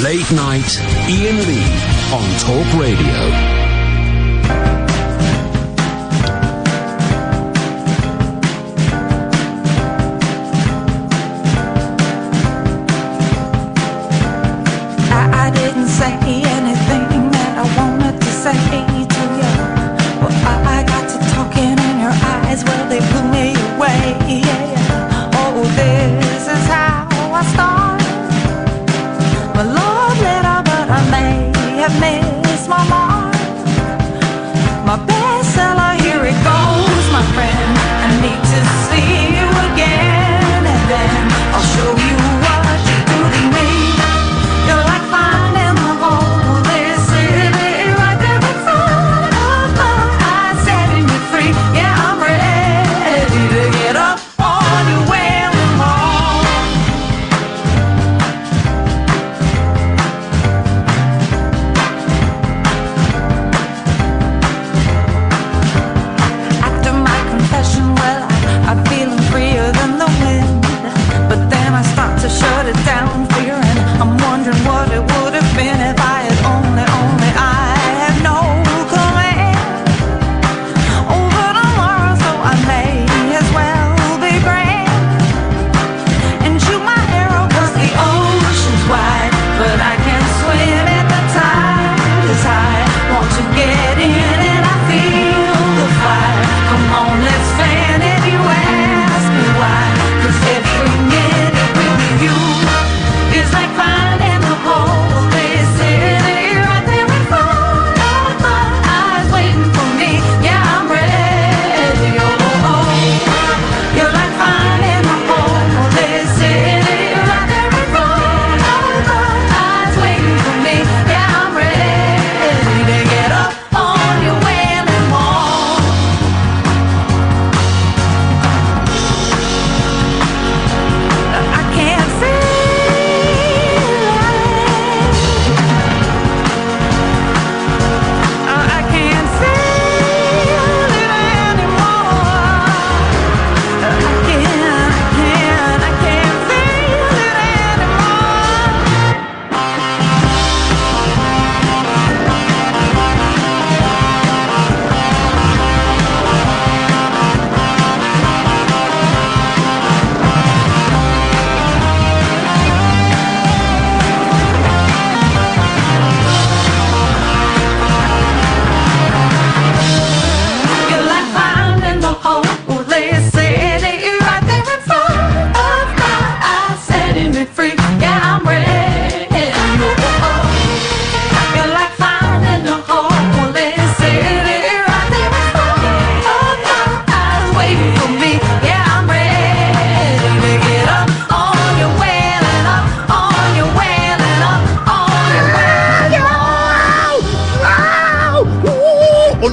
Late Night Iain Lee on Talk Radio.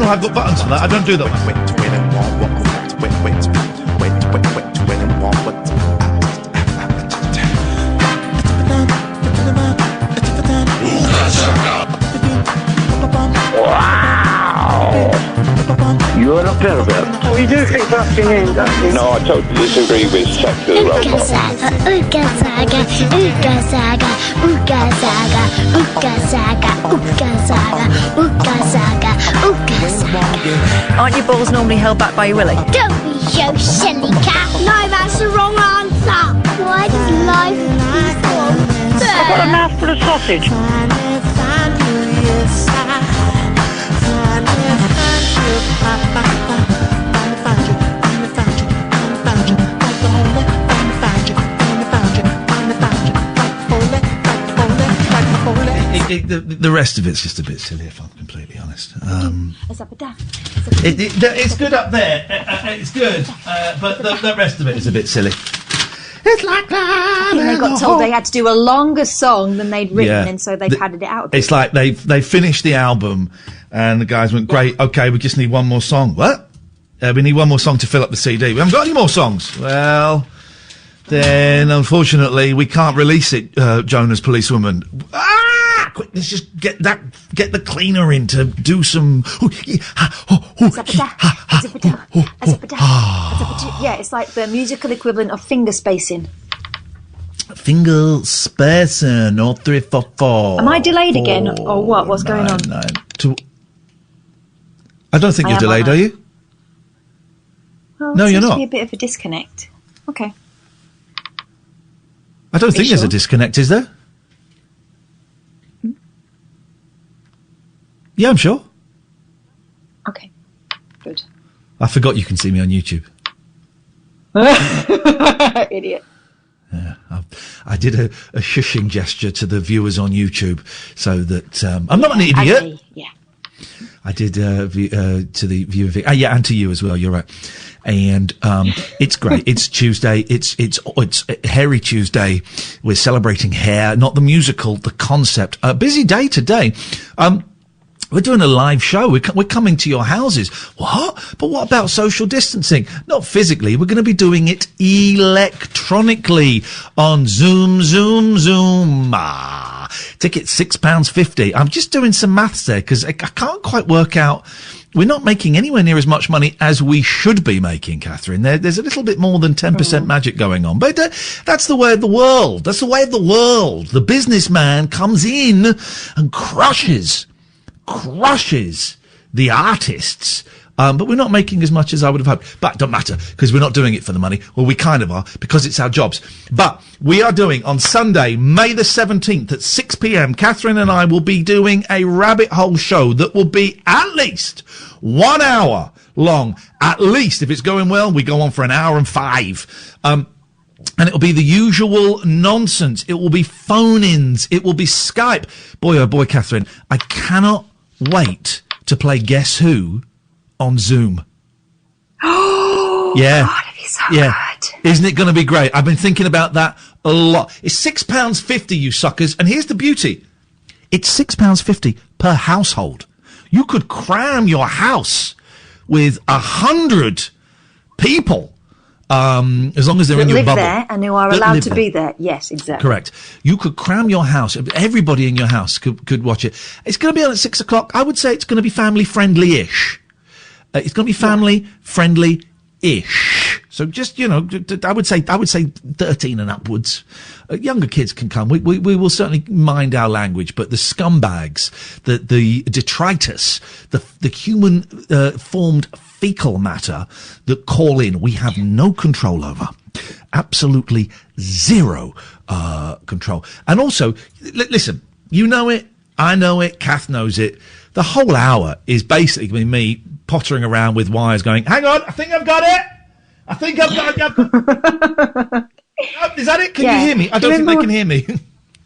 I've got buttons for that. I don't do that one. Wait to win and want what? Wait to win and want what? Wow! You're a pervert. Oh, you do think that's singing, don't you? No, I totally disagree with sexual robots. Ooga saga, ooga saga, ooga saga, ooga saga, ooga saga, ooga saga, ooga saga. Aren't your balls normally held back by your willy? Don't be so silly, cat. No, that's the wrong answer. Why does life be so I've got a mouthful of sausage. The rest of it's just a bit silly, if I'm completely honest. It's good up there. It's good, but the rest of it is a bit silly. It's like that. I think they got told they had to do a longer song than they'd written, and so they've padded it out a bit. It's like they finished the album, and the guys went, "Great, okay, we just need one more song." What? We need one more song to fill up the CD. We haven't got any more songs. Well, then unfortunately we can't release it. Jonah's Policewoman. Quick, let's just get the cleaner in to do some. Yeah, it's like the musical equivalent of finger spacing. Finger space 0344. Am I delayed again, or what? What's going on? I don't think you're delayed, are you? Well, no, you're not. Seems to be a bit of a disconnect. Okay. I don't think there's a disconnect, is there? Yeah, I'm sure. Okay. Good. I forgot you can see me on YouTube. Idiot. Yeah, I did a shushing gesture to the viewers on YouTube so that I'm not an idiot. Yeah. I did to the viewer, and to you as well. You're right, and it's great. It's Tuesday. It's Hairy Tuesday. We're celebrating hair, not the musical, the concept. A busy day today. We're doing a live show. We're coming to your houses. What? But what about social distancing? Not physically. We're going to be doing it electronically on Zoom. Ticket £6.50. I'm just doing some maths there because I can't quite work out. We're not making anywhere near as much money as we should be making, Catherine. There's a little bit more than 10% magic going on. But that's the way of the world. That's the way of the world. The businessman comes in and crushes the artists. But we're not making as much as I would have hoped. But it don't matter, because we're not doing it for the money. Well, we kind of are, because it's our jobs. But we are doing, on Sunday, May the 17th at 6 p.m, Catherine and I will be doing a rabbit hole show that will be at least 1 hour long. At least, if it's going well, we go on for an hour and 5. And it'll be the usual nonsense. It will be phone-ins. It will be Skype. Boy, oh boy, Catherine, I cannot wait to play Guess Who on Zoom. Oh, yeah. God, it'd be so good. Isn't it going to be great? I've been thinking about that a lot. It's £6.50, you suckers. And here's the beauty. It's £6.50 per household. You could cram your house with 100 people. As long as they're in your bubble. Live there and who are allowed to be there. Yes, exactly. Correct. You could cram your house. Everybody in your house could watch it. It's going to be on at 6 o'clock. I would say it's going to be family friendly-ish. It's going to be family friendly-ish. So just, I would say 13 and upwards. Younger kids can come. We will certainly mind our language, but the scumbags, the detritus, the human formed fecal matter that call in, we have no control over. Absolutely zero control. And also, listen, you know it, I know it, Kath knows it. The whole hour is basically me pottering around with wires going, hang on, I think I've got it. I think I've got it. Is that it? Can you hear me? I don't think they can hear me.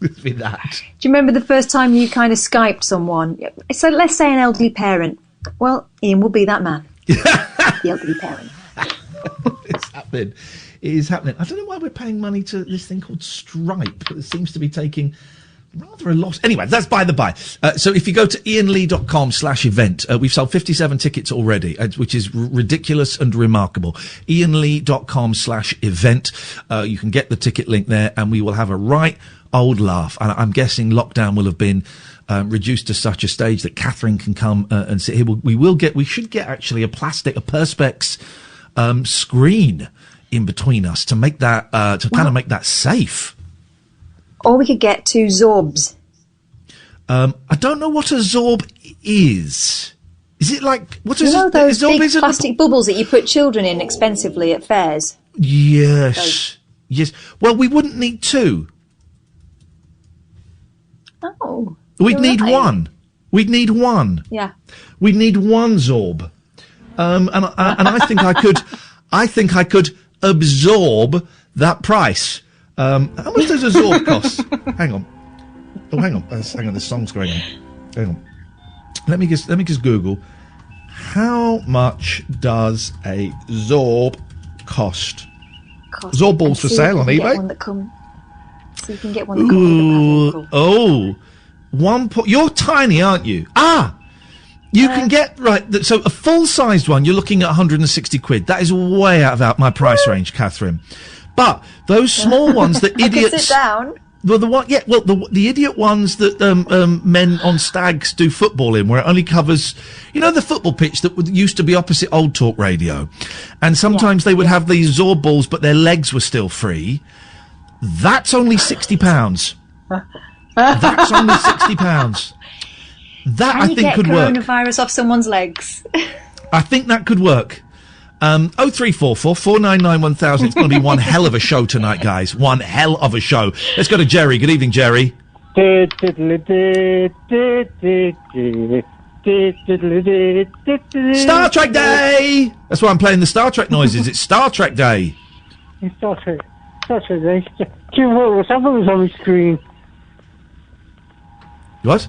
With that. Do you remember the first time you kind of Skyped someone? So let's say an elderly parent. Well, Ian will be that man. The elderly parent. It's happening. It is happening. I don't know why we're paying money to this thing called Stripe. It seems to be taking rather a loss. Anyway, that's by the by. So if you go to iainlee.com/event, we've sold 57 tickets already, which is ridiculous and remarkable. iainlee.com/event. You can get the ticket link there, and we will have a right old laugh. And I'm guessing lockdown will have been reduced to such a stage that Catherine can come and sit here. We should get actually a Perspex screen in between us to make that kind of make that safe. Or we could get 2 Zorbs. I don't know what a Zorb is. Is it like what is it? Those big plastic bubbles that you put children in expensively at fairs? Yes. Yes. Well, we wouldn't need 2. Oh. We'd need 1. We'd need 1. Yeah. We'd need 1 Zorb. And I think I could absorb that price. How much does a Zorb cost? Hang on. Oh, hang on. Hang on. This song's going on. Hang on. Let me just Google. How much does a Zorb cost? Zorb balls for sale on eBay. So you can get one that comes with a paddle. You're tiny, aren't you? You can get, so a full-sized one, you're looking at 160 quid. That is way out of my price range, Catherine. But those small ones that idiots... I can sit down. Well, the idiot ones that men on stags do football in, where it only covers, the football pitch that used to be opposite Old Talk Radio. And sometimes they would have these Zorb balls, but their legs were still free. That's only £60. That's only £60. That, I think, could work. Can you get coronavirus off someone's legs? I think that could work. 0344 499 1000. It's going to be one hell of a show tonight, guys. One hell of a show. Let's go to Jerry. Good evening, Jerry. Star Trek Day! That's why I'm playing the Star Trek noises. It's Star Trek Day. It's Star Trek Day. What's happening on the screen? What?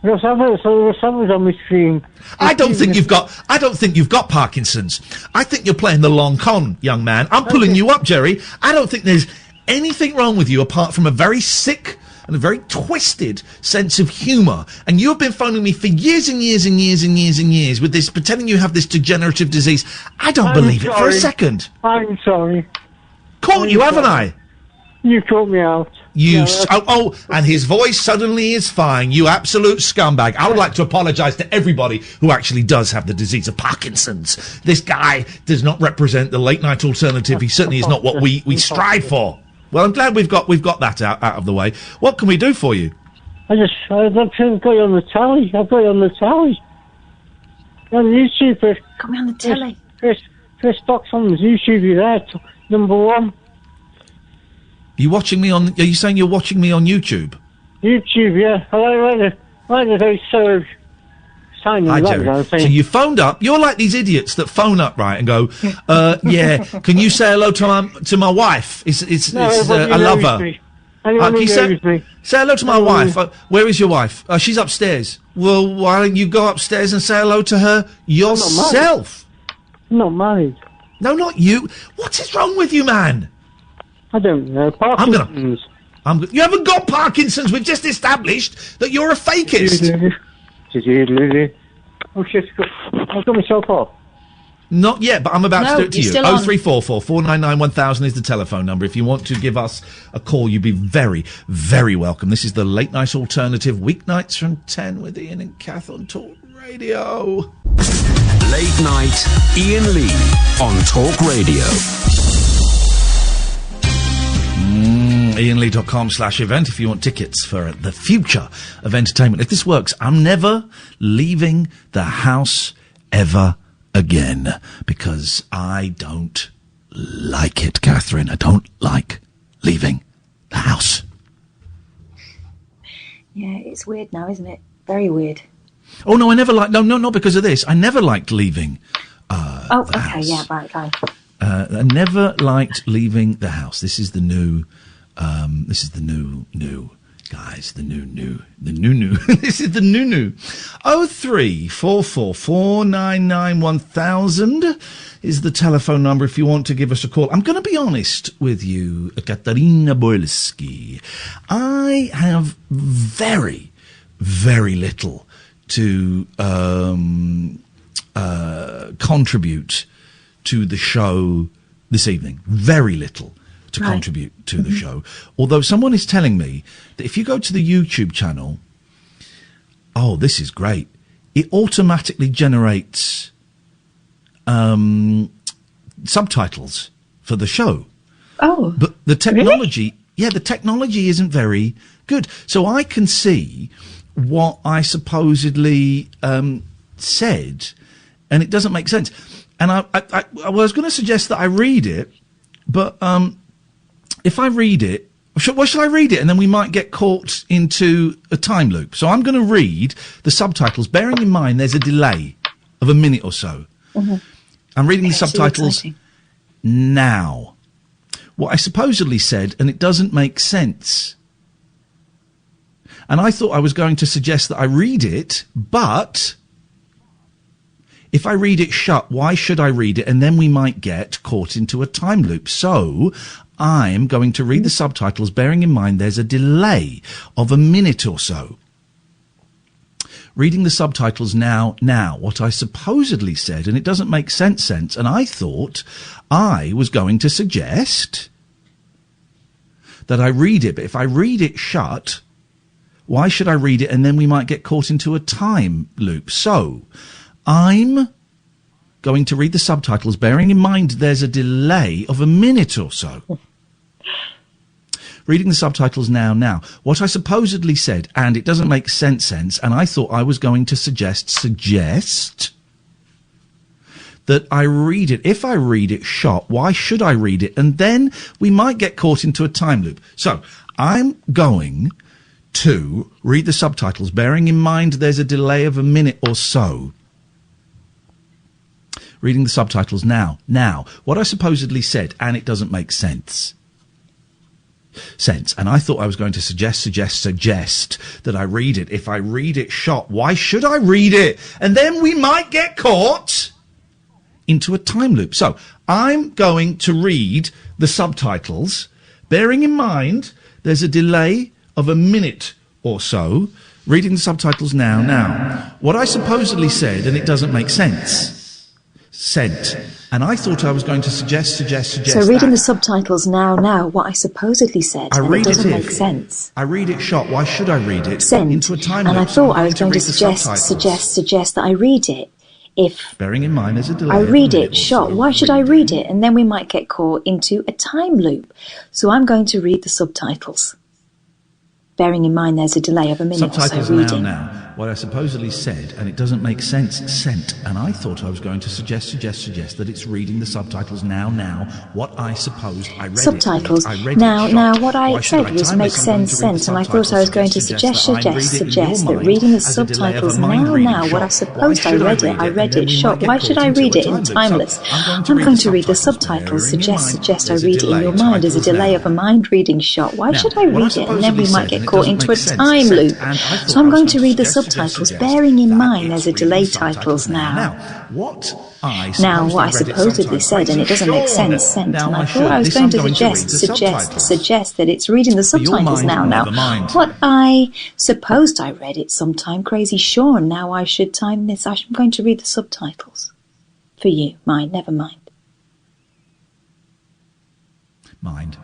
What's happening on the screen? I don't think you've got Parkinson's. I think you're playing the long con, young man. I'm pulling you up, Jerry. I don't think there's anything wrong with you apart from a very sick and a very twisted sense of humour. And you've been phoning me for years and years and years and years and years with this, pretending you have this degenerative disease. I don't believe it for a second. I'm sorry. Caught you, haven't I? You caught me out. And his voice suddenly is fine. You absolute scumbag. I would like to apologise to everybody who actually does have the disease of Parkinson's. This guy does not represent the late night alternative. He certainly is not what we strive for. Well, I'm glad we've got that out of the way. What can we do for you? I've got you on the telly. I've got you on the telly. On YouTube. Got me on the telly. First box on YouTube, you're there. Number one. Are you saying you're watching me on YouTube? YouTube, yeah. I like the so signing. Hi, Jerry. So you phoned up. You're like these idiots that phone up, right, and go, yeah, can you say hello to my wife? I love her. Can you say hello to my wife? Where is your wife? She's upstairs. Well, why don't you go upstairs and say hello to her yourself? I'm not married. No, not you. What is wrong with you, man? I don't know. Parkinson's. You haven't got Parkinson's. We've just established that you're a fakist. Oh shit! I've got myself off. Not yet, but I'm about to do it to you. Still 0344 499 1000 is the telephone number. If you want to give us a call, you'd be very, very welcome. This is the Late Night Alternative, weeknights from 10 with Iain and Katherine on Talk Radio. Late Night Iain Lee on Talk Radio. IainLee.com/event if you want tickets for the future of entertainment. If this works, I'm never leaving the house ever again because I don't like it, Katherine. I don't like leaving the house. Yeah, it's weird now, isn't it? Very weird. Oh, no, I never liked... No, not because of this. I never liked leaving the house. Yeah, right. I never liked leaving the house. This is the new... this is the new, guys. The new. This is the new. 0344 499 1000 is the telephone number if you want to give us a call. I'm going to be honest with you, Katarina Boylski. I have very, very little to contribute to the show this evening. Very little to contribute to the show. Although someone is telling me that if you go to the YouTube channel, oh, this is great. It automatically generates subtitles for the show. Oh. But the technology, really? The technology isn't very good. So I can see what I supposedly said, and it doesn't make sense. And I was going to suggest that I read it, but if I read it, shall I read it? And then we might get caught into a time loop. So I'm going to read the subtitles, bearing in mind there's a delay of a minute or so. Mm-hmm. I'm reading the subtitles now. What I supposedly said, and it doesn't make sense. And I thought I was going to suggest that I read it, but if I read it shut, why should I read it? And then we might get caught into a time loop. So I'm going to read the subtitles, bearing in mind there's a delay of a minute or so. Reading the subtitles now, what I supposedly said, and it doesn't make sense, and I thought I was going to suggest that I read it, but if I read it shut, why should I read it? And then we might get caught into a time loop. So I'm going to read the subtitles, bearing in mind there's a delay of a minute or so. Reading the subtitles now. What I supposedly said, and it doesn't make sense, and I thought I was going to suggest that I read it. If I read it shot, why should I read it? And then we might get caught into a time loop. So, I'm going to read the subtitles, bearing in mind there's a delay of a minute or so. Reading the subtitles now. What I supposedly said, and it doesn't make sense. And I thought I was going to suggest that I read it. If I read it shot, why should I read it? And then we might get caught into a time loop. So, I'm going to read the subtitles, bearing in mind there's a delay of a minute or so. Reading the subtitles now. What I supposedly said, and it doesn't make sense. And I thought I was going to suggest So reading the subtitles now, what I supposedly said, and it doesn't make sense. I read it shot, why should I read it? Into a time loop. And I thought I was going to suggest that I read it. If bearing in mind there's a delay, I read it shot, why should I read it? And then we might get caught into a time loop. So I'm going to read the subtitles. Bearing in mind there's a delay of a minute or so reading. Now. What I supposedly said, and it doesn't make sense, and I thought I was going to suggest that it's reading the subtitles now. What I supposed I read subtitles. I read now what I said was make sense, and I thought I was going to suggest that reading the subtitles now. What I supposed I read it shot. Why should I read it in timeless? I'm going to read the subtitles. Suggest I read it in your mind as a delay of a mind reading shot. Why should I read it? And then we might get caught into a time loop. So I'm going to read the subtitles, bearing in mind there's a delay titles now. What I supposedly said, and it doesn't make sense, and I thought I was going to suggest that it's reading the subtitles now. What I supposed I read it sometime crazy sure, and now I should time this. I'm going to read the subtitles. For you, mind, never mind. Mind.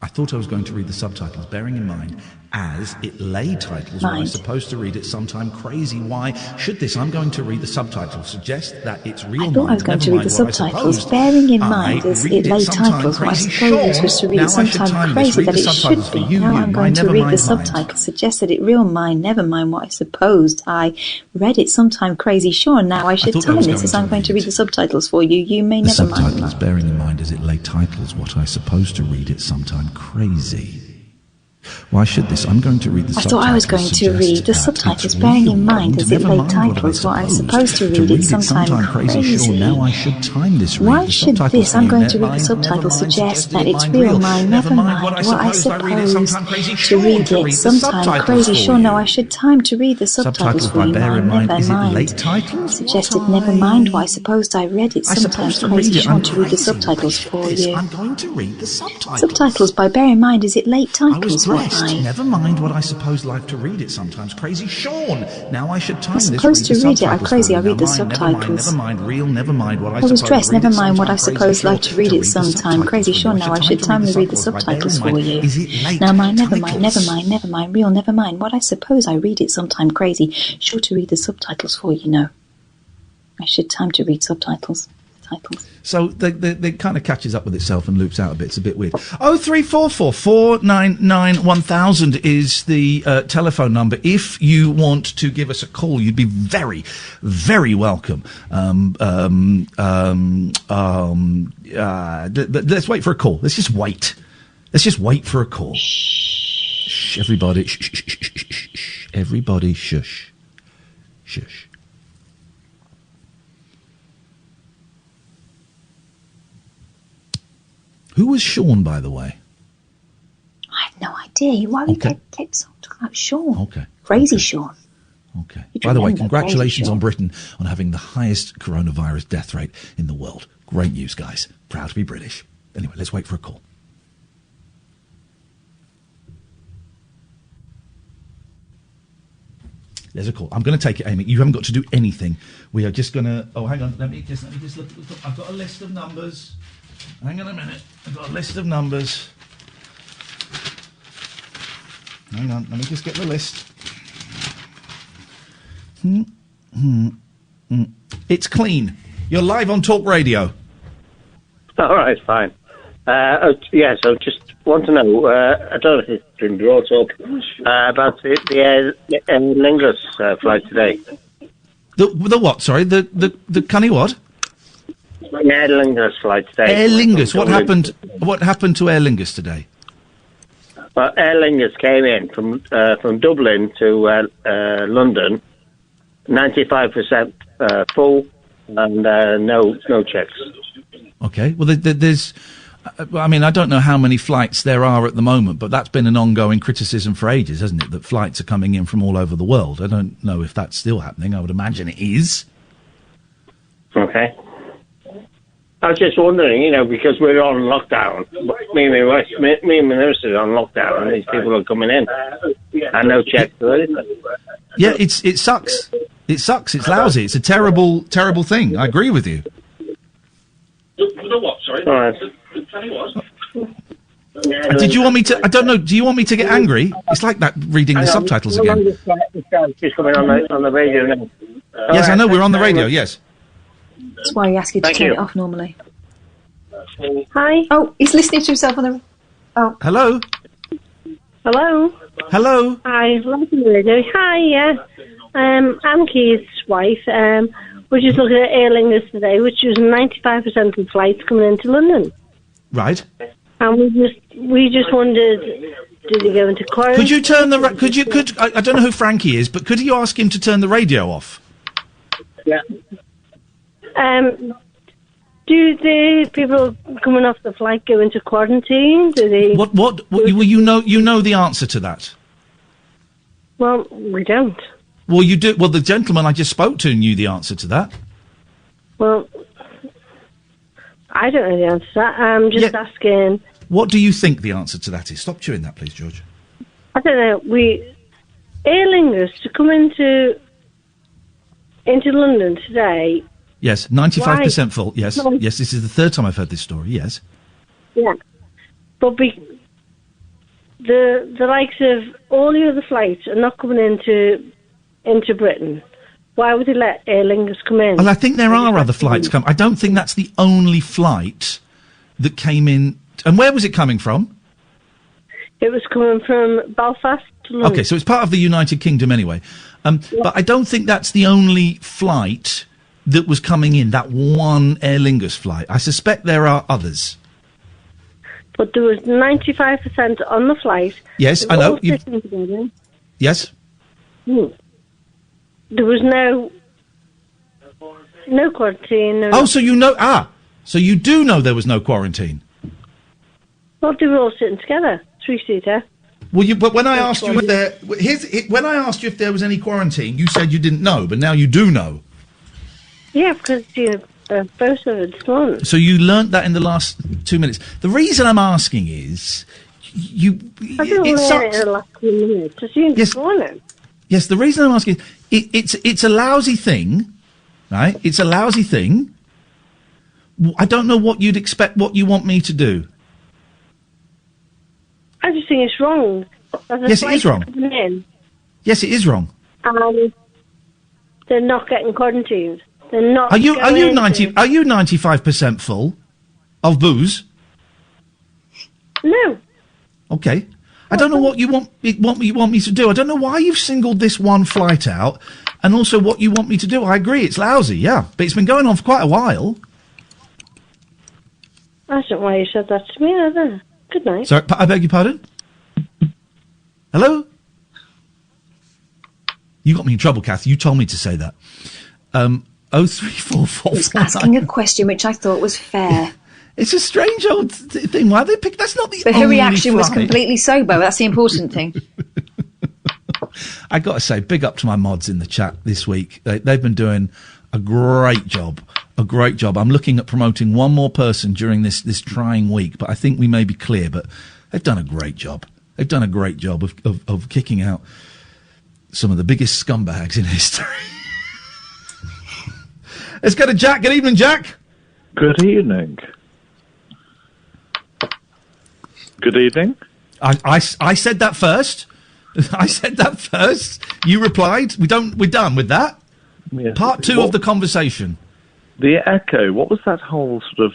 I thought I was going to read the subtitles, bearing in mind, as it lay titles, when I'm supposed to read it sometime crazy. Why should this? I'm going to read the subtitles. Suggest that it's real. I thought I was going to read the subtitles, bearing in mind as it lay titles. What I suppose was to read it sometime crazy that it should be. Now I'm going to read the subtitles. Suggest that it real mind, never mind what I supposed. I read it sometime crazy sure. Now I should time this as I'm going to read the subtitles for you. You may never mind. The subtitles, bearing in mind as it lay titles. What I supposed to read it sometime crazy. Why should this? I'm going to read the subtitles. I thought I was going to read the subtitles, bearing in mind as it lay titles. What I supposed to read it sometime crazy. Now I should time this. Why should this? I'm going to read the subtitles. Suggest that it's real mind, never mind what I supposed to read it sometime crazy. Sure, now I should time to read the subtitles for you. Mind, never mind. Suggested never mind what I supposed I read it sometime crazy. Sure, to read the subtitles for you. I'm going to read the subtitles. Subtitles by bear in mind is it late titles. Never mind what I suppose like to read it sometimes crazy. Sean, now I should time this. I'm supposed to read it. I'm crazy. I read the subtitles. Never mind real. Never mind what I was dressed. Never mind what I suppose like to read it sometime crazy. Sean, now I should time to read the subtitles for you. Now mind. Never mind real. Never mind what I suppose I read it sometime crazy. Sure to read the subtitles for you. No, I should time to read subtitles. So they kind of catches up with itself and loops out a bit. It's a bit weird. 0344 499 1000 is the telephone number. If you want to give us a call, you'd be very, very welcome. Let's wait for a call. Let's just wait. Let's just wait for a call. Shh, everybody. Shh. Everybody, shush. Shush. Who was Sean, by the way? I have no idea. Why would you keep talking about Sean? Okay. Crazy Sean. Okay. By the way, congratulations on Britain on having the highest coronavirus death rate in the world. Great news, guys. Proud to be British. Anyway, let's wait for a call. There's a call. I'm going to take it, Amy. You haven't got to do anything. We are just going to... Oh, hang on. Let me just look. I've got a list of numbers. Hang on a minute. I've got a list of numbers. Hang on. Let me just get the list. It's clean. You're live on Talk Radio. All right, fine. Yeah, so just want to know, I don't know if it's been brought up, about the Aer Lingus flight today. The what? Sorry, the cunny what? Aer Lingus flight today. Aer Lingus. What happened? What happened to Aer Lingus today? Well, Aer Lingus came in from Dublin to London, 95% full, and no checks. Okay. Well, there's. I mean, I don't know how many flights there are at the moment, but that's been an ongoing criticism for ages, hasn't it? That flights are coming in from all over the world. I don't know if that's still happening. I would imagine it is. Okay. I was just wondering, because we're on lockdown. Me and my nurse are on lockdown, and these people are coming in, and no checks or anything. Yeah, it sucks. It sucks. It's lousy. It's a terrible, terrible thing. I agree with you. The what? Sorry. All right. Did you want me to? I don't know. Do you want me to get angry? It's like that reading the subtitles again. This guy's coming on the radio now. Yes, I know. We're on the radio. Yes. That's why we ask you to Thank turn you. it off normally. Hi. Oh, he's listening to himself on the... Oh. Hello. Hello. Hello. Hi. Hi. Yeah. I'm Keith's wife. We're just looking at Aer Lingus today, which was 95% of flights coming into London. Right. And we just wondered, did he go into quarantine? Could you turn the? I don't know who Frankie is, but could you ask him to turn the radio off? Yeah. Do the people coming off the flight go into quarantine? Do they? What? You know the answer to that. Well, we don't. Well, you do. Well, the gentleman I just spoke to knew the answer to that. Well, I don't know the answer to that. I'm just asking. What do you think the answer to that is? Stop chewing that, please, George. I don't know. Aer Lingus to come into London today. Yes, 95% full. Yes, yes. This is the third time I've heard this story. Yes. Yeah, but the likes of all the other flights are not coming into Britain. Why would they let Aer Lingus come in? Well, I think there are other flights coming. I don't think that's the only flight that came in. And where was it coming from? It was coming from Belfast to London. Okay, so it's part of the United Kingdom anyway. But I don't think that's the only flight that was coming in, that one Aer Lingus flight. I suspect there are others. But there was 95% on the flight. Yes, I know. Yes? There was no quarantine. No so you know... so you do know there was no quarantine? Well, they were all sitting together, 3-seater. Well, but when I asked you when I asked you if there was any quarantine, you said you didn't know, but now you do know. Yeah, because both of it this morning. So you learnt that in the last 2 minutes. The reason I'm asking is, I didn't learn it in the last 2 minutes. I assumed this morning. Yes, the reason I'm asking is, it's a lousy thing, right? It's a lousy thing. I don't know what you'd expect, what you want me to do. I just think it's wrong. Yes, it is wrong. Yes, it is wrong. They're not getting quarantined. They're not. Are you 95% full of booze? No. Okay. I don't know what you want me to do. I don't know why you've singled this one flight out, and also what you want me to do. I agree, it's lousy, yeah, but it's been going on for quite a while. I don't know why you said that to me either. Good night. Sorry, I beg your pardon? Hello? You got me in trouble, Kath. You told me to say that. 0344. He's asking a question which I thought was fair. It's a strange old thing. Why they pick? That's not the. But only her reaction was flight. completely sober. That's the important thing. I got to say, big up to my mods in the chat this week. They've been doing a great job. A great job. I'm looking at promoting one more person during this trying week, but I think we may be clear. But they've done a great job. They've done a great job of kicking out some of the biggest scumbags in history. Let's go to Jack. Good evening, Jack. Good evening. Good evening. I said that first. I said that first. You replied. We're done with that. Yes. Part two of the conversation. The echo. What was that whole sort of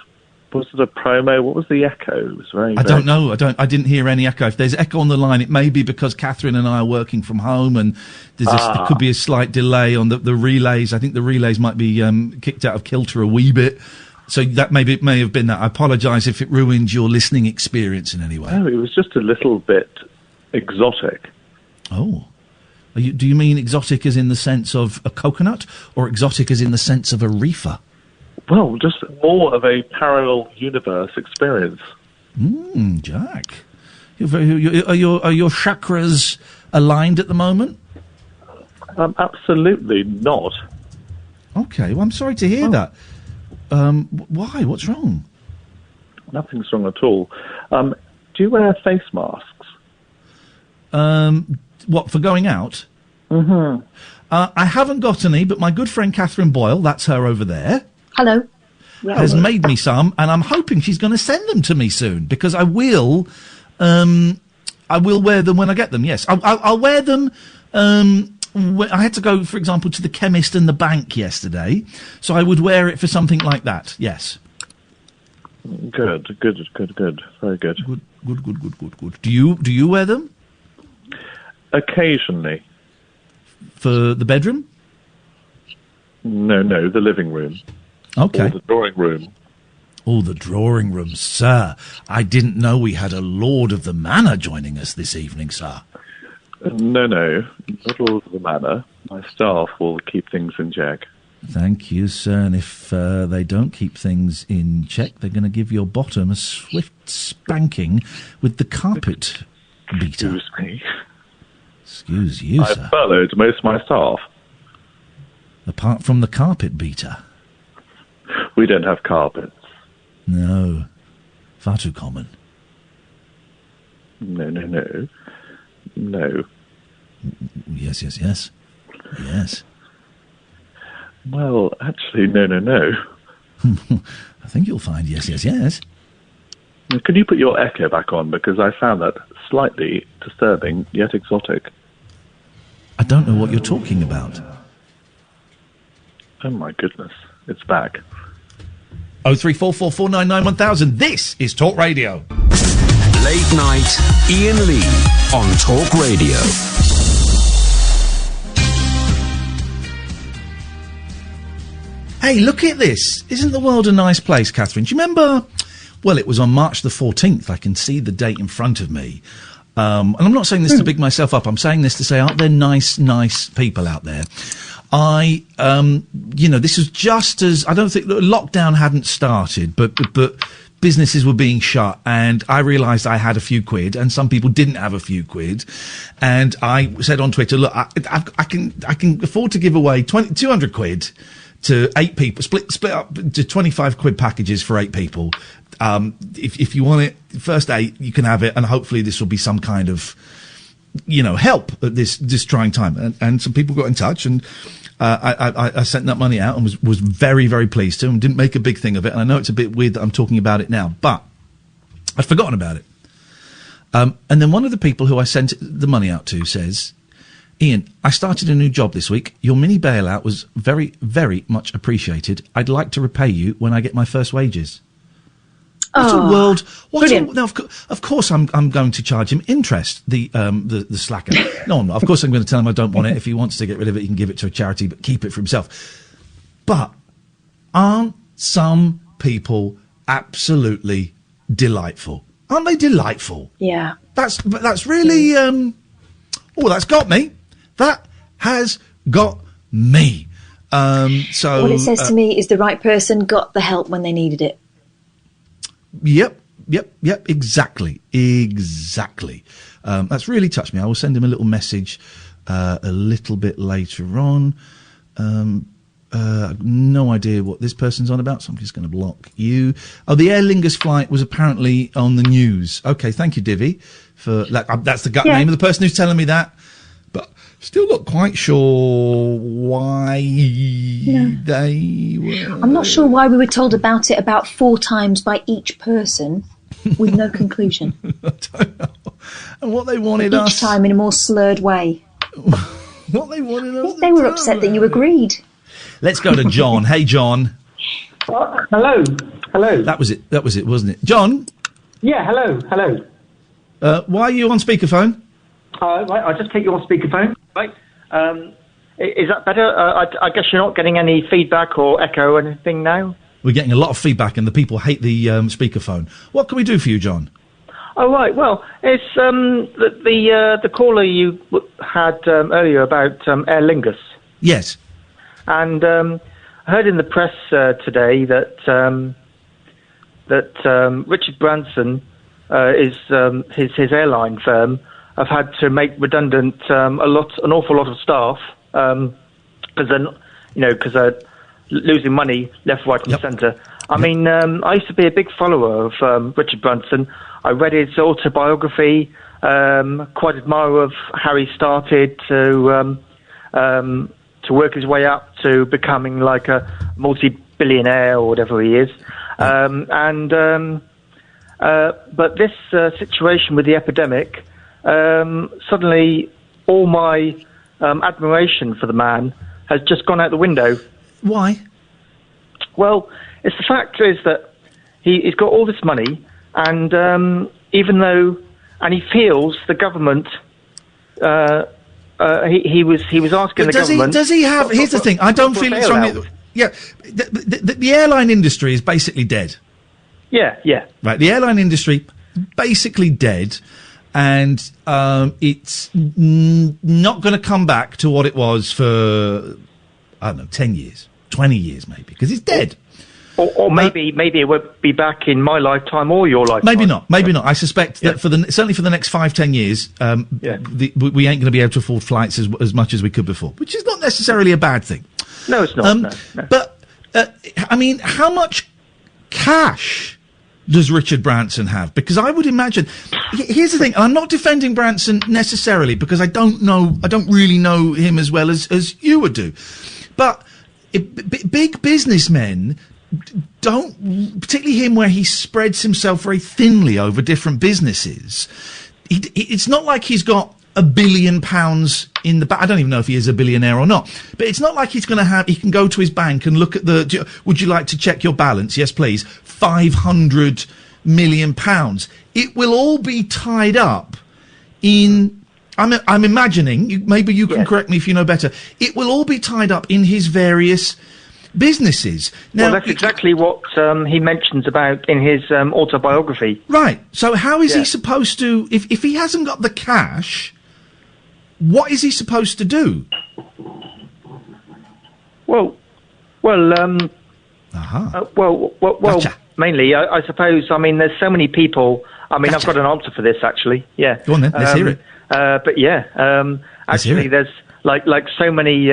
Was it a promo? What was the echo? It was very. I don't know. I didn't hear any echo. If there's echo on the line, it may be because Katherine and I are working from home, and there could be a slight delay on the relays. I think the relays might be kicked out of kilter a wee bit. So that may have been that. I apologise if it ruined your listening experience in any way. No, it was just a little bit exotic. Oh. Do you mean exotic as in the sense of a coconut, or exotic as in the sense of a reefer? Well, just more of a parallel universe experience. Jack. Are your chakras aligned at the moment? Absolutely not. Okay, well, I'm sorry to hear that. Why? What's wrong? Nothing's wrong at all. Do you wear face masks? What, for going out? Mm-hmm. I haven't got any, but my good friend Catherine Boyle, that's her over there, Hello. has made me some, and I'm hoping she's going to send them to me soon, because I will wear them when I get them, yes. I'll wear them, I had to go, for example, to the chemist and the bank yesterday, so I would wear it for something like that, yes. Good. Very good. Good. Do you wear them? Occasionally. For the bedroom? No, the living room. Okay. Or the drawing room. Oh, the drawing room, sir. I didn't know we had a Lord of the Manor joining us this evening, sir. No, not all of the manor. My staff will keep things in check. Thank you, sir. And if they don't keep things in check, they're going to give your bottom a swift spanking with the carpet beater. Excuse me. Excuse you, sir. I've furloughed most of my staff. Apart from the carpet beater? We don't have carpets. No. Far too common. No. Yes. Well, actually, no. I think you'll find yes. Can you put your echo back on? Because I found that slightly disturbing, yet exotic. I don't know what you're talking about. Oh my goodness, it's back. 03444991000. This is Talk Radio. Late night, Iain Lee on Talk Radio. Hey, look at this. Isn't the world a nice place, Catherine? Do you remember? Well, it was on March the 14th. I can see the date in front of me. And I'm not saying this to big myself up. I'm saying this to say, aren't there nice people out there? This was just as, I don't think, lockdown hadn't started, but businesses were being shut, and I realised I had a few quid, and some people didn't have a few quid, and I said on Twitter, look, I can afford to give away 200 quid to 8 people, split up to 25 quid packages for 8 people. If you want it, first 8, you can have it, and hopefully this will be some kind of, help at this trying time. And some people got in touch, and I sent that money out and was very, very pleased to, and didn't make a big thing of it. And I know it's a bit weird that I'm talking about it now, but I'd forgotten about it. And then one of the people who I sent the money out to says, Iain, I started a new job this week. Your mini bailout was very, very much appreciated. I'd like to repay you when I get my first wages. What a world! Now, of course, I'm going to charge him interest. The slacker. No, I'm not. Of course, I'm going to tell him I don't want it. If he wants to get rid of it, he can give it to a charity, but keep it for himself. But aren't some people absolutely delightful? Aren't they delightful? Yeah. That's really. That's got me. That has got me. So what it says to me is the right person got the help when they needed it. Yep, exactly. That's really touched me. I will send him a little message a little bit later on. No idea what this person's on about, so I'm just going to block you. Oh, the Aer Lingus flight was apparently on the news. Okay, thank you, Divvy, for that. That's the gut name of the person who's telling me that. But still not quite sure why they were... I'm not sure why we were told about it about 4 times by each person with no conclusion. I don't know. And what they wanted us... Each time in a more slurred way. What they wanted us... They were upset that you agreed. Let's go to John. Hey, John. Hello. Hello. That was it, wasn't it? John? Yeah, hello. Why are you on speakerphone? Right, I'll just take you on speakerphone. Right. Is that better? I guess you're not getting any feedback or echo or anything now? We're getting a lot of feedback and the people hate the speakerphone. What can we do for you, John? Oh, right. Well, it's the caller you had earlier about Aer Lingus. Yes. And I heard in the press today that Richard Branson his airline firm have had to make redundant an awful lot of staff because they're losing money left, right, and centre. I mean, I used to be a big follower of Richard Branson. I read his autobiography. Quite admirer of how he started to work his way up to becoming like a multi-billionaire or whatever he is. But this situation with the epidemic, suddenly all my admiration for the man has just gone out the window. Why? Well, the fact is that he's got all this money, and even though, and he feels the government, he was asking the government. Does he have? Here's the thing. I don't feel it's from. Yeah, the airline industry is basically dead. Yeah. Right, the airline industry basically dead, and it's not going to come back to what it was for, I don't know, 10 years, 20 years maybe, because it's dead. Or maybe it won't be back in my lifetime or your lifetime. Maybe not. I suspect that certainly for the next 5-10 years, we ain't going to be able to afford flights as much as we could before, which is not necessarily a bad thing. No, it's not. No. But I mean, how much cash does Richard Branson have? Because I would imagine, here's the thing, I'm not defending Branson necessarily because I don't really know him as well as you would do. But big businessmen don't, particularly him where he spreads himself very thinly over different businesses. It's not like he's got £1 billion in the bank. I don't even know if he is a billionaire or not, but it's not like he can go to his bank and look at would you like to check your balance? Yes, please. £500 million. It will all be tied up in, I'm imagining, maybe you can correct me if you know better. It will all be tied up in his various businesses. Now, well, that's exactly what he mentions about in his autobiography. Right. So how is he supposed to, if he hasn't got the cash, what is he supposed to do? Well, Gotcha. Mainly, I suppose, I mean, there's so many people, I mean, I've got an answer for this, actually, yeah. Go on then, let's hear it. Actually, there's, like so many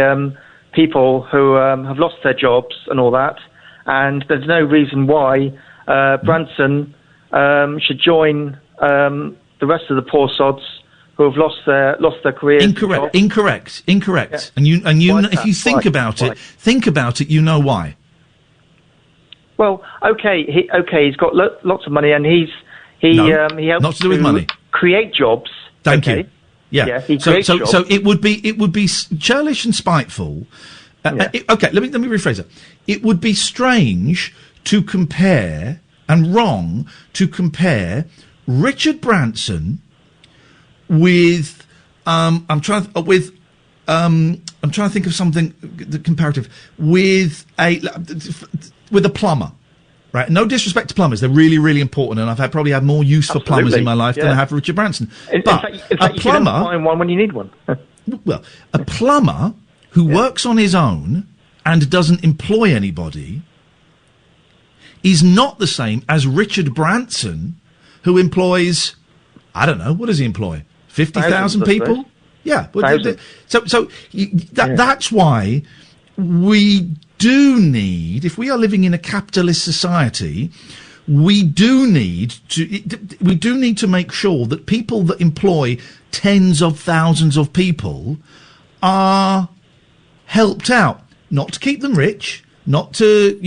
people who have lost their jobs and all that, and there's no reason why Branson should join the rest of the poor sods who have lost their careers. Incorrect. Yeah. And you, if you think about it, you know why. Well, he's got lots of money, and he helps not to do with money. Create jobs. Thank you. Yeah. He creates jobs. So it would be churlish and spiteful. Let me rephrase it. It would be strange to compare and wrong to compare Richard Branson with I'm trying to think of something comparative with a plumber. Right, no disrespect to plumbers; they're really, really important, and I've probably had more use for plumbers in my life than I have for Richard Branson. In fact, a plumber, you can find one when you need one. Well, a plumber who works on his own and doesn't employ anybody is not the same as Richard Branson, who employs, I don't know, what does he employ? 50,000 people? Yeah. That's why we do need, if we are living in a capitalist society, we do need to make sure that people that employ tens of thousands of people are helped out, not to keep them rich, not to,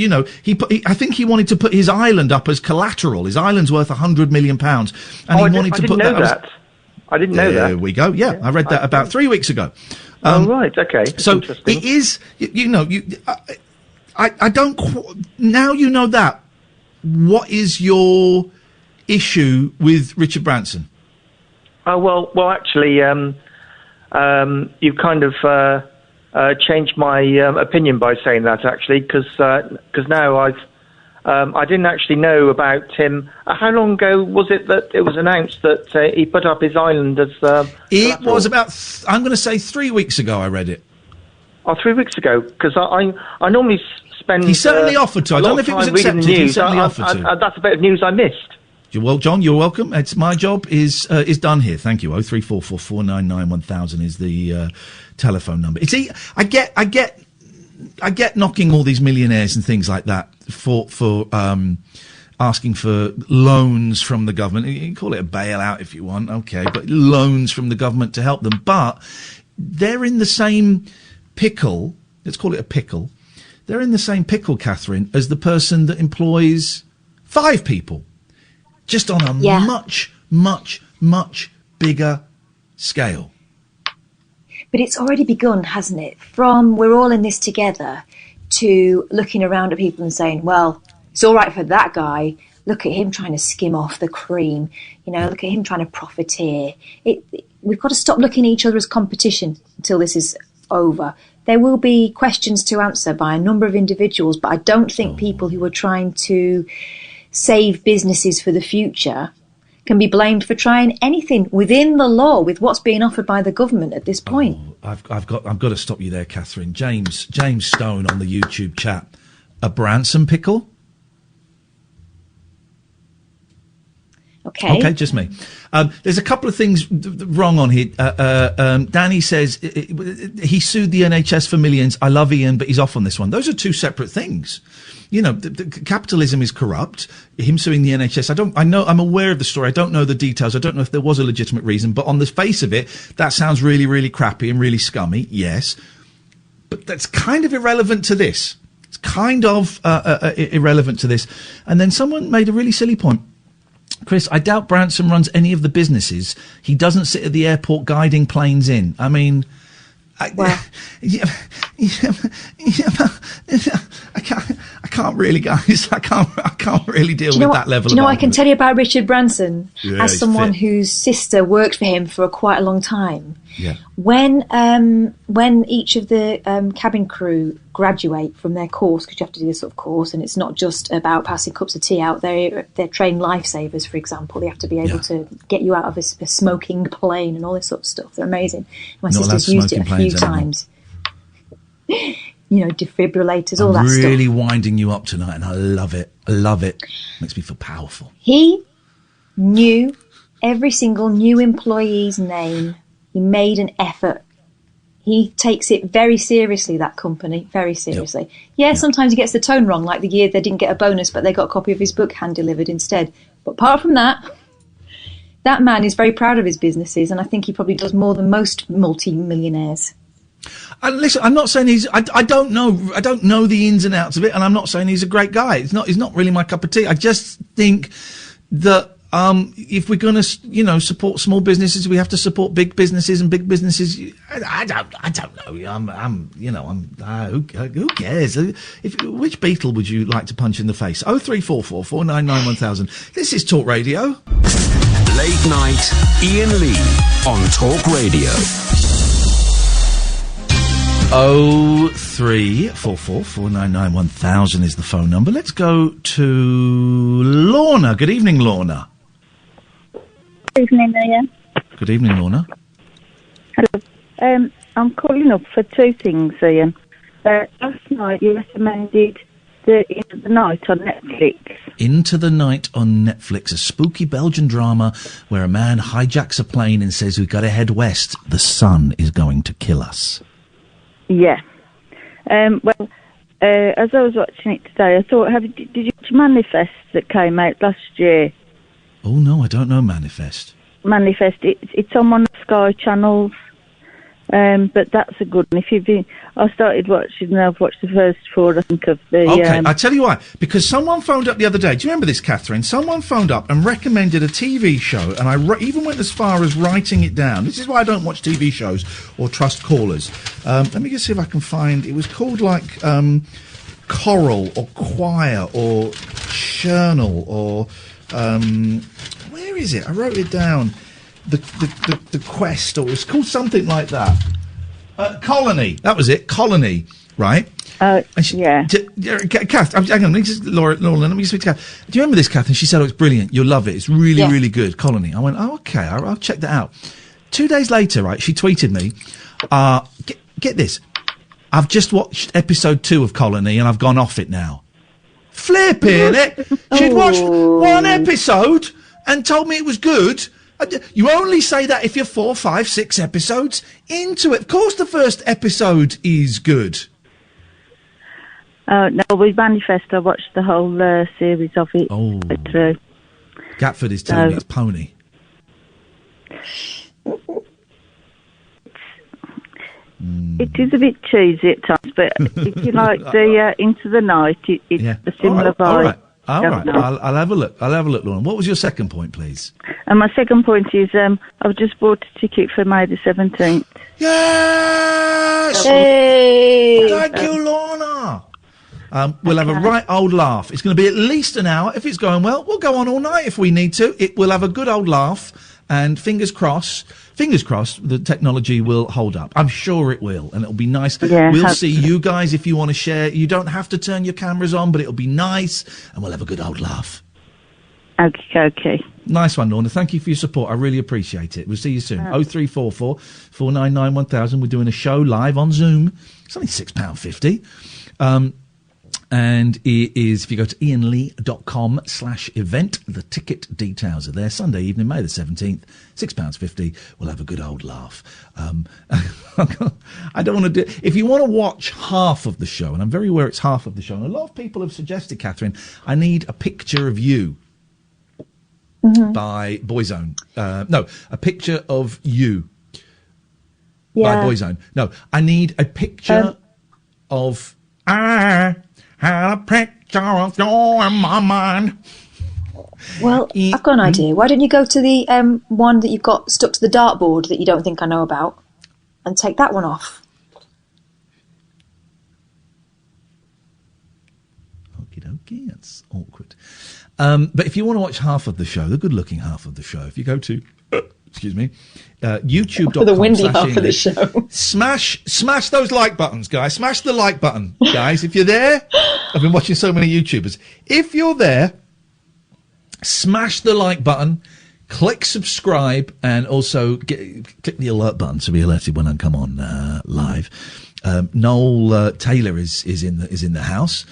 I think he wanted to put his island up as collateral. His island's worth £100 million, and he wanted to put that. I didn't know that. There we go. Yeah, I read that about 3 weeks ago. Right. Okay. So it is. I don't. Now you know that. what is your issue with Richard Branson? Well, actually, you've kind of changed my opinion by saying that, actually, because now I didn't actually know about him. How long ago was it that it was announced that he put up his island as... it was about, I'm going to say 3 weeks ago I read it. Oh, 3 weeks ago? Because I normally spend... He certainly offered to. I don't know if it was accepted. He certainly offered to. That's a bit of news I missed. Well, John, you're welcome. It's my job is done here. Thank you. 03444 499 1000 is the telephone number. I get knocking all these millionaires and things like that for asking for loans from the government. You can call it a bailout if you want, okay, but loans from the government to help them. But they're in the same pickle. Let's call it a pickle. They're in the same pickle, Catherine, as the person that employs 5 people. Just on a much, much, much bigger scale. But it's already begun, hasn't it? From we're all in this together to looking around at people and saying, well, it's all right for that guy. Look at him trying to skim off the cream. You know, look at him trying to profiteer. We've got to stop looking at each other as competition until this is over. There will be questions to answer by a number of individuals, but I don't think people who are trying to save businesses for the future can be blamed for trying anything within the law with what's being offered by the government at this point. I've got to stop you there, Catherine. James Stone on the YouTube chat. A Branson pickle? Okay, just me. There's a couple of things wrong on here. Danny says he sued the NHS for millions. I love Iain, but he's off on this one. Those are two separate things. You know, capitalism is corrupt. Him suing the NHS, I'm aware of the story. I don't know the details. I don't know if there was a legitimate reason, but on the face of it, that sounds really, really crappy and really scummy. Yes. But that's kind of irrelevant to this. It's kind of irrelevant to this. And then someone made a really silly point. Chris, I doubt Branson runs any of the businesses. He doesn't sit at the airport guiding planes in. I mean, I can't really, guys. I can't really deal with that level. Do you know of what I can tell you about Richard Branson as someone fit. whose sister worked for him for quite a long time? Yeah. When each of the cabin crew graduate from their course, because you have to do this sort of course, and it's not just about passing cups of tea out. They're trained lifesavers, for example. They have to be able to get you out of a smoking plane and all this sort of stuff. They're amazing. My sister's used it a few times. You know, defibrillators, all that stuff. I'm really winding you up tonight, and I love it. I love it. Makes me feel powerful. He knew every single new employee's name. He made an effort. He takes it very seriously, that company, very seriously. Yep. Yeah, sometimes he gets the tone wrong, like the year they didn't get a bonus, but they got a copy of his book hand-delivered instead. But apart from that, that man is very proud of his businesses, and I think he probably does more than most multi-millionaires. And listen, I'm not saying I don't know the ins and outs of it, and I'm not saying he's a great guy. He's not really my cup of tea. I just think that if we're going to, support small businesses, we have to support big businesses, and big businesses. I don't know. Who cares? Which beetle would you like to punch in the face? 0344 499 1000. This is Talk Radio. Late night, Iain Lee on Talk Radio. 0344 499 1000 is the phone number. Let's go to Lorna. Good evening, Lorna. Good evening, Iain. Good evening, Lorna. Hello. I'm calling up for two things, Iain. Last night you recommended Into the Night on Netflix. Into the Night on Netflix, a spooky Belgian drama where a man hijacks a plane and says, we've got to head west. The sun is going to kill us. Yeah. As I was watching it today, I thought, did you watch Manifest that came out last year? Oh, no, I don't know Manifest. Manifest, it's on one of the Sky channels, but that's a good one. I started watching, and I've watched the first 4, I think, of the... Okay, I'll tell you why. Because someone phoned up the other day. Do you remember this, Catherine? Someone phoned up and recommended a TV show, and I even went as far as writing it down. This is why I don't watch TV shows or trust callers. Let me just see if I can find... It was called, choral or choir or churnal or where is it? I wrote it down. The quest, or it's called something like that. Colony. That was it. Colony. Right. Yeah. Kath, hang on. Laura, let me speak to Kath. Do you remember this, Kath? And she said, "Oh, it's brilliant. You'll love it. It's really, really good." Colony. I went, "Oh, okay. I'll check that out." 2 days later, right? She tweeted me. Get this. I've just watched episode 2 of Colony, and I've gone off it now. Flipping it. She'd watched 1 episode and told me it was good. You only say that if you're 4, 5, 6 episodes into it. Of course the first episode is good. No, with Manifest, I watched the whole series of it. Oh. Through. Gatford is telling me it's Pony. It is a bit cheesy at times, but if you like the Into the Night, it's a similar vibe. All right. I'll have a look. Lauren. What was your second point, please? And my second point is I've just bought a ticket for May the 17th. Yes! Hey! Thank you, Lorna. We'll have a right old laugh. It's going to be at least an hour. If it's going well, we'll go on all night if we need to. We'll have a good old laugh, and fingers crossed, the technology will hold up. I'm sure it will, and it'll be nice. Yeah, we'll see you guys if you want to share. You don't have to turn your cameras on, but it'll be nice, and we'll have a good old laugh. Okay. Nice one, Lorna. Thank you for your support. I really appreciate it. We'll see you soon. 0344 499 1000. We're doing a show live on Zoom. It's only £6.50. And it is, if you go to iainlee.com/event, the ticket details are there. Sunday evening, May the 17th, £6.50. We'll have a good old laugh. I don't want to do... If you want to watch half of the show, and I'm very aware it's half of the show, and a lot of people have suggested, Katherine, I need a picture of you by Boyzone. No, a picture of you by Boyzone. No, I need a picture of... had a picture of you in my mind. Well, I've got an idea. Why don't you go to the one that you've got stuck to the dartboard that you don't think I know about and take that one off? Okie dokie, that's awkward. But if you want to watch half of the show, the good-looking half of the show, if you go to... excuse me, youtube.com. For the windy half of the show. Smash those like buttons, guys. Smash the like button, guys. If you're there, I've been watching so many YouTubers. If you're there, smash the like button, click subscribe, and also click the alert button to be alerted when I come on live. Noel Taylor is in the house.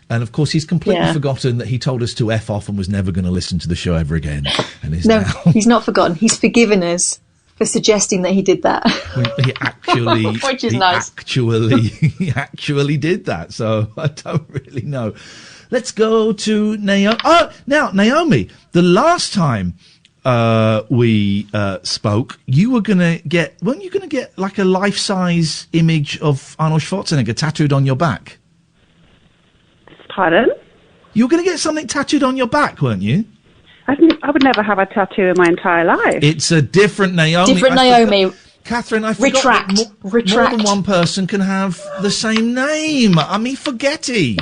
And, of course, he's completely forgotten that he told us to F off and was never going to listen to the show ever again. And he's he's not forgotten. He's forgiven us for suggesting that he did that. He actually... Which is nice. He actually did that, so I don't really know. Let's go to Naomi. Now, Naomi, the last time we spoke, you were going to get... Weren't you going to get, like, a life-size image of Arnold Schwarzenegger tattooed on your back? Pardon? You were going to get something tattooed on your back, weren't you? I would never have a tattoo in my entire life. It's a different Naomi. Katherine, I forgot more than one person can have the same name. I mean, forgetty.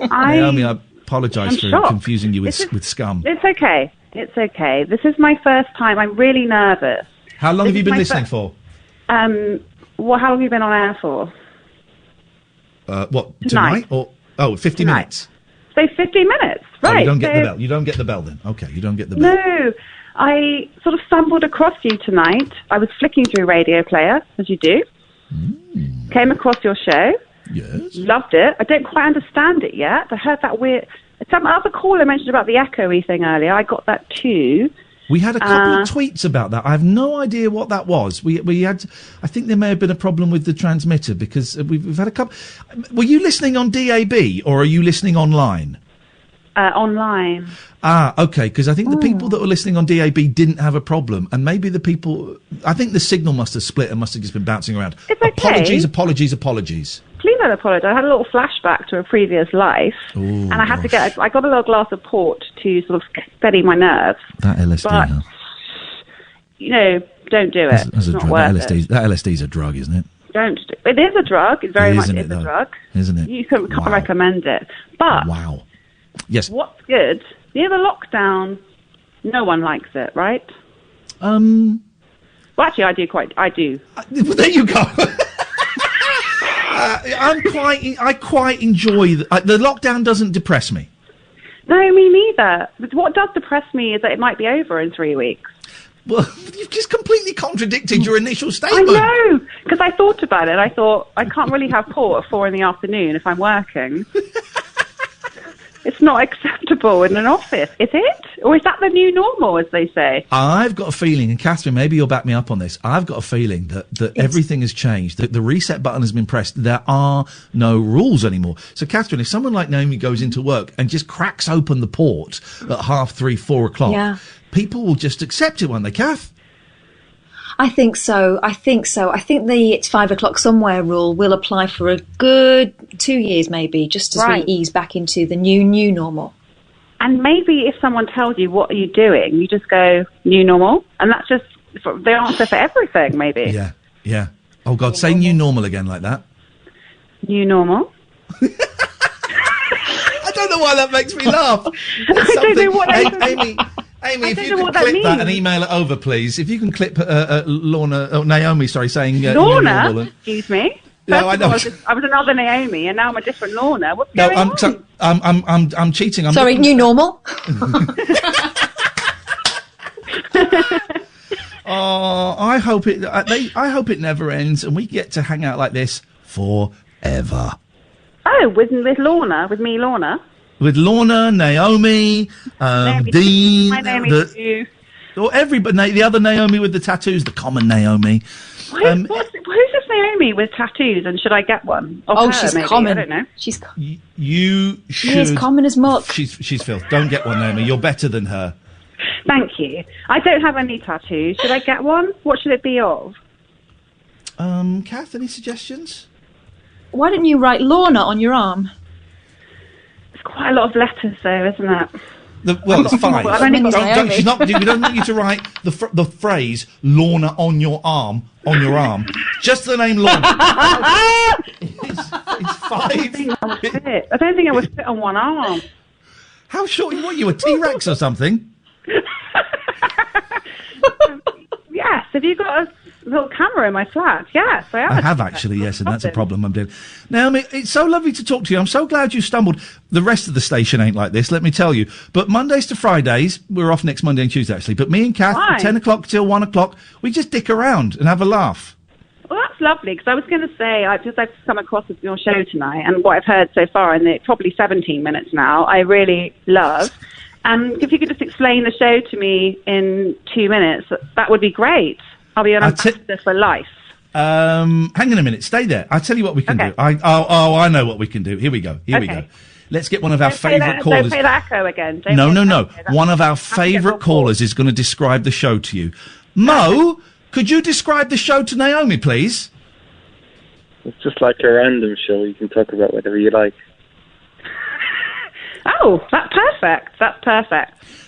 Naomi, I apologise for confusing you with scum. It's okay. This is my first time. I'm really nervous. How long have you been listening for? How long have you been on air for? What, tonight? 50 minutes. So 50 minutes, right. Oh, you don't get the bell. You don't get the bell then. Okay, you don't get the bell. No, I sort of stumbled across you tonight. I was flicking through Radio Player, as you do. Came across your show. Yes. Loved it. I don't quite understand it yet. I heard that weird... Some other caller mentioned about the echoey thing earlier. I got that too. We had a couple of tweets about that. I have no idea what that was. We had, I think there may have been a problem with the transmitter because we've had a couple. Were you listening on DAB or are you listening online? Online. Okay, because I think the people that were listening on DAB didn't have a problem, and maybe the people... I think the signal must have split and must have just been bouncing around. It's okay. Apologies. Please don't apologise. I had a little flashback to a previous life, and I had to get... I got a little glass of port to sort of steady my nerves. That LSD, but, huh? you know, don't do it. It's not worth it. That LSD's a drug, isn't it? Don't. It is a drug. It very much is a drug. Isn't it? You can't recommend it. But wow. Yes. What's good? The lockdown, no one likes it, right? Well, actually, I do. There you go. I quite enjoy the lockdown. Doesn't depress me. No, me neither. But what does depress me is that it might be over in 3 weeks. Well, you've just completely contradicted your initial statement. I know, because I thought about it. I thought, I can't really have port at 4 PM if I'm working. It's not acceptable in an office, is it? Or is that the new normal, as they say? I've got a feeling, and Catherine, maybe you'll back me up on this, I've got a feeling that everything has changed, that the reset button has been pressed. There are no rules anymore. So, Catherine, if someone like Naomi goes into work and just cracks open the port at 3:30, 4 o'clock, people will just accept it, won't they, Kath? I think so. I think the it's 5 o'clock somewhere rule will apply for a good 2 years, maybe, just as we ease back into the new normal. And maybe if someone tells you, what are you doing? You just go, new normal. And that's just the answer for everything, maybe. Yeah. Oh, God, say new normal again like that. New normal. I don't know why that makes me laugh. I don't know what Amy, if you can clip that and email it over, please. If you can clip Naomi, saying Lorna. normal. Excuse me. No, I know. I was another Naomi, and now I'm a different Lorna. What's going on? I'm cheating. Sorry, new normal. Oh, I hope it never ends, and we get to hang out like this forever. Oh, with Lorna, with me, Lorna. With Lorna, Naomi, Dean, my Naomi too. Or everybody, the other Naomi with the tattoos, the common Naomi. Who's this Naomi with tattoos, and should I get one? She's maybe. common. I don't know. She's you should. She is common as muck. She's filth. Don't get one, Naomi. You're better than her. Thank you. I don't have any tattoos. Should I get one? What should it be of? Kath, any suggestions? Why don't you write Lorna on your arm? It's quite a lot of letters, though, isn't it? It's fine. We don't need you to write the phrase Lorna on your arm. Just the name Lorna. It's fine. I don't think I would fit on one arm. How short? What, you a T-Rex or something? Yes. Have you got a little camera in my flat? Yes, I have. I have actually, yes, and that's a problem I'm doing. Naomi, it's so lovely to talk to you. I'm so glad you stumbled. The rest of the station ain't like this, let me tell you. But Mondays to Fridays, we're off next Monday and Tuesday actually, but me and Kath, from 10 o'clock till 1 o'clock, we just dick around and have a laugh. Well, that's lovely, because I was going to say, I've come across with your show tonight, and what I've heard so far, in the probably 17 minutes now, I really love. And if you could just explain the show to me in 2 minutes, that would be great. I'll be an ambassador for life. Hang on a minute. Stay there. I'll tell you what we can do. I know what we can do. Here we go. We go. Let's get one of our favourite callers. Don't play that echo again. No. One of our favourite callers is going to describe the show to you. Mo, could you describe the show to Naomi, please? It's just like a random show. You can talk about whatever you like. Oh, that's perfect.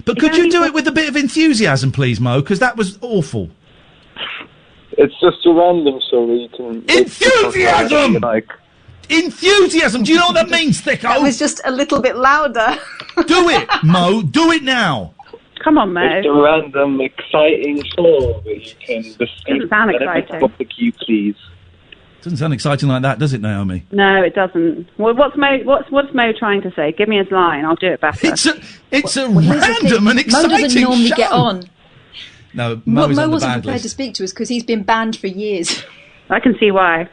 But could you do it with a bit of enthusiasm, please, Mo? Because that was awful. It's just a random show that you can... Enthusiasm! Enthusiasm! Do you know what that means, thicko? That was just a little bit louder. Do it, Mo. Do it now. Come on, Mo. It's a random, exciting show that you can discuss. Doesn't sound exciting. Topic you please. Doesn't sound exciting like that, does it, Naomi? No, it doesn't. Well, what's Mo trying to say? Give me his line. I'll do it better. It's a random and exciting Mo doesn't normally show. get on. No, Mo is on the wasn't bad prepared list. to speak to us because he's been banned for years. I can see why.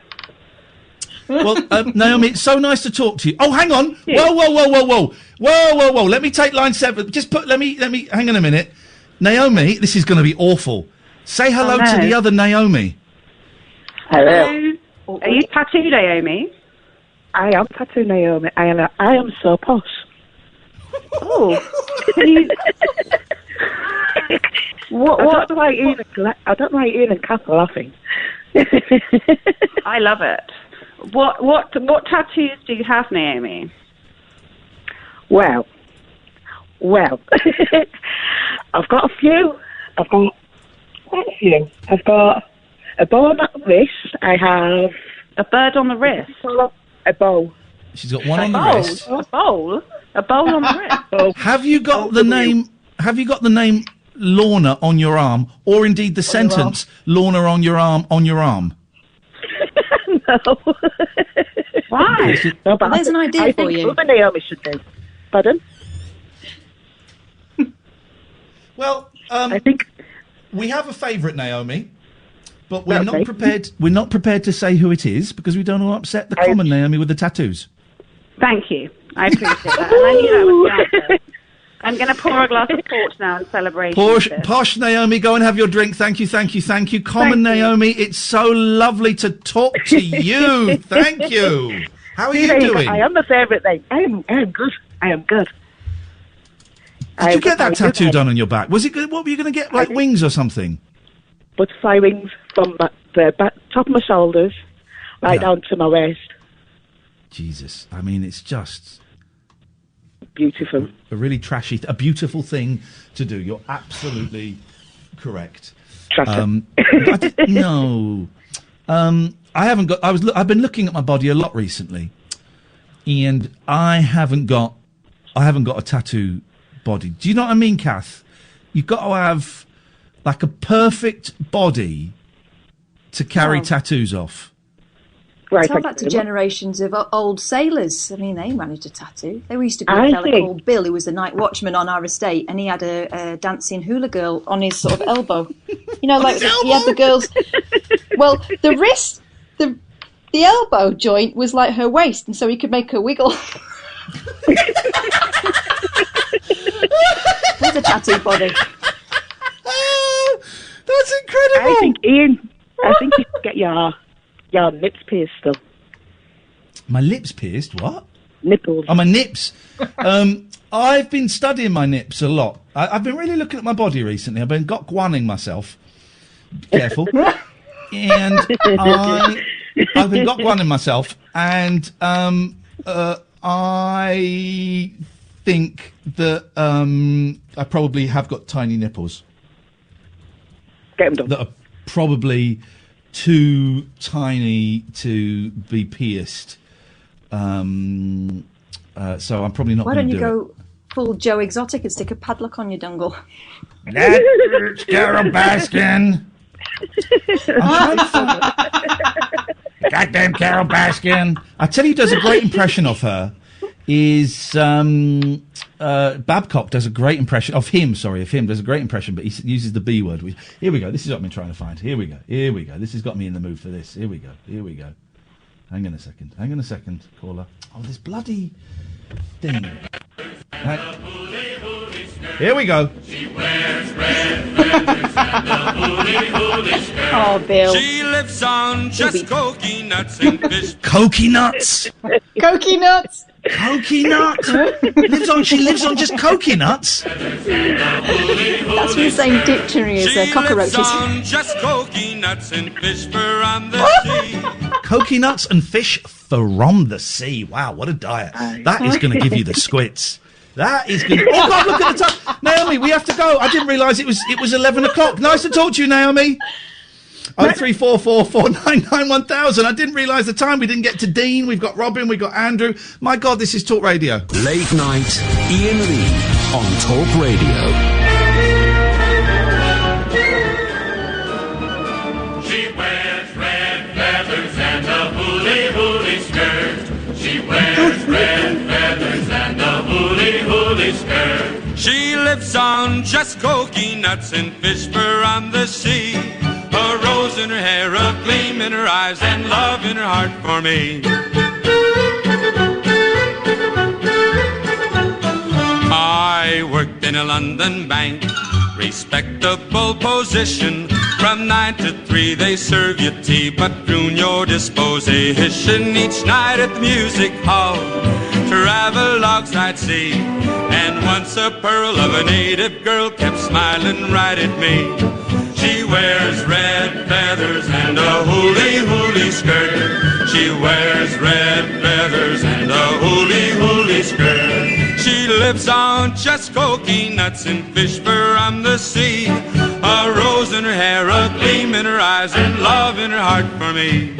Well, Naomi, it's so nice to talk to you. Oh, hang on. Whoa. Let me take line 7. Let me, hang on a minute. Naomi, this is going to be awful. Say hello to the other Naomi. Hello. Are you Tattoo Naomi? I am Tattoo Naomi. I am so posh. Oh. I don't like Iain and Katherine laughing. I love it. What tattoos do you have, Naomi? Well, I've got a few. I've got quite a few. I've got a bow on my wrist. I have a bird on the wrist. A bow. She's got one on the wrist. A bowl? A bowl on the wrist. Have you got the name? Have you got the name Lorna on your arm, or indeed the sentence Lorna on your arm on your arm? No. Why? No, but there's an idea for you. Common Naomi should do. Pardon? Well, I think we have a favourite, Naomi, but we're not prepared. We're not prepared to say who it is because we don't want to upset the common Naomi with the tattoos. Thank you. I appreciate that. And I knew that was the answer. I'm going to pour a glass of port now in celebration. Posh Naomi, go and have your drink. Thank you. Common Naomi, it's so lovely to talk to you. Thank you. How are you doing? I am the favourite thing. I am good. Did you get that tattoo done on your back? Was it good? What were you going to get, like wings or something? Butterfly wings from the top of my shoulders right down to my waist. Jesus. I mean, it's just... beautiful. A really trashy, a beautiful thing to do. You're absolutely correct. No. I haven't got... I've been looking at my body a lot recently, and I haven't got a tattoo body. Do you know what I mean, Kath? You've got to have like a perfect body to carry tattoos off. Right, tell that to generations of old sailors. I mean, they managed a tattoo. There used to be a fella called Bill who was the night watchman on our estate, and he had a dancing hula girl on his sort of elbow. You know, like he had the girls. Well, the wrist, the elbow joint was like her waist, and so he could make her wiggle. There's a tattoo body. That's incredible. I think you should get your lips pierced still. My lips pierced? What? Nipples. Oh, my nips. I've been studying my nips a lot. I've been really looking at my body recently. I've been gok-guaning myself. Careful. And I've been gok-guaning myself, and I think that I probably have got tiny nipples. Get them done. That are probably too tiny to be pierced. So I'm probably not Why going to do it. don't you go full Joe Exotic and stick a padlock on your dungle? That's Carol Baskin. I'm trying to find... Goddamn Carol Baskin. I tell you who does a great impression of her is Babcock does a great impression of him. Sorry, of him does a great impression, but he uses the B word. Here we go. This is what I've been trying to find. Here we go. This has got me in the mood for this. Here we go. Hang on a second, caller. Oh, this bloody thing. Here we go. She wears red feathers and a hooly skirt. Oh, Bill. She lives on just cokey nuts and fish. Cokey nuts. Cokey nuts. Cokey nut. She lives on just cokey nuts. That's from the same dictionary as cockroaches. She lives on just cokey nuts and fish from the sea. Cokey nuts and fish from the sea. Wow, what a diet. That is going to give you the squits. That is going to... Oh, God, look at the time. Naomi, we have to go. I didn't realise it was 11 o'clock. Nice to talk to you, Naomi. 03444991000. I didn't realise the time. We didn't get to Dean. We've got Robin. We've got Andrew. My God, this is Talk Radio. Late night, Iain Lee on Talk Radio. She wears red feathers and a hooly skirt. She wears red feathers and a hooly skirt. She lives on just cokey nuts and fish from the sea. A rose in her hair, a gleam in her eyes, and love in her heart for me. I worked in a London bank, respectable position. From 9 to 3 they serve you tea, but ruin your disposition. Each night at the music hall, travelogues I'd see, and once a pearl of a native girl kept smiling right at me. She wears red feathers and a hooly skirt. She wears red feathers and a hooly skirt. She lives on just cokey nuts and fish from the sea. A rose in her hair, a gleam in in her eyes and love in her heart for me.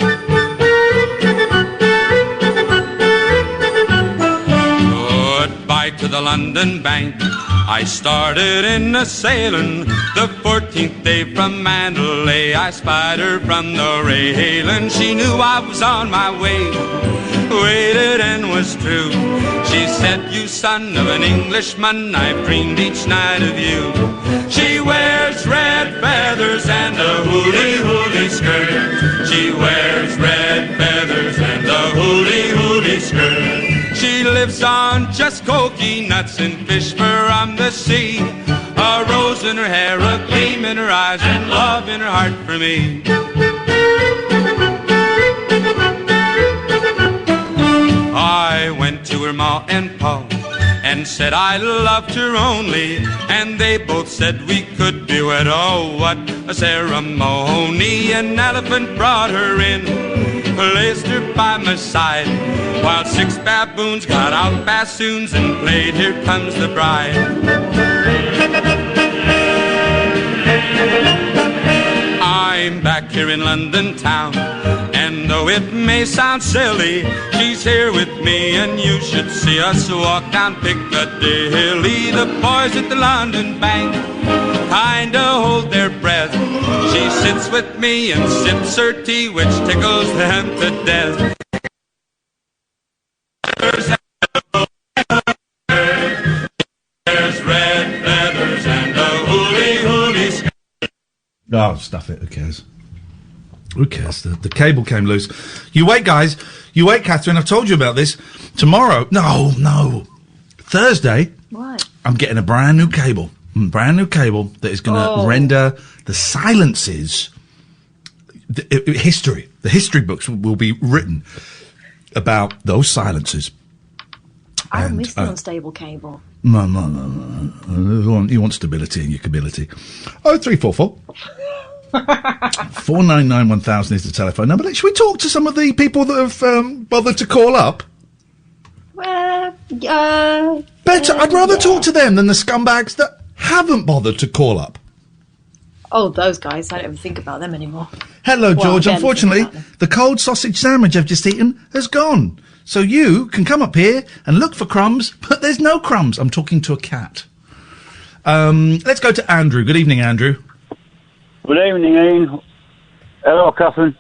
Goodbye to the London Bank. I started in a sailing the 14th day from Mandalay. I spied her from the railing. She knew I was on my way. Waited and was true. She said, you son of an Englishman, I've dreamed each night of you. She wears red feathers and a hooly-hooly skirt. She wears red feathers and a hooly-hooly skirt. She lives on just cocoa nuts and fish from the sea. A rose in her hair, a gleam in her eyes, and love in her heart for me. I went to her ma and pa and said I loved her only, and they both said we could be wed. Oh, what a ceremony. An elephant brought her in, placed her by my side, while 6 baboons got out bassoons and played Here Comes the Bride. I'm back here in London town, and though it may sound silly, she's here with me, and you should see us walk down Piccadilly. The boys at the London Bank kinda hold their breath. She sits with me and sips her tea, which tickles them to death. There's red feathers and a hooly-hooly skirt. Oh, stuff it. Who cares? Who cares? The cable came loose. You wait, guys. You wait, Catherine. I've told you about this. Tomorrow. No. Thursday. What? I'm getting a brand new cable. Brand new cable that is going to render the silences. History. The history books will be written about those silences. I don't miss the unstable cable. No. You want stability in your cability. 0344 499 1000 is the telephone number. Should we talk to some of the people that have bothered to call up? Well, Better. I'd rather talk to them than the scumbags that haven't bothered to call up. Oh, those guys. I don't even think about them anymore. Hello, George. Unfortunately, the cold sausage sandwich I've just eaten has gone. So you can come up here and look for crumbs, but there's no crumbs. I'm talking to a cat. Let's go to Andrew. Good evening, Andrew. Good evening, Ian. Hello, Catherine.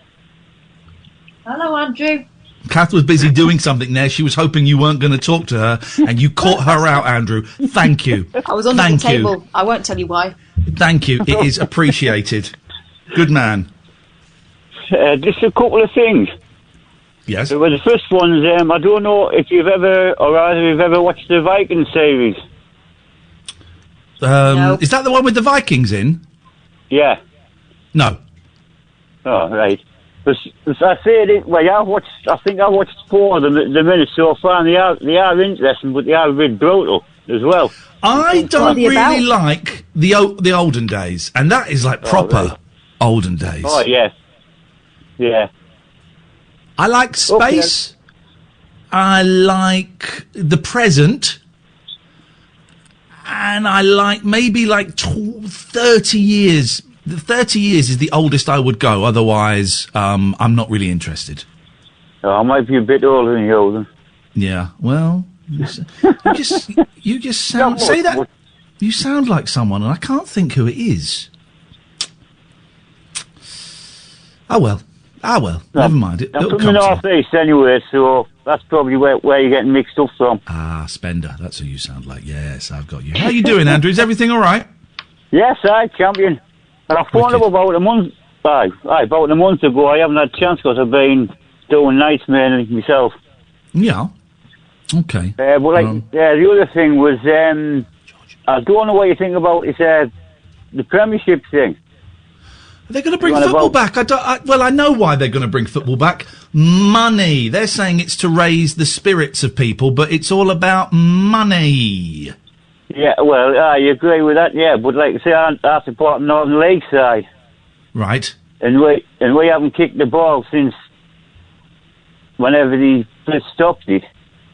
Hello, Andrew. Kath was busy doing something there. She was hoping you weren't going to talk to her, and you caught her out, Andrew. Thank you. I was under the table. I won't tell you why. Thank you. It is appreciated. Good man. Just a couple of things. Yes. Well, the first one's, I don't know if you've ever, or either you've ever watched the Viking series. No. Is that the one with the Vikings in? Yeah. No. Oh, right. But I said it. Well, I think I watched 4 of them at the minute so far, and they are interesting, but they are a bit brutal as well. I don't really like the olden days, and that is like proper olden days. Oh, yes. Yeah. I like space. Okay. I like the present. And I like maybe like 30 years. 30 years is the oldest I would go. Otherwise, I'm not really interested. Oh, I might be a bit older than you, then. Yeah. Well, you just sound. Say that. You sound like someone, and I can't think who it is. Oh well. Never mind. I'm from the North East anyway, so that's probably where you're getting mixed up from. Ah, Spender. That's who you sound like. Yes, I've got you. How you doing, Andrew? Is everything all right? Yes, champion. And I phoned up about a month ago. I haven't had a chance because I've been doing nights mainly myself. Yeah. Okay. The other thing was, I don't know what you think about this, the Premiership thing. They're going to bring football back. I know why they're going to bring football back. Money. They're saying it's to raise the spirits of people, but it's all about money. Yeah, well, I agree with that, yeah. But like I say, I support the Northern League side. Right. And we haven't kicked the ball since whenever the first stopped it.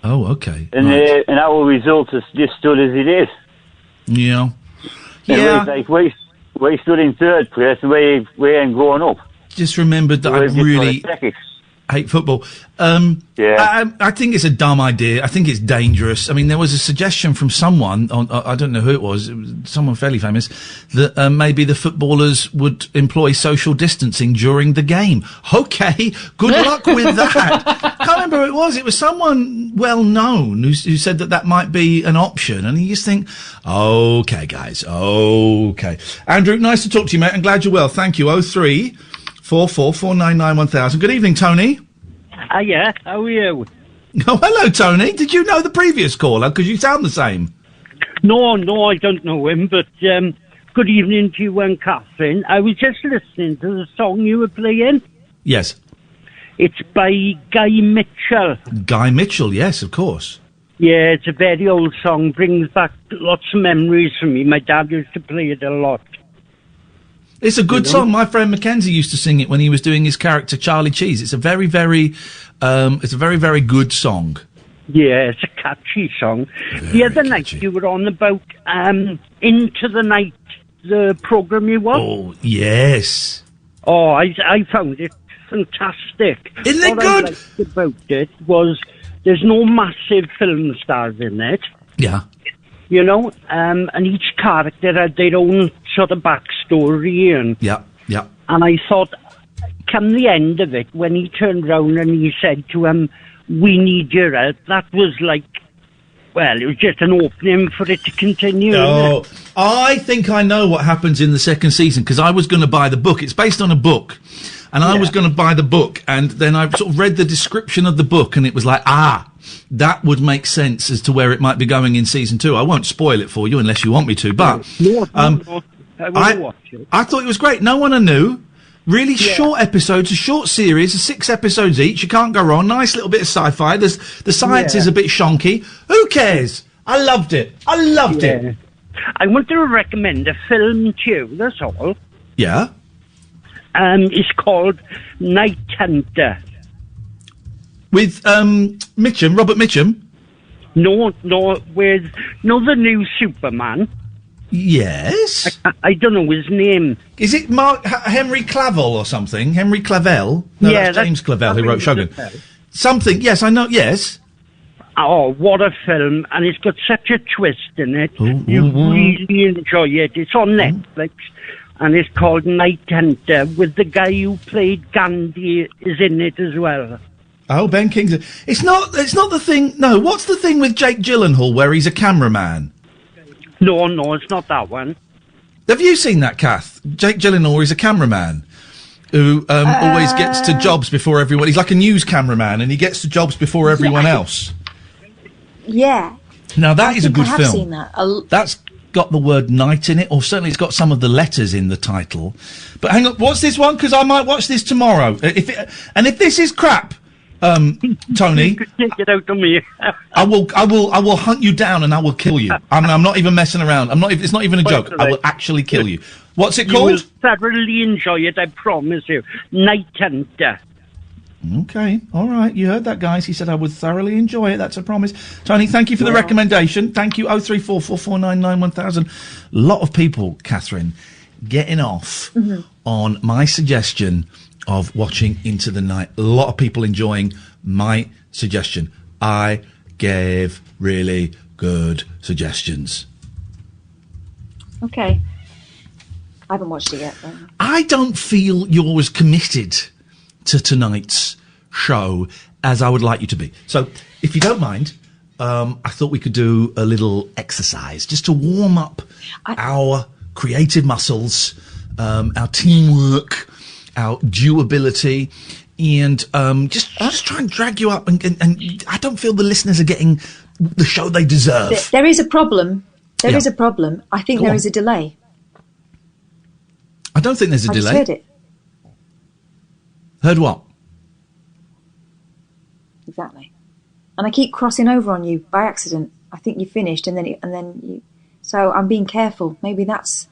Oh, okay. And our result has just stood as it is. Yeah. And we stood in third place and we ain't going up. Just remembered that I really hate football. I think it's a dumb idea. I think it's dangerous. I mean, there was a suggestion from someone, I don't know who it was someone fairly famous, that maybe the footballers would employ social distancing during the game. Okay, good luck with that. Can't remember who it was. It was someone well known who said that might be an option. And you just think, okay, guys, okay. Andrew, nice to talk to you, mate. I'm glad you're well. Thank you. 03444991000. Good evening, Tony. Yeah, how are you? Oh, hello, Tony. Did you know the previous caller? Because you sound the same. No, I don't know him, but good evening to you and Catherine. I was just listening to the song you were playing. Yes. It's by Guy Mitchell. Guy Mitchell, yes, of course. Yeah, it's a very old song. Brings back lots of memories for me. My dad used to play it a lot. It's a good song. My friend Mackenzie used to sing it when he was doing his character Charlie Cheese. It's a very, very good song. Yeah, it's a catchy song. The other night you were on about Into the Night, the programme you watched. Oh, yes. Oh, I found it fantastic. Isn't it good? What I liked about it was there's no massive film stars in it. Yeah. You know, and each character had their own sort of backstory. And yeah. And I thought, come the end of it, when he turned round and he said to him, "We need your help," that was like, well, it was just an opening for it to continue. Oh, I think I know what happens in the second season, because I was going to buy the book. It's based on a book. And I was going to buy the book, and then I sort of read the description of the book, and it was like, that would make sense as to where it might be going in season 2. I won't spoil it for you unless you want me to, but I thought it was great. No one I knew. Really short episodes, a short series, 6 episodes each. You can't go wrong. Nice little bit of sci-fi. The science is a bit shonky. Who cares? I loved it. I loved it. I want to recommend a film to you, that's all. Yeah? It's called Night Hunter. With Mitchum, Robert Mitchum? No, with the new Superman. Yes. I don't know his name. Is it Henry Clavel or something? Henry Clavel? No, yeah, that's James Clavel who wrote Shogun. Something. Yes, I know. Yes. Oh, what a film! And it's got such a twist in it. You really enjoy it. It's on Netflix. And it's called Night Hunter, with the guy who played Gandhi is in it as well. Oh, Ben Kingsley. It's not the thing. No, what's the thing with Jake Gyllenhaal where he's a cameraman? No, it's not that one. Have you seen that, Kath? Jake Gyllenhaal is a cameraman who always gets to jobs before everyone. He's like a news cameraman, and he gets to jobs before everyone else. Yeah. Now that is a good film. I have seen that. That's got the word night in it, or certainly it's got some of the letters in the title. But hang on, what's this one? Because I might watch this tomorrow. If this is crap, Tony, take it out on me. I will hunt you down and I will kill you. I'm not even messing around. It's not even a joke. I will actually kill you. What's it called? You will thoroughly enjoy it, I promise you. Night Hunter. Okay, all right. You heard that, guys. He said I would thoroughly enjoy it. That's a promise. Tony, thank you for the recommendation. Thank you. 03444991000. A lot of people, Catherine, getting off on my suggestion of watching Into the Night. A lot of people enjoying my suggestion. I gave really good suggestions. Okay. I haven't watched it yet, though. I don't feel you're as committed to tonight's show as I would like you to be. So, if you don't mind, I thought we could do a little exercise just to warm up our creative muscles, our teamwork, our durability, and just try and drag you up. And I don't feel the listeners are getting the show they deserve. There is a problem. There is a problem. I think there is a delay. I don't think there's a delay. I just heard it. Heard what? Exactly. And I keep crossing over on you by accident. I think you finished, and then you. So I'm being careful. Maybe that's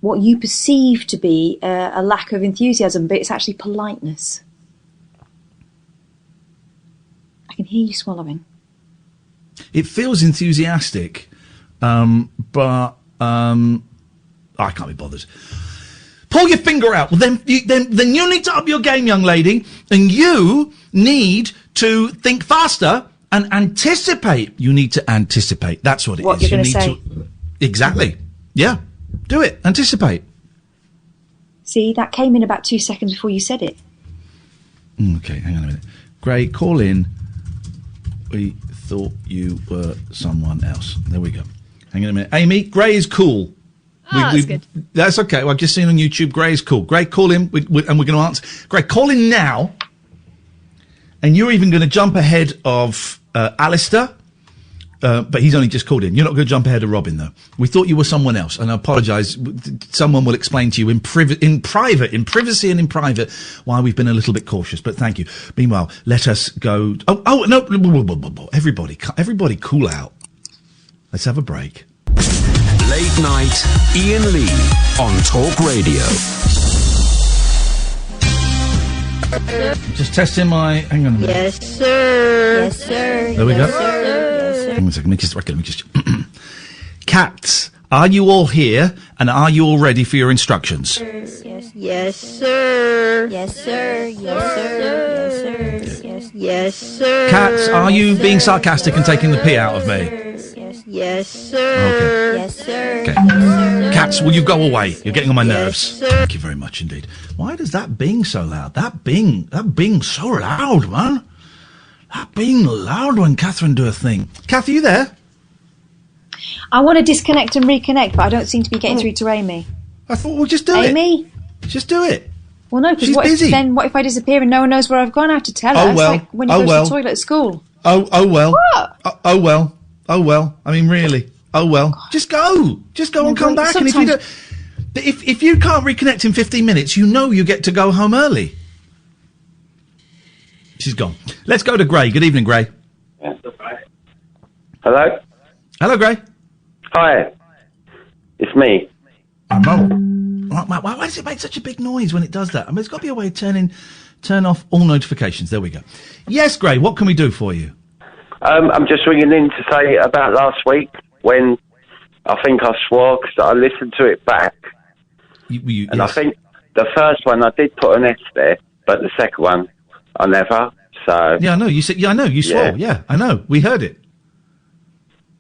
what you perceive to be a lack of enthusiasm, but it's actually politeness. I can hear you swallowing. It feels enthusiastic, but I can't be bothered. Pull your finger out. Well, then you need to up your game, young lady, and you need to think faster and anticipate. You need to anticipate. That's what it is. What you're going to say? Exactly. Yeah. Do it. Anticipate. See, that came in about 2 seconds before you said it. Okay, hang on a minute. Gray, call in. We thought you were someone else. There we go. Hang on a minute. Amy, Gray is cool. That's good. That's okay. Well, I've just seen on YouTube, Gray is cool. Gray, call in, and we're going to answer. Gray, call in now, and you're even going to jump ahead of Alistair, but he's only just called in. You're not going to jump ahead of Robin, though. We thought you were someone else, and I apologise. Someone will explain to you in privacy and in private, why we've been a little bit cautious, but thank you. Meanwhile, let us go... Oh, no, everybody cool out. Let's have a break. Late night, Iain Lee on Talk Radio. Just testing my... Hang on a minute. Yes, sir. Yes, sir. There we go. Yes, sir. Hang on a second. Let me just... Cats, are you all here? And are you all ready for your instructions? Yes, yes, sir. Yes, sir. Yes, sir. Yes, sir. Yes, sir. Cats, are you being sarcastic and taking the pee out of me? Yes, sir. Okay. Yes, sir. Okay. Cats, will you go away? You're getting on my nerves. Thank you very much indeed. Why does that bing so loud? That bing so loud, man. That bing loud when Catherine do a thing. Kath, are you there? I want to disconnect and reconnect, but I don't seem to be getting through to Amy. I thought, well, just do it. Amy? Just do it. Well, no, because She's what busy. if I disappear and no one knows where I've gone? I have to tell her. Oh, well. It's like when you go to the toilet at school. Oh well. What? Oh well. Oh well. I mean, really. Oh well. Just go and come back. And if you don't, if you can't reconnect in 15 minutes, you know you get to go home early. She's gone. Let's go to Gray. Good evening, Gray. Hello? Hello, Gray. Hi. It's me. Why does it make such a big noise when it does that? I mean, there's got to be a way to turn off all notifications. There we go. Yes, Gray, what can we do for you? I'm just ringing in to say about last week when I think I swore because I listened to it back. And I think the first one I did put an S there, but the second one I never. So yeah, I know. You said yeah, I know. You swore. Yeah, I know. We heard it.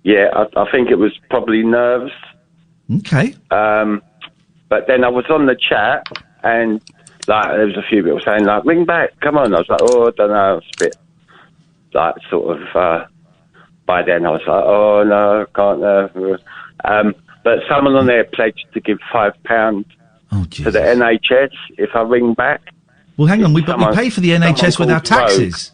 Yeah, I think it was probably nerves. Okay. But then I was on the chat and like there was a few people saying like ring back, come on. I was like, oh, I don't know. It's a bit like sort of. By then I was like, oh no, I can't. But someone on there pledged to give £5 to the NHS if I ring back. Well, hang on, we pay for the NHS with our taxes.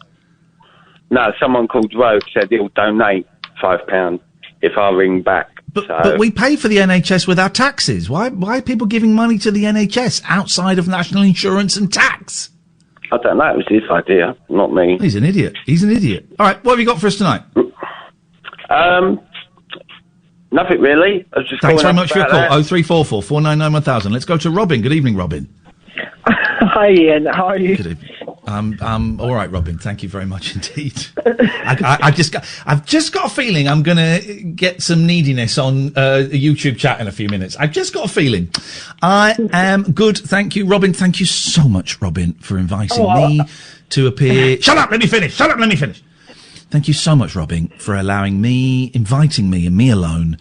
No, someone called Rogue said he'll donate £5 if I ring back. But we pay for the NHS with our taxes. Why are people giving money to the NHS outside of national insurance and tax? I don't know. It was his idea, not me. He's an idiot. All right, what have you got for us tonight? Nothing really. I was just Thanks very calling much for your about call. that. 0344 499 1000. Let's go to Robin. Good evening, Robin. Hi, Ian. How are you? Good evening. All right, Robin. Thank you very much indeed. I've just got a feeling I'm going to get some neediness on a YouTube chat in a few minutes. I've just got a feeling. I am good. Thank you, Robin. Thank you so much, Robin, for inviting me to appear. Shut up. Let me finish. Thank you so much, Robin, for inviting me and me alone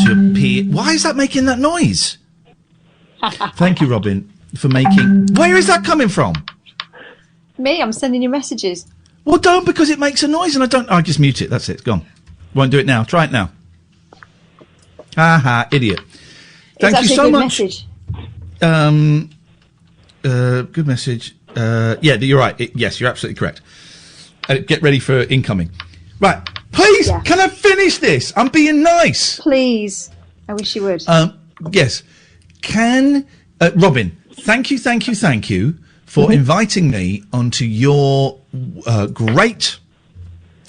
to appear. Why is that making that noise? Thank you, Robin, for making... Where is that coming from? Me, I'm sending you messages. Well, don't, because it makes a noise and I just mute it. That's it. It's gone. Won't do it now. Try it now. Idiot. Thank you so much. Message. Good message. Yeah, you're right. Yes, you're absolutely correct. Get ready for incoming. Right. Please, can I finish this? I'm being nice. Please. I wish you would. Yes. Robin, thank you for inviting me onto your great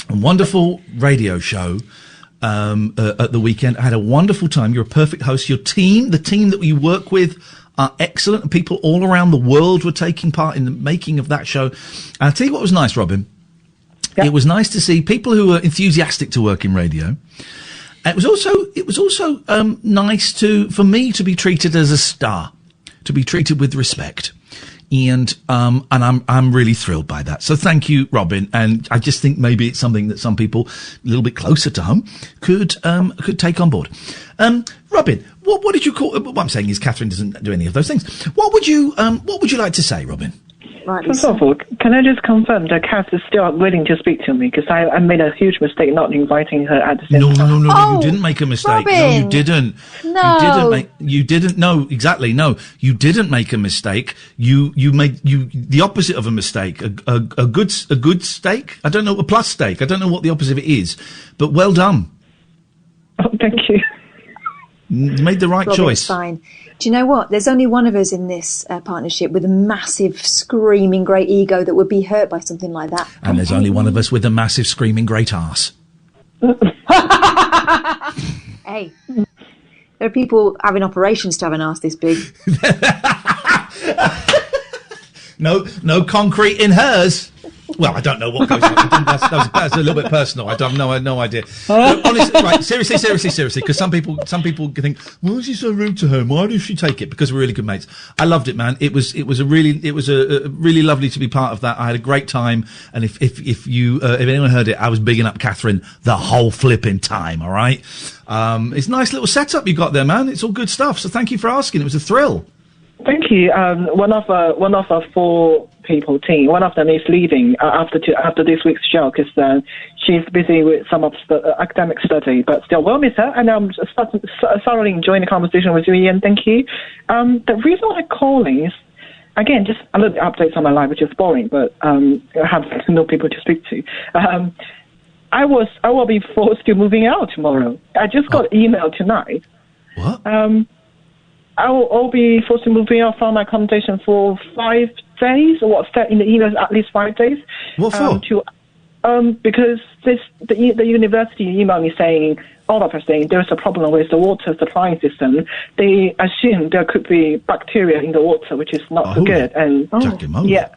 and wonderful radio show at the weekend. I had a wonderful time. You're a perfect host. Your team, the team that we work with, are excellent. And people all around the world were taking part in the making of that show. And I'll tell you what was nice, Robin. It was nice to see people who were enthusiastic to work in radio It was also nice for me to be treated as a star, to be treated with respect. And I'm really thrilled by that. So thank you, Robin. And I just think maybe it's something that some people a little bit closer to home could take on board. Robin, what did you call? What I'm saying is, Katherine doesn't do any of those things. What would you like to say, Robin? Right, first of all, can I just confirm that Kath is still willing to speak to me? Because I made a huge mistake not inviting her at the same time. No, you didn't make a mistake. Robin. No, you didn't. No. You didn't. No, exactly. No, you didn't make a mistake. You made the opposite of a mistake. A good steak. I don't know, a plus steak. I don't know what the opposite of it is, but well done. Oh, thank you. You made the right Robin's choice. Fine. Do you know what? There's only one of us in this partnership with a massive, screaming, great ego that would be hurt by something like that. And there's only one of us with a massive, screaming, great arse. Hey, there are people having operations to have an arse this big. No concrete in hers. Well, I don't know what goes on. That's a little bit personal. I have no idea. No, honestly, right, seriously, because some people think, why is she so rude to her? Why does she take it? Because we're really good mates. I loved it, man. It was a really lovely to be part of that. I had a great time. And if anyone heard it, I was bigging up Katherine the whole flipping time. All right. It's a nice little setup you got there, man. It's all good stuff. So thank you for asking. It was a thrill. Thank you. One of our 4 people team. One of them is leaving after this week's show because she's busy with some of the academic study. But still, we'll miss her. And I'm thoroughly enjoying the conversation with you, Iain. Thank you. The reason I'm calling is, again, just a little bit updates on my life, which is boring, but I have no people to speak to. I will be forced to moving out tomorrow. I just got an email tonight. What? I'll be forced to move out from my accommodation for 5 days, or what's that in the email? At least 5 days. What for? Because the university emailed me saying, all of us saying there's a problem with the water supply system. They assume there could be bacteria in the water, which is not so good. And yeah,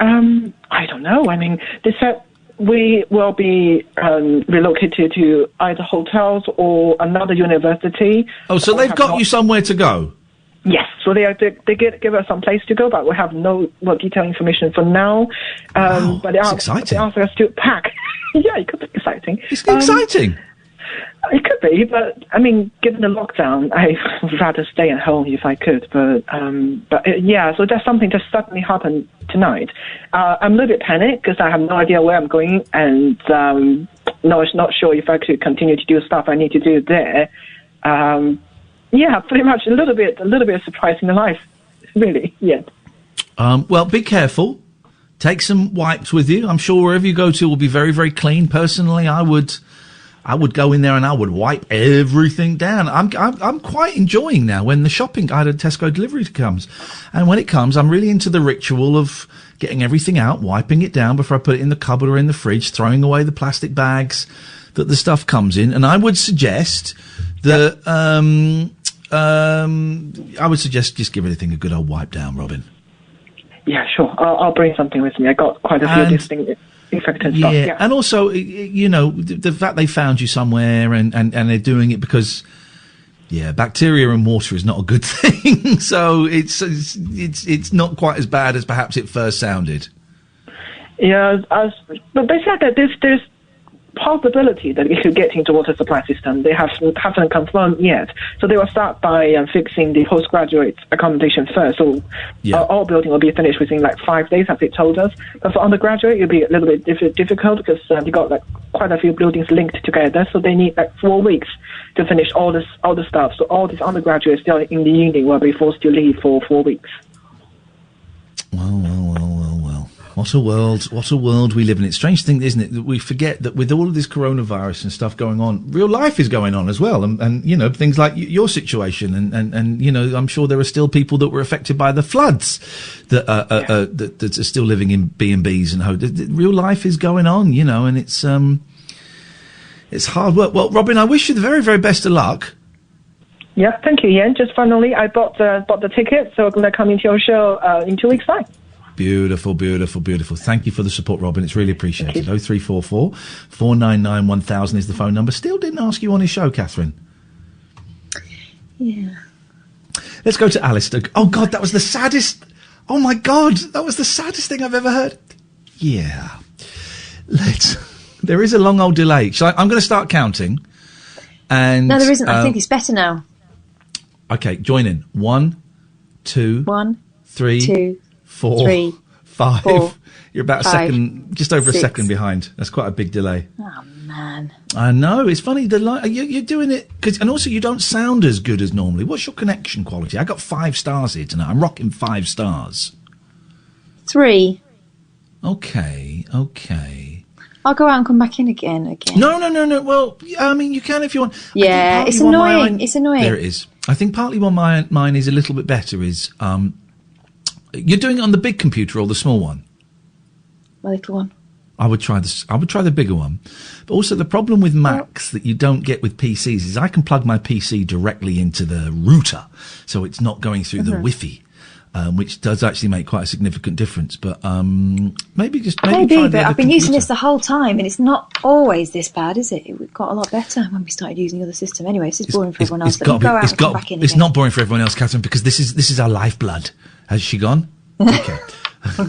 I don't know. I mean, they said we will be relocated to either hotels or another university. Oh, so they've got you somewhere to go? Yes, so they give us some place to go, but we have no detailed information for now. But they ask us to pack. Yeah, it could be exciting. It's exciting. It could be, but I mean, given the lockdown, I would rather stay at home if I could. But yeah, so that's something that suddenly happened tonight. I'm a little bit panicked because I have no idea where I'm going, and not sure if I could continue to do stuff I need to do there. Yeah, pretty much a little bit of surprise in the life, really. Yeah. Well, be careful. Take some wipes with you. I'm sure wherever you go to will be very, very clean. Personally, I would go in there and I would wipe everything down. I'm quite enjoying now when the shopping, I had a Tesco delivery comes, and when it comes, I'm really into the ritual of getting everything out, wiping it down before I put it in the cupboard or in the fridge, throwing away the plastic bags that the stuff comes in. And I would suggest that I would suggest just give everything a good old wipe down, Robin. Yeah, sure. I'll bring something with me. I got quite a few distinct infected stuff. Yeah, and also, you know, the fact they found you somewhere and they're doing it because, yeah, bacteria in water is not a good thing. So it's not quite as bad as perhaps it first sounded. Yeah, but they said that there's possibility that it could get into water supply system. They haven't confirmed yet. So they will start by fixing the postgraduate accommodation first. So all building will be finished within 5 days, as they told us. But for undergraduate, it'll be a little bit difficult because they got quite a few buildings linked together. So they need 4 weeks to finish all the stuff. So all these undergraduates still in the uni will be forced to leave for 4 weeks. Well. What a world we live in. It's a strange thing, isn't it, that we forget that with all of this coronavirus and stuff going on, real life is going on as well. And you know, things like your situation and you know, I'm sure there are still people that were affected by the floods that that are still living in B&Bs and real life is going on, you know, and it's hard work. Well, Robin, I wish you the very, very best of luck. Yeah, thank you, Iain. Just finally, I bought the ticket, so I'm going to come into your show in 2 weeks' time. Beautiful, beautiful, beautiful. Thank you for the support, Robin. It's really appreciated. 0344 499 1000 is the phone number. Still didn't ask you on his show, Catherine. Yeah. Let's go to Alistair. Oh, God, that was the saddest... Oh, my God, that was the saddest thing I've ever heard. Yeah. There is a long old delay. I'm going to start counting. And no, there isn't. I think it's better now. Okay, join in. 1, 2, 3, 2, 4, 3, 5. 4, You're about 5, a second, just over 6. a second behind. That's quite a big delay. Oh, man. I know. It's funny. You're doing it... and also, you don't sound as good as normally. What's your connection quality? I got 5 stars here tonight. I'm rocking 5 stars. 3. Okay. I'll go out and come back in again. No. Well, I mean, you can if you want. Yeah, it's annoying. It's annoying. There it is. I think partly why mine is a little bit better is... you're doing it on the big computer or the small one? My little one. I would try the bigger one. But also the problem with Macs that you don't get with PCs is I can plug my PC directly into the router, so it's not going through the Wi-Fi, which does actually make quite a significant difference. But maybe try but the I've been computer. using this the whole time, and it's not always this bad, is it? It got a lot better when we started using the other system. Anyway, this is boring for everyone else. But go out and come back in. It's not boring for everyone else, Catherine, because this is our lifeblood. Has she gone? Okay.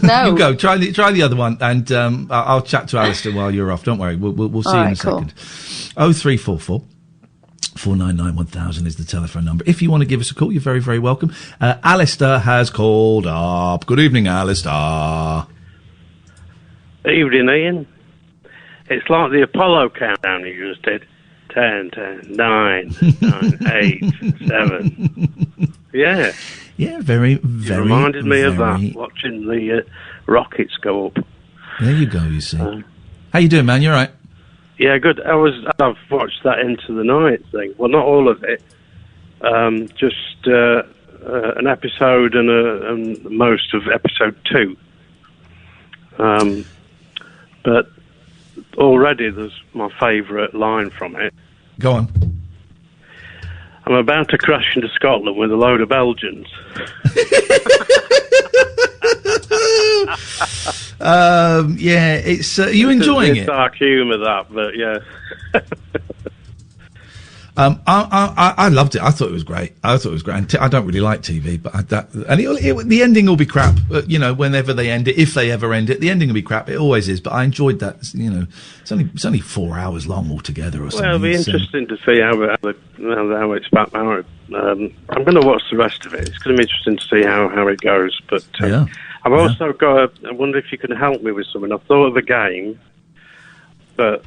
No. You go. Try the other one, and I'll chat to Alistair while you're off. Don't worry. We'll see you in a second. 0344 499 1000 is the telephone number. If you want to give us a call, you're very, very welcome. Alistair has called up. Good evening, Alistair. Evening, Ian. It's like the Apollo countdown you just did. 10, 9, 8, 7. Yeah. Yeah, very, very. It reminded me of that, watching the rockets go up. There you go, you see. How you doing, man? You all right? Yeah, good. I've watched that Into the Night thing. Well, not all of it. Just an episode and most of episode 2. But already there's my favourite line from it. Go on. I'm about to crash into Scotland with a load of Belgians. Yeah, it's you enjoying it? Dark humour, that, but yeah. I loved it. I thought it was great. And I don't really like TV, but the ending will be crap. Whenever they end it, if they ever end it, the ending will be crap. It always is. But I enjoyed that. It's only 4 hours long altogether or something. Well, it'll be interesting to see how it's back. I'm going to watch the rest of it. It's going to be interesting to see how it goes. But I've also got. I wonder if you can help me with something. I thought of a game, but.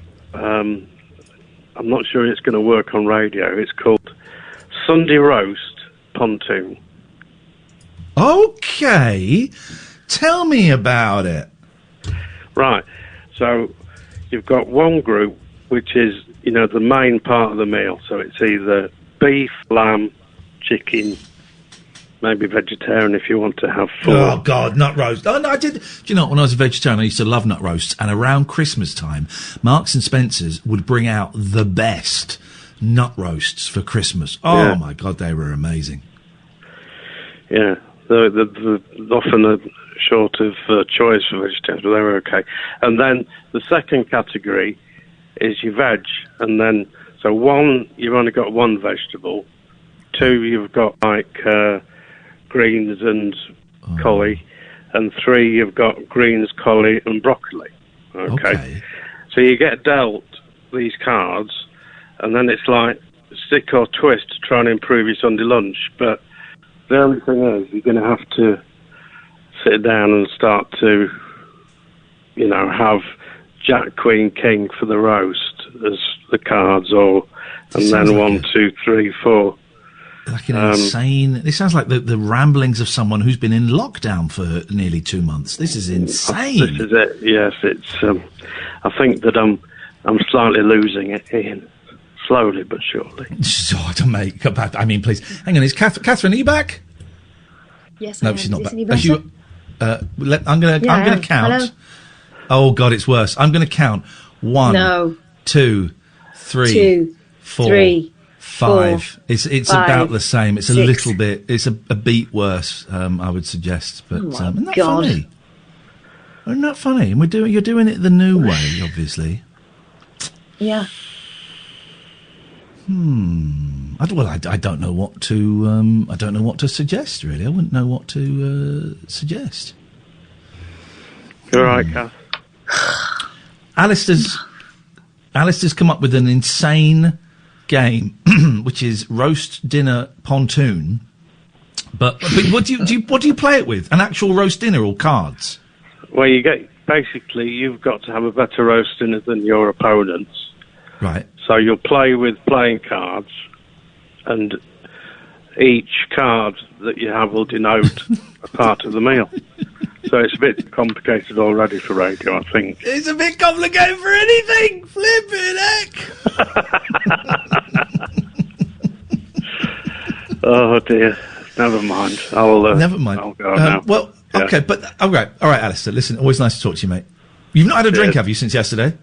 I'm not sure it's going to work on radio. It's called Sunday Roast Pontoon. Okay. Tell me about it. Right. So you've got one group, which is, the main part of the meal. So it's either beef, lamb, chicken, maybe vegetarian if you want to have fun. Oh, God, nut roast. Oh, no, I did. Do you know, when I was a vegetarian, I used to love nut roasts. And around Christmas time, Marks and Spencer's would bring out the best nut roasts for Christmas. Oh, my God, they were amazing. Yeah. They're often short of choice for vegetarians, but they were okay. And then the second category is your veg. And then, so 1, you've only got 1 vegetable. 2, you've got greens and collie, and 3 you've got greens, collie and broccoli. Okay. So you get dealt these cards, and then it's like stick or twist to try and improve your Sunday lunch. But the only thing is, you're going to have to sit down and start to, have Jack, Queen, King for the roast as the cards, and then 1, 2, 3, 4. Like an insane... This sounds like the ramblings of someone who's been in lockdown for nearly 2 months. This is insane. This is it, yes. It's. I think that I'm slightly losing it, Ian. Slowly but surely. Oh, mate, I mean, please. Hang on, is Catherine, are you back? Yes, no, she's not back. I'm going to count. Hello? Oh, God, it's worse. I'm going to count. 1, 2, 3, 4... 3, 5. 4, It's 5, about the same. It's 6. a little bit. It's a beat worse. I would suggest, but not God. for me. Isn't that funny? And you're doing it the new way, obviously. Yeah. I don't know what to. I don't know what to suggest. Really, I wouldn't know what to suggest. You're right, Kath. Alistair's come up with an insane game, which is roast dinner pontoon. But what do you play it with? An actual roast dinner or cards? Well, you've got to have a better roast dinner than your opponents. Right. So you'll play with playing cards, and each card that you have will denote a part of the meal. So it's a bit complicated already for radio, I think. It's a bit complicated for anything! Flippin' heck! Oh, dear. Never mind. Never mind. I'll go now. Well, Yeah. okay, but... All right, Alistair, listen, always nice to talk to you, mate. You've not had a drink, have you, since yesterday?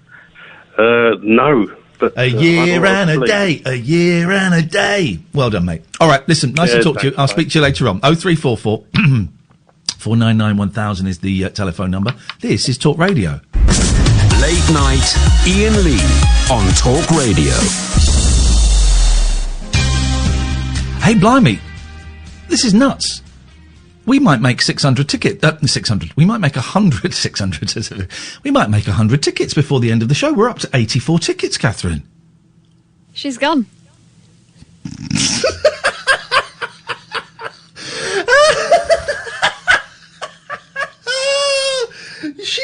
No. But, a year and a day. Well done, mate. All right, listen, nice to talk to you. I'll speak to you later on. 0344 499 1000 is the telephone number. This is Talk Radio. Late night, Iain Lee on Talk Radio. Hey, blimey. This is nuts. We might make 600 tickets. 600. We might make 100. 600. We might make 100 tickets before the end of the show. We're up to 84 tickets, Catherine. She's gone. She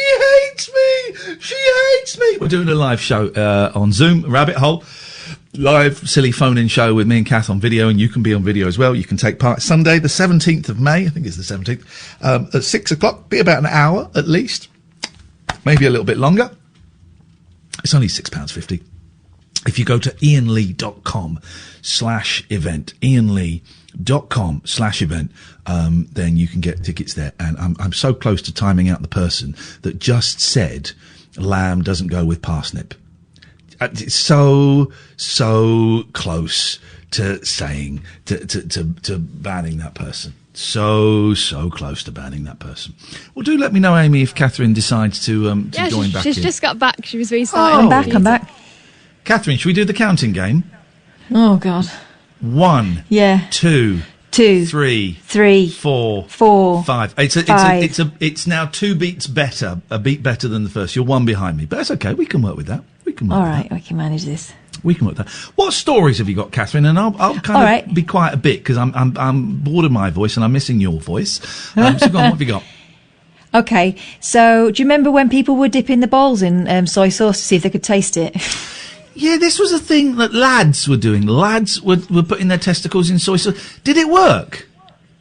hates me. We're doing a live show on Zoom, Rabbit Hole. Live, silly phone-in show with me and Kath on video, and you can be on video as well. You can take part Sunday, the 17th of May, I think it's the 17th, at 6 o'clock. Be about an hour, at least. Maybe a little bit longer. It's only £6.50. If you go to iainlee.com/event, iainlee.com/event, then you can get tickets there. And I'm so close to timing out the person that just said lamb doesn't go with parsnip. It's so close to saying, to banning that person. So close to banning that person. Well, do let me know, Amy, if Catherine decides to join back in. She's just got back. She was restarting. I'm back. Catherine, should we do the counting game? Oh, God. 1. Yeah. 2. 3. 4. 5. It's now 2 beats better. A beat better than the first. You're 1 behind me, but that's okay. We can work with that. All right, we can manage this. We can work that. What stories have you got, Catherine? And I'll kind of be quiet a bit because I'm bored of my voice and I'm missing your voice. So go on, what have you got? Okay, so do you remember when people were dipping the bowls in soy sauce to see if they could taste it? Yeah, this was a thing that lads were doing. Lads were putting their testicles in soy sauce. Did it work?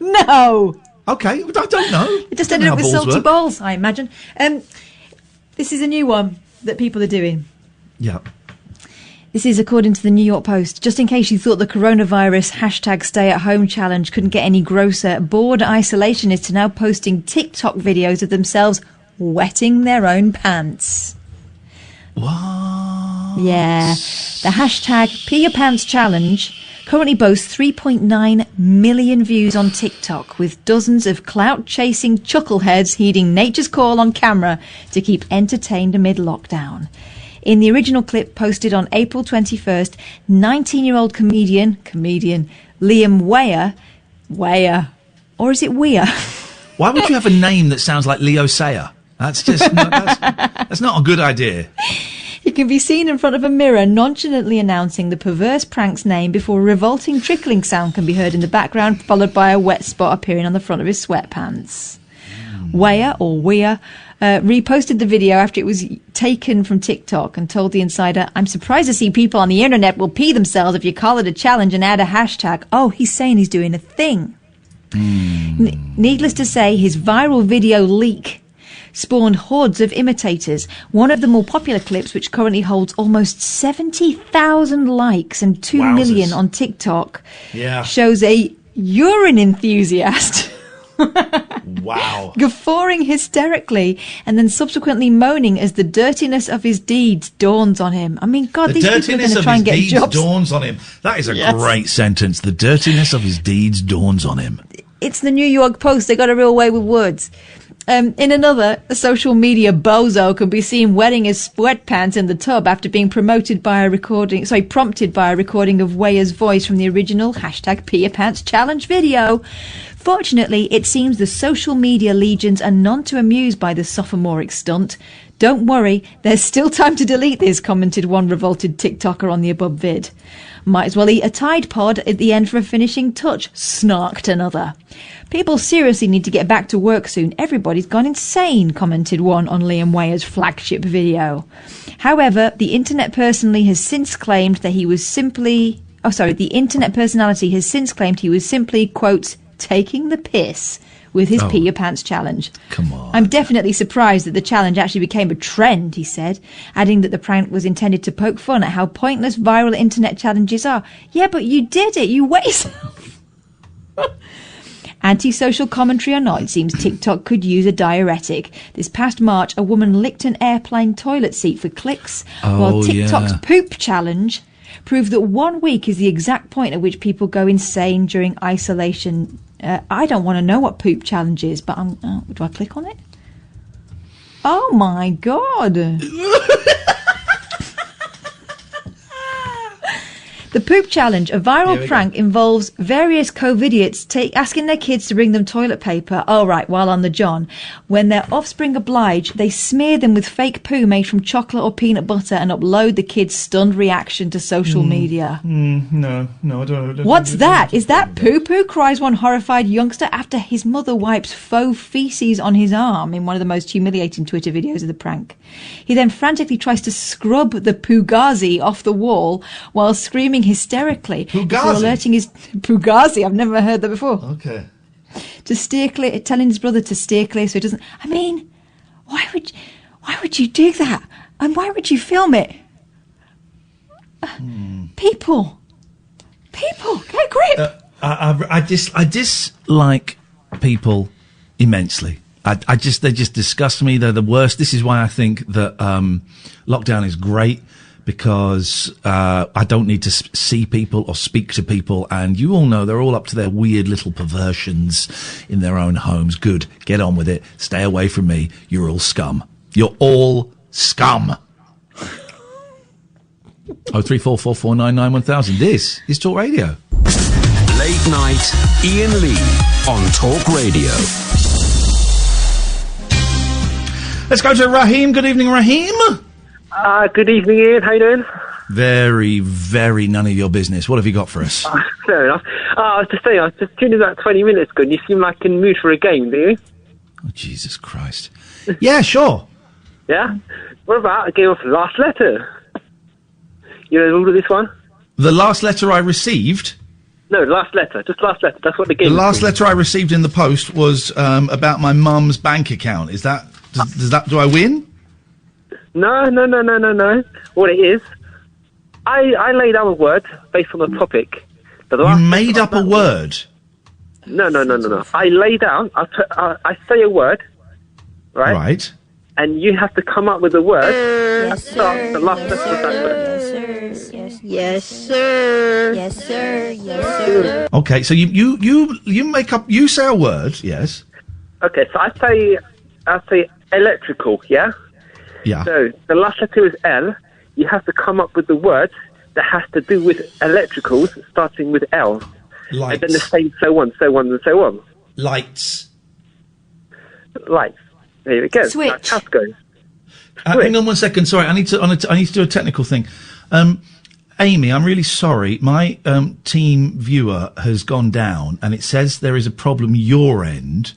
No. Okay, I don't know. It just ended up with salty balls, I imagine. This is a new one that people are doing. Yeah. This is according to the New York Post. Just in case you thought the coronavirus #stay-at-home challenge couldn't get any grosser, bored isolationists are now posting TikTok videos of themselves wetting their own pants. What? Yeah. The #Pee Your Pants Challenge currently boasts 3.9 million views on TikTok, with dozens of clout-chasing chuckleheads heeding nature's call on camera to keep entertained amid lockdown. In the original clip posted on April 21st, 19-year-old comedian Liam Weir, or is it Weir? Why would you have a name that sounds like Leo Sayer? That's just that's not a good idea. He can be seen in front of a mirror nonchalantly announcing the perverse prank's name before a revolting trickling sound can be heard in the background, followed by a wet spot appearing on the front of his sweatpants. Weir reposted the video after it was taken from TikTok and told the Insider, "I'm surprised to see people on the internet will pee themselves if you call it a challenge and add a hashtag." Oh, he's saying he's doing a thing. Needless to say, his viral video leak spawned hordes of imitators. One of the more popular clips, which currently holds almost 70,000 likes and 2 million on TikTok, shows a urine enthusiast guffawing hysterically and then subsequently moaning as the dirtiness of his deeds dawns on him. I mean, God, these people are going to try and get jobs. The dirtiness of his deeds dawns on him. That is a great sentence. The dirtiness of his deeds dawns on him. It's the New York Post. They got a real way with words. In another, a social media bozo can be seen wearing his sweatpants in the tub after being prompted by a recording of Weir's voice from the original #PeeYourPants Challenge video. Fortunately, it seems the social media legions are none too amused by the sophomoric stunt. Don't worry, there's still time to delete this, commented one revolted TikToker on the above vid. Might as well eat a Tide Pod at the end for a finishing touch, snarked another. People seriously need to get back to work soon. Everybody's gone insane, commented one on Liam Weir's flagship video. However, the internet personality has since claimed he was simply, quote, taking the piss with his Pee Your Pants challenge. Come on. I'm definitely surprised that the challenge actually became a trend, he said, adding that the prank was intended to poke fun at how pointless viral internet challenges are. Yeah, but you did it. You wet yourself. Anti-social commentary or not, it seems TikTok could use a diuretic. This past March, a woman licked an airplane toilet seat for clicks, while TikTok's poop challenge proved that 1 week is the exact point at which people go insane during isolation. I don't want to know what poop challenge is, but do I click on it? Oh my God. The poop challenge, a viral prank, involves various COVID-idiots asking their kids to bring them toilet paper, while on the john. When their offspring oblige, they smear them with fake poo made from chocolate or peanut butter and upload the kids' stunned reaction to social media. No, I don't. What's that? Is that poo-poo? Cries one horrified youngster after his mother wipes faux feces on his arm in one of the most humiliating Twitter videos of the prank. He then frantically tries to scrub the Pugazi off the wall while screaming hysterically. Before alerting his Pugazi, I've never heard that before. Okay. To steer clear, telling his brother to steer clear so he doesn't. I mean, why would you do that? And why would you film it? People, get a grip. I dislike people immensely. They just disgust me. They're the worst. This is why I think that lockdown is great, because I don't need to see people or speak to people, and you all know they're all up to their weird little perversions in their own homes. Good. Get on with it. Stay away from me. You're all scum. You're all scum. 03444991000. This is Talk Radio. Late night, Iain Lee on Talk Radio. Let's go to Rahim. Good evening, Rahim. Good evening, Ian. How you doing? Very, very none of your business. What have you got for us? Fair enough. I was just saying, I was just tuned in about 20 minutes ago, and you seem like in the mood for a game, do you? Oh, Jesus Christ. Yeah, sure. Yeah? What about a game of Last Letter? You know the rule of this one? The last letter I received? No, last letter. Just last letter. That's what the game is. The last letter I received in the post was about my mum's bank account. Is that... do I win? No. What it is, I laid out a word based on the topic. You made up a word? No. I lay down, I say a word, right? Right. And you have to come up with a word that starts the last letter of that word. Yes, sir. Yes, sir. Yes, sir. Okay, so you make up, you say a word, yes. Okay, so I say electrical, yeah? Yeah. So the last letter is L. You have to come up with the word that has to do with electricals, starting with L. Lights. And then the same, so on, and so on. Lights. There we go. Switch. That's how it goes. Hang on 1 second. Sorry, I need to do a technical thing. Amy, I'm really sorry. My team viewer has gone down, and it says there is a problem your end.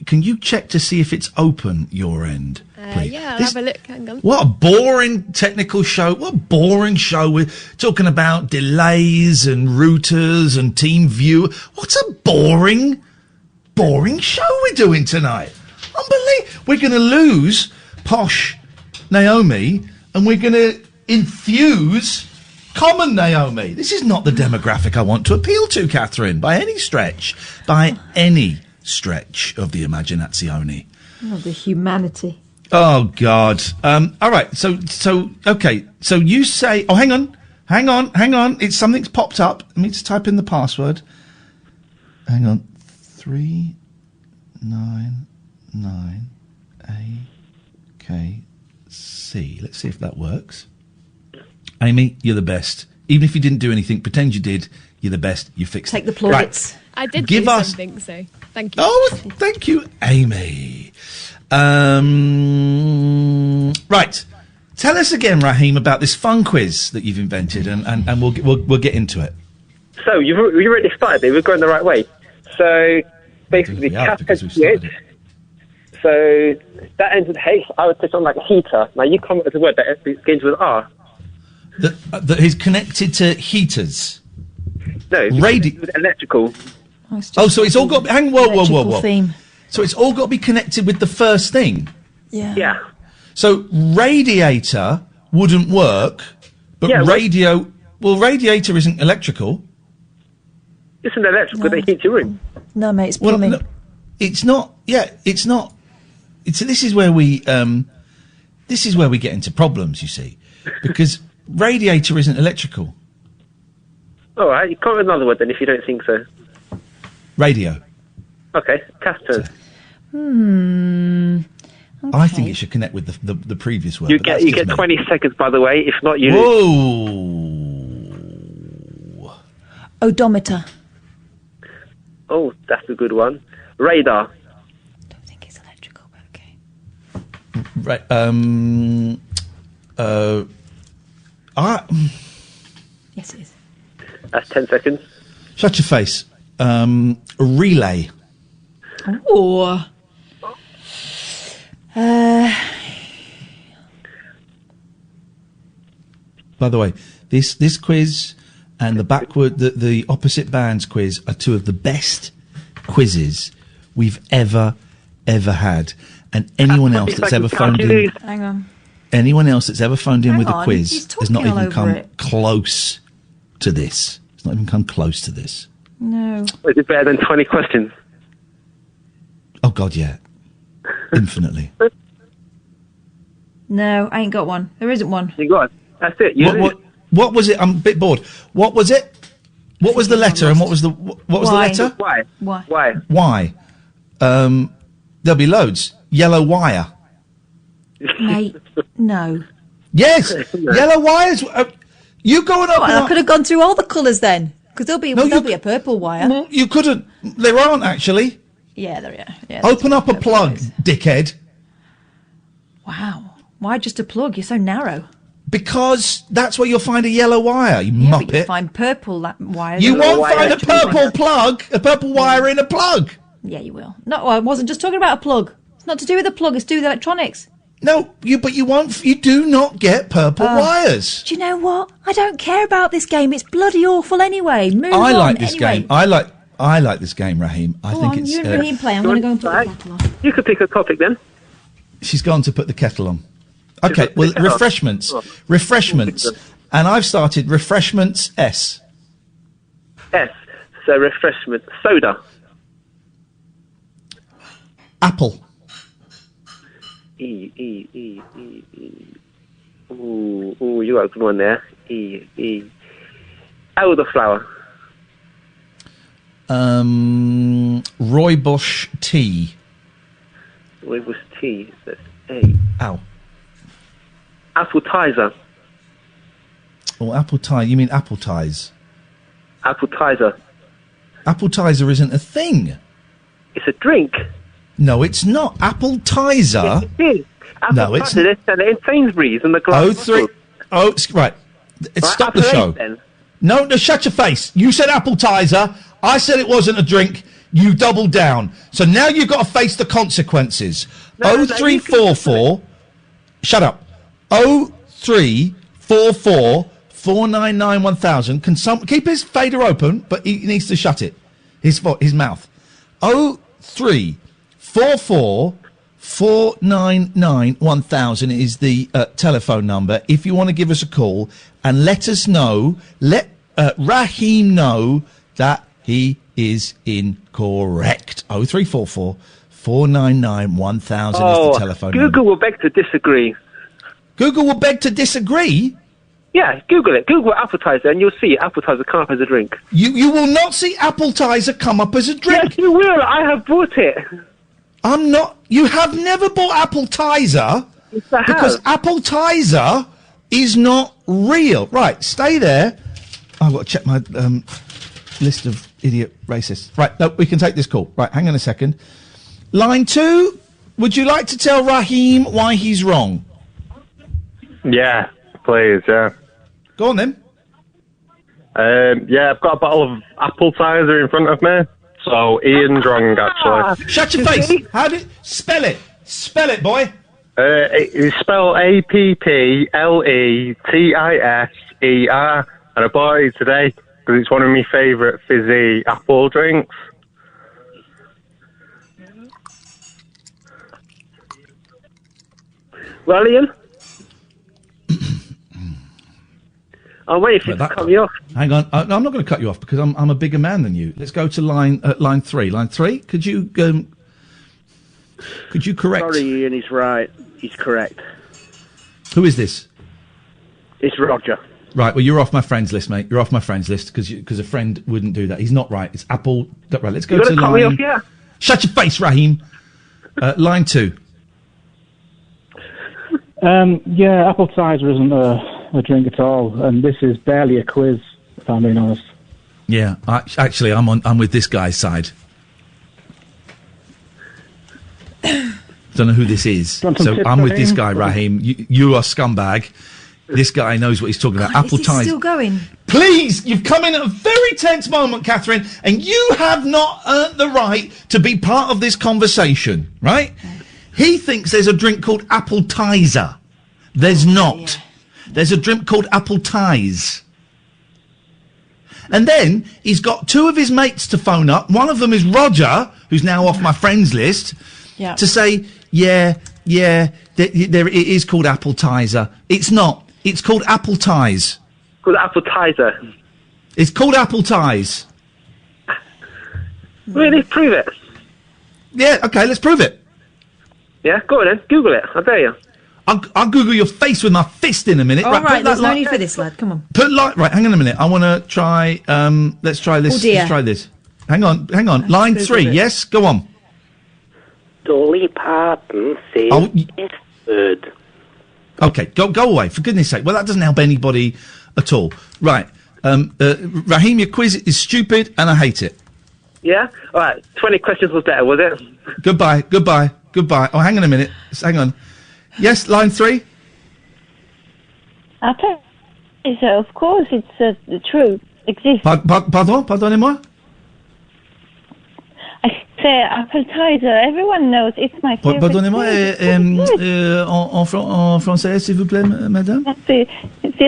Can you check to see if it's open your end, please? Yeah, I'll have a look. Hang on. What a boring technical show. What a boring show. We're talking about delays and routers and team viewer. What a boring show we're doing tonight. Unbelievable. We're going to lose Posh Naomi, and we're going to infuse Common Naomi. This is not the demographic I want to appeal to, Katherine, by any stretch. By any stretch of the imaginatione. Oh, the humanity. Oh, God. All right. So, okay. So you say, hang on. It's something's popped up. Let me just type in the password. Hang on. 3991000. AKC. Let's see if that works. Amy, you're the best. Even if you didn't do anything, pretend you did. You're the best. You fixed Take it. the plaudits. Right. I did Give do us- something, so thank you. Oh, thank you, Amy. Right. Tell us again, Rahim, about this fun quiz that you've invented, and we'll get into it. So you already started it. We're going the right way. So basically, cat head switch. So that ends with H. I would say something like heater. Now you come up with a word that begins with R. That is connected to heaters. No, with electrical. Oh, so it's all got. Whoa. Electrical theme. So it's all got to be connected with the first thing. Yeah. Yeah. So radiator wouldn't work, but radio. Well, radiator isn't electrical. It's an electrical that heats your room. No, mate, it's Well, plumbing. no, it's not. Yeah, it's not. This is where we. This is where we get into problems. You see, because radiator isn't electrical. All right, you come up with another word then if you don't think so. Radio. Okay, Catherine. I think it should connect with the previous word. You but get that's just me. 20 seconds, by the way. If not, you. Whoa. Odometer. Oh, that's a good one. Radar. Right. Yes, it is. That's 10 seconds. Shut your face. Relay. Oh. By the way, this quiz and the opposite bands quiz are two of the best quizzes we've ever had. And anyone else that's ever phoned in, Hang on. anyone else that's ever phoned in Hang with a on, quiz he's has not talking all even over come it. close to this. It's not even come close to this. No. Is it better than 20 questions? Oh God, yeah, infinitely. No, I ain't got one. There isn't one. You got it. That's it. What was it? I'm a bit bored. What was it? What was the letter and what was the letter? Why? Why? Why? There'll be loads. Yellow wire. Mate, no. Yes, yellow wires. You going up? I could have gone through all the colours then, because there'll be a purple wire. Well, you couldn't. There aren't actually. Yeah, there are. Yeah, Open up a plug, dickhead. Wow. Why just a plug? You're so narrow. Because that's where you'll find a yellow wire, you Yeah, but you'll muppet. find purple wires. You won't find a purple plug, a purple wire in a plug. Yeah, you will. No, I wasn't just talking about a plug. It's not to do with a plug. It's to do with electronics. No, but you won't. You do not get purple wires. Do you know what? I don't care about this game. It's bloody awful anyway. Move on. I like this anyway. game. I like this game, Rahim. I Go think on, it's. you and Rahim play. I'm going to go and put the kettle on. You could pick a topic then. She's gone to put the kettle on. Okay, well, refreshments. Refreshments. And I've started refreshments S. S. So refreshment. Soda. Apple. E. Ooh, you got a good one there. E. Elderflower. Rooibos tea. Rooibos tea. That's A. Ow. Appletiser. Oh, apple tie. You mean apple ties? Appletiser. Appletiser isn't a thing. It's a drink. No, it's not. Appletiser. Yes, it is. No, it's Appletiser. They sell it in Sainsbury's in the glass. Right. Stop the show. Then. No, shut your face. You said appetizer. I said it wasn't a drink. You doubled down. So now you've got to face the consequences. 0344. Shut up. 0344 499 1000. Can keep his fader open, but he needs to shut it. His mouth. 0344 499 1000 is the telephone number. If you want to give us a call and let us know, let Rahim know that he is incorrect. 0344 499 1000 is the telephone number. Google will beg to disagree. Google will beg to disagree? Yeah, Google it. Google appetizer and you'll see appetizer come up as a drink. You will not see appetizer come up as a drink. Yes, you will. I have bought it. I'm not. You have never bought appletiser because appletiser is not real. Right, stay there. I've got to check my list of idiot racists. Right, no, we can take this call. Right, hang on a second. Line 2, would you like to tell Rahim why he's wrong? Yeah, please, yeah. Go on then. Yeah, I've got a bottle of appletiser in front of me. So Ian's wrong, actually. Shut your face. How did spell it? Spell it, boy. It's spelled Appleteiser, and I bought it today because it's one of my favourite fizzy apple drinks. Well, Ian? I'll wait if you cut me off. Hang on. No, I'm not going to cut you off because I'm a bigger man than you. Let's go to line 3. Line 3, could you correct? Sorry, Ian, he's right. He's correct. Who is this? It's Roger. Right, well, you're off my friends list, mate. You're off my friends list because a friend wouldn't do that. He's not right. It's Apple. Right, let's go to cut me off, yeah? Shut your face, Rahim. Line 2. Yeah, appletiser isn't a drink at all, and this is barely a quiz, if I'm being honest. Yeah, actually, I'm with this guy's side. Don't know who this is, so I'm with this guy, Rahim. You are scumbag. This guy knows what he's talking about. Appletiser. Still going. Please, you've come in at a very tense moment, Katherine, and you have not earned the right to be part of this conversation, right? He thinks there's a drink called appletiser. There's not. There's a drink called appletiser. And then he's got 2 of his mates to phone up. One of them is Roger, who's now off my friends list, to say, there it is called appletiser. It's not. It's called appletiser. Called appetizer. It's called appletiser. Really? Prove it. Yeah, okay, let's prove it. Yeah, go on then. Google it. I dare you. I'll Google your face with my fist in a minute. All right, there's no like, need for this, lad. Come on. Right, hang on a minute. I want to try, let's try this. Oh, dear. Let's try this. Hang on. Line 3, yes? Go on. Dolly Parton says it's good. Okay, go away, for goodness sake. Well, that doesn't help anybody at all. Right, Rahim, your quiz is stupid and I hate it. Yeah? All right, 20 questions was better, was it? Goodbye. Oh, hang on a minute. Hang on. Yes, line 3? Appetizer, of course, it's true. Exists. Pardonnez-moi? I say appetizer, everyone knows, it's my favorite. Pardonnez-moi, en français, s'il vous plaît, madame? C'est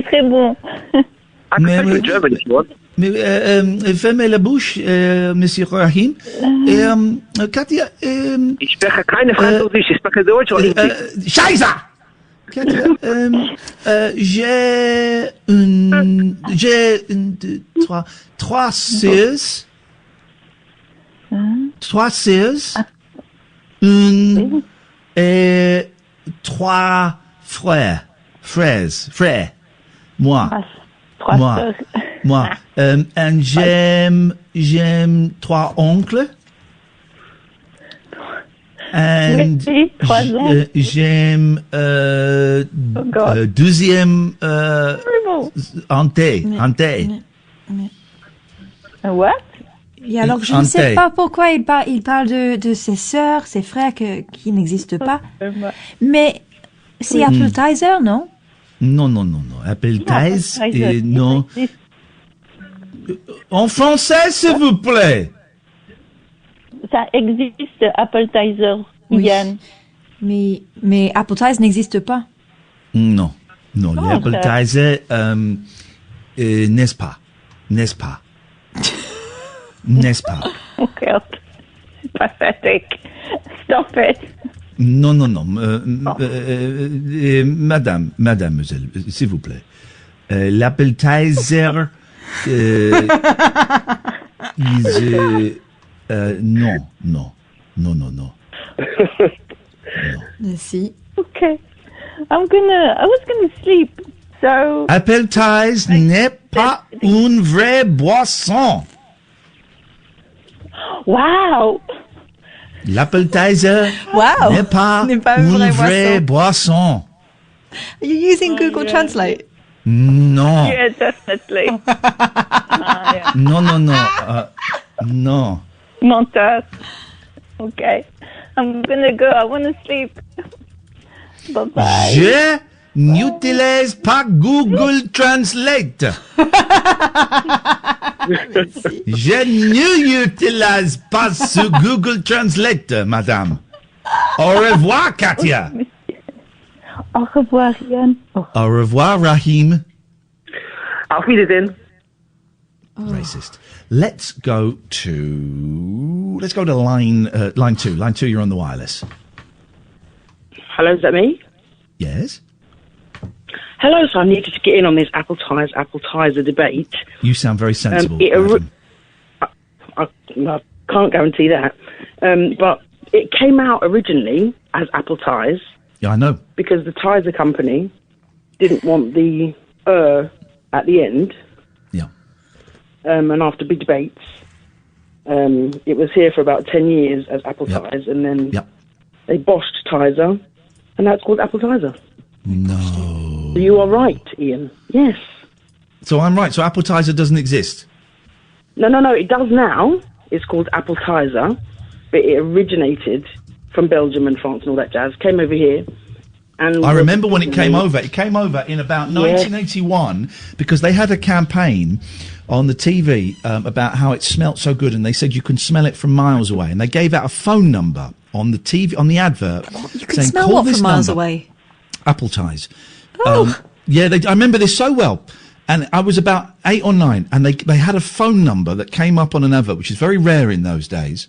très bon. I can speak in German if you want. Fermez la bouche, Monsieur Rahim. Katja, ich spreche keine Französisch, ich spreche Deutsch und Englisch. Scheiße! Katja, j'ai trois sœurs. 3 sœurs. Et 3 frères. Frères. Moi. And j'aime 3 oncles. And j'aime deuxième hanté. What? Et alors, je ne sais pas pourquoi il parle de ses sœurs, ses frères qui n'existent pas. Mais c'est appetizer, non? Non. Appetizer, non. En français, s'il vous plaît. Ça existe, appetizer, Yann. Mais appetizer n'existe pas. Non, l'appetizer, n'est-ce pas? N'est-ce pas? Okay. Pathetic. Stop it. Non. Mademoiselle, s'il vous plaît. L'appetizer non. Si. Okay. I was gonna sleep, so... Appetizer n'est pas une vraie boisson. Wow! L'appetizer Wow. n'est pas N'est pas une vraie vraie boisson. Are you using Google Translate? Non. Yeah, definitely. Non, non, non. Non. Menteur. Okay. I'm gonna go. I want to sleep. Bye-bye. Je n'utilise pas Google Translate. Je n'utilise pas ce Google Translate, madame. Au revoir, Katia. Au revoir, Ian. Au revoir, Rahim. Auf Wiedersehen. Racist. Let's go to line two. Line two, you're on the wireless. Hello, is that me? Yes. Hello, so I needed to get in on this appetizer debate. You sound very sensible. I can't guarantee that. But it came out originally as Appletize. Yeah, I know. Because the Tizer company didn't want the at the end. Yeah. And after big debates, it was here for about 10 years as Appletize, and then they boshed Tizer, and that's called Appletizer. No. You are right, Ian. Yes. So I'm right. So appetizer doesn't exist. No, it does now. It's called Appletizer, but it originated from Belgium and France and all that jazz. Came over here. And I remember when it came over. It came over in about 1981 because they had a campaign on the TV about how it smelt so good, and they said you can smell it from miles away. And they gave out a phone number on the TV, on the advert. You can smell what from miles away? Appletize. Oh. I remember this so well. And I was about 8 or 9, and they had a phone number that came up on an advert, which is very rare in those days.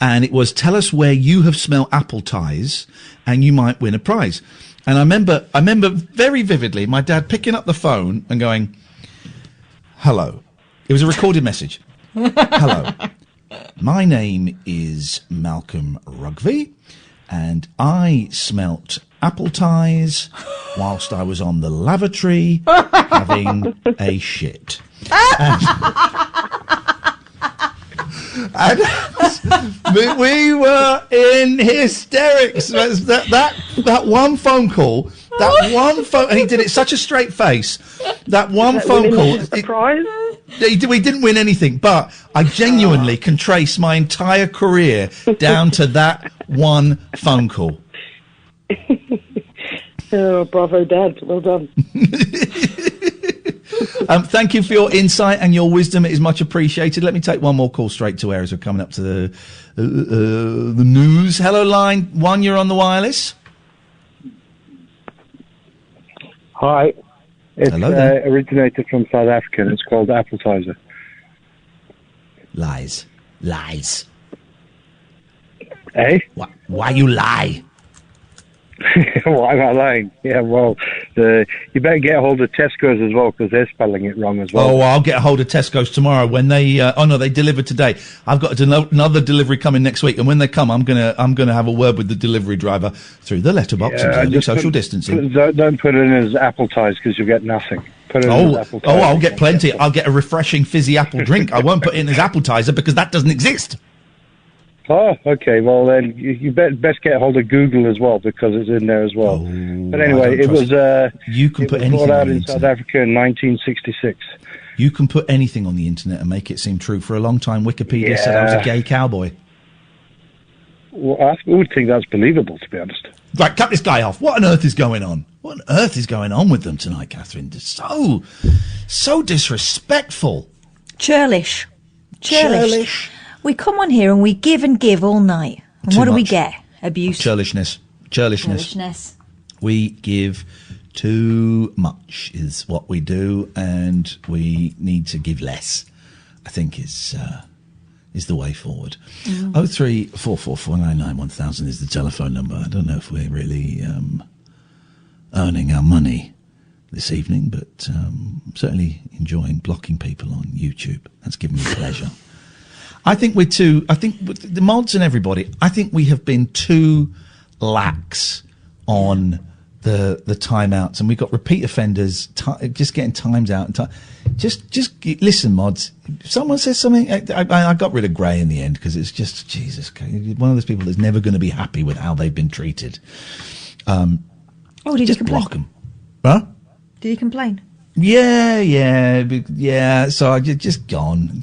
And it was, tell us where you have smelled Appletize, and you might win a prize. And I remember very vividly my dad picking up the phone and going, hello. It was a recorded message. Hello. My name is Malcolm Rugby, and I smelt Appletize whilst I was on the lavatory having a shit. And we were in hysterics. That one phone call, and he did it such a straight face. That one phone call. We didn't win anything, but I genuinely can trace my entire career down to that one phone call. Oh, bravo, Dad. Well done. Thank you for your insight and your wisdom. It is much appreciated. Let me take one more call straight to air as we're coming up to the news. Hello, line 1, you're on the wireless. Hi. It's Hello there. Originated from South Africa, and it's called Appletizer. Lies. Eh? Why you lie? Why am I lying? Yeah, well, you better get a hold of Tesco's as well, because they're spelling it wrong as well. Oh, I'll get a hold of Tesco's tomorrow when they. They delivered today. I've got another delivery coming next week, and when they come, I'm gonna have a word with the delivery driver through the letterbox and just social distancing. Don't put it in as Appletize, because you'll get nothing. Put it in as Appletizer. I'll get plenty. I'll get a refreshing fizzy apple drink. I won't put it in as Appletizer because that doesn't exist. Oh, okay. Well, then you best get a hold of Google as well, because it's in there as well. But anyway, it was. You can put anything brought out on the in South Africa in 1966. You can put anything on the internet and make it seem true. For a long time, Wikipedia said I was a gay cowboy. Well, I would think that's believable, to be honest. Right, cut this guy off. What on earth is going on? What on earth is going on with them tonight, Catherine? So disrespectful. Churlish. We come on here and we give and give all night. And what do we get? Abuse. Churlishness. We give too much is what we do, and we need to give less, I think is the way forward. 03444991000 is the telephone number. I don't know if we're really earning our money this evening, but certainly enjoying blocking people on YouTube. That's given me pleasure. I think with the mods and everybody, I think we have been too lax on the timeouts, and we've got repeat offenders just getting times out. And just listen, mods. If someone says something, I got rid of Gray in the end because it's just Jesus. One of those people that's never going to be happy with how they've been treated. Did you just complain? block them, huh? Did you complain? Yeah. So I just gone.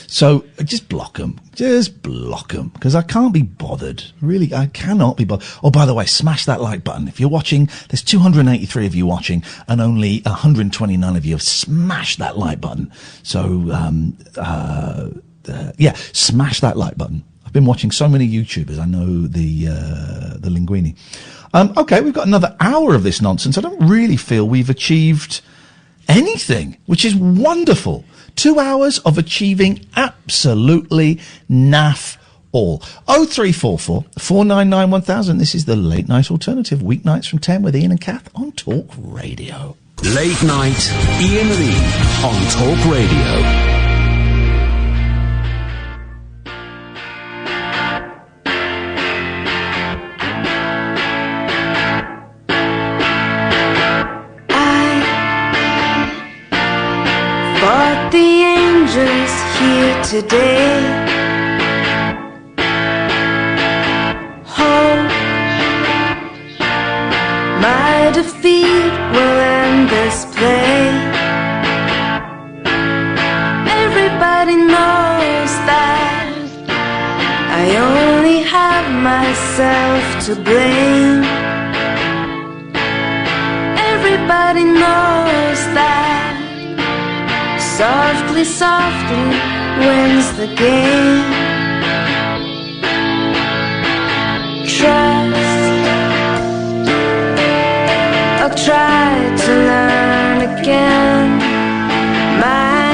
So just block them. Because I can't be bothered. Really, I cannot be bothered. Oh, by the way, smash that like button. If you're watching, there's 283 of you watching, and only 129 of you have smashed that like button. So, smash that like button. I've been watching so many YouTubers. I know the Linguini. Okay, we've got another hour of this nonsense. I don't really feel we've achieved anything, which is wonderful. 2 hours of achieving absolutely naff all. 0344 499 1000. This is the Late Night Alternative, weeknights from 10 with Iain and Kath on Talk Radio. Late Night Iain Lee on Talk Radio. Here today, hope my defeat will end this play. Everybody knows that I only have myself to blame. Everybody knows that softly, softly wins the game. Trust, I'll try to learn again. My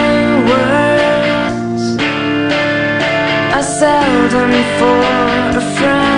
words are seldom for a friend.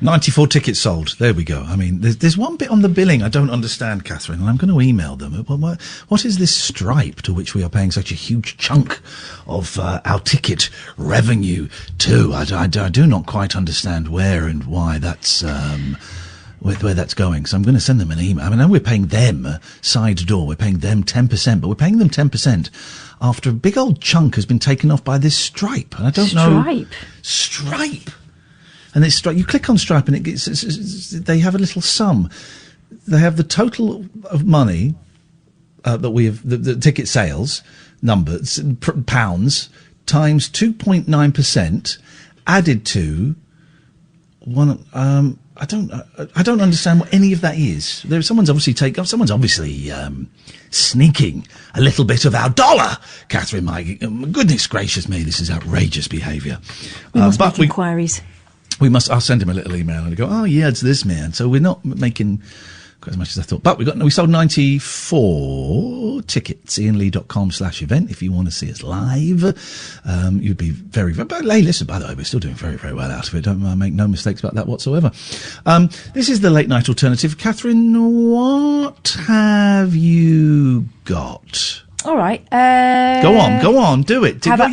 $94 tickets sold. There we go. I mean, there's one bit on the billing I don't understand, Catherine, and I'm going to email them. What is this Stripe to which we are paying such a huge chunk of our ticket revenue to? I do not quite understand where and why that's where that's going. So I'm going to send them an email. I mean, I know we're paying them side door. We're paying them 10%, but we're paying them 10% after a big old chunk has been taken off by this Stripe. And I don't know. Stripe. And it's you click on Stripe and they have a little sum. They have the total of money that we have, the ticket sales numbers, pounds, times 2.9% added to one. I don't understand what any of that is. Someone's obviously sneaking a little bit of our dollar, Catherine. My goodness gracious me, this is outrageous behaviour. We must make inquiries. We must. I'll send him a little email and go, oh yeah, it's this man. So we're not making quite as much as I thought. But we sold 94 tickets. IainLee.com/event. If you want to see us live, you'd be very. But hey, listen. By the way, we're still doing very, very well out of it. Don't make no mistakes about that whatsoever. This is the late night alternative. Catherine, what have you got? All right. Go on. Do it. How about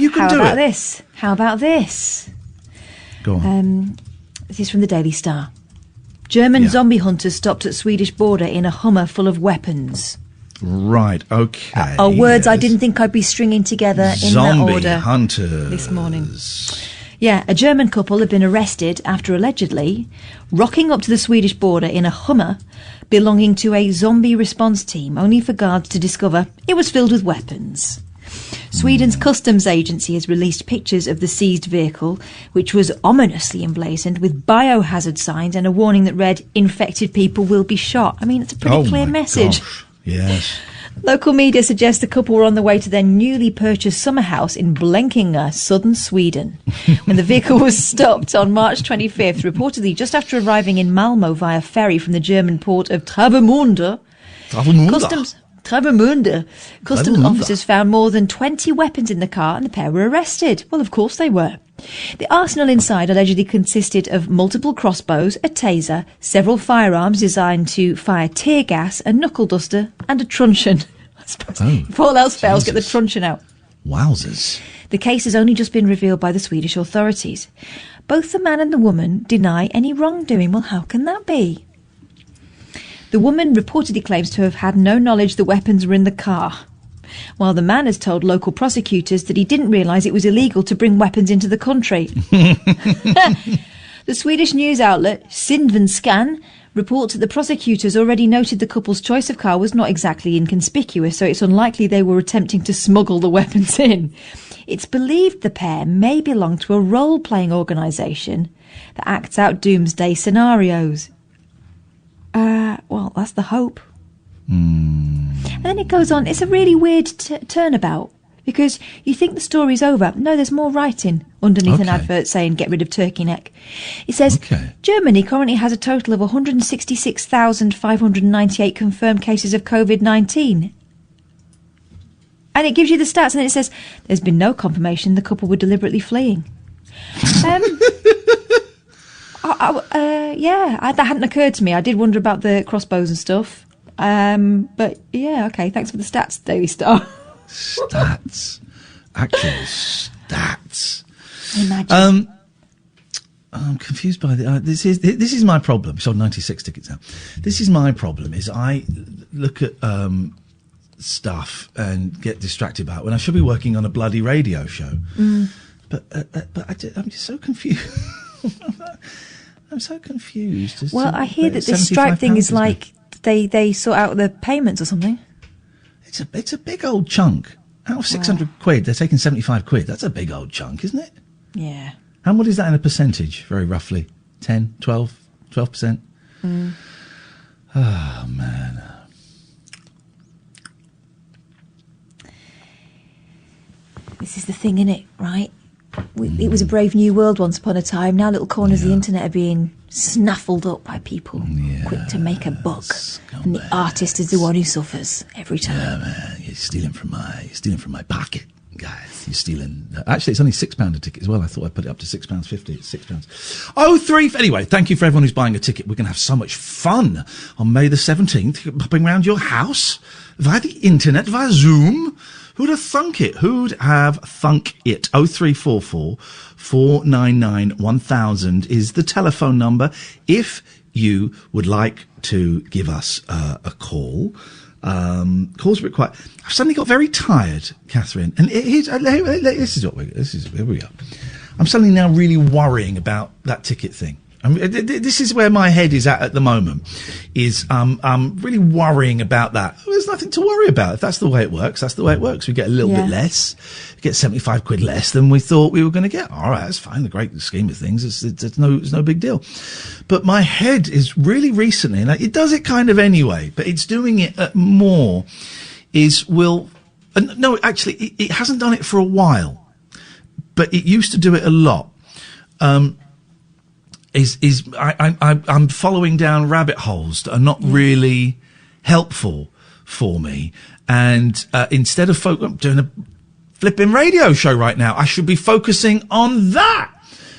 this? How about this? Go on. This is from the Daily Star. German zombie hunters stopped at Swedish border in a Hummer full of weapons. Right, okay. Words I didn't think I'd be stringing together in that order. Zombie hunters. This morning. Yeah, a German couple have been arrested after allegedly rocking up to the Swedish border in a Hummer belonging to a zombie response team, only for guards to discover it was filled with weapons. Sweden's customs agency has released pictures of the seized vehicle, which was ominously emblazoned with biohazard signs and a warning that read, "Infected people will be shot." I mean, it's a pretty clear message. Gosh. Yes. Local media suggests the couple were on the way to their newly purchased summer house in Blekinge, southern Sweden, when the vehicle was stopped on March 25th, reportedly just after arriving in Malmö via ferry from the German port of Travemünde. Customs officers found more than 20 weapons in the car and the pair were arrested. Well, of course they were. The arsenal inside allegedly consisted of multiple crossbows, a taser, several firearms designed to fire tear gas, a knuckle duster and a truncheon. I suppose if all else fails, get the truncheon out. Wowzers. The case has only just been revealed by the Swedish authorities. Both the man and the woman deny any wrongdoing. Well, how can that be? The woman reportedly claims to have had no knowledge the weapons were in the car, while the man has told local prosecutors that he didn't realise it was illegal to bring weapons into the country. The Swedish news outlet Sydsvenskan reports that the prosecutors already noted the couple's choice of car was not exactly inconspicuous, so it's unlikely they were attempting to smuggle the weapons in. It's believed the pair may belong to a role-playing organisation that acts out doomsday scenarios. Well, that's the hope. And then it goes on. It's a really weird turnabout, because you think the story's over. No, there's more writing underneath an advert saying get rid of turkey neck. It says, Germany currently has a total of 166,598 confirmed cases of COVID-19. And it gives you the stats, and then it says, there's been no confirmation the couple were deliberately fleeing. That hadn't occurred to me. I did wonder about the crossbows and stuff. But yeah, okay. Thanks for the stats, Daily Star. Stats. Actual stats. Imagine. I'm confused by this is my problem. We sold 96 tickets now. This is my problem. Is I look at stuff and get distracted by it when I should be working on a bloody radio show. But I'm just so confused. I'm so confused. Well, I hear that this Stripe thing is like they sort out the payments or something. It's a big old chunk. Out of 600 quid, they're taking 75 quid. That's a big old chunk, isn't it? Yeah. And what is that in a percentage, very roughly? 10, 12%? Oh, man. This is the thing, innit, right? It was a brave new world once upon a time. Now little corners of the internet are being snaffled up by people quick to make a buck. And the artist is the one who suffers every time. Yeah, man. You're stealing from my pocket, guys. You're stealing. Actually, it's only £6 a ticket as well. I thought I'd put it up to £6.50. It's £6. Oh, anyway, thank you for everyone who's buying a ticket. We're going to have so much fun on May the 17th, popping around your house via the internet, via Zoom. Who'd have thunk it? 0344 499 1000 is the telephone number if you would like to give us a call. Calls a bit quiet. I've suddenly got very tired, Catherine. And here we go. I'm suddenly now really worrying about that ticket thing. I mean, this is where my head is at the moment. Is really worrying about that. Well, there's nothing to worry about. If that's the way it works, that's the way it works. We get a little bit less. We get 75 quid less than we thought we were going to get. All right, that's fine. The great scheme of things, it's no big deal. But my head is really recently, and it does it kind of anyway, but it's doing it more. No, actually, it hasn't done it for a while, but it used to do it a lot. I'm following down rabbit holes that are not really helpful for me, and instead of I'm doing a flipping radio show right now, I should be focusing on that.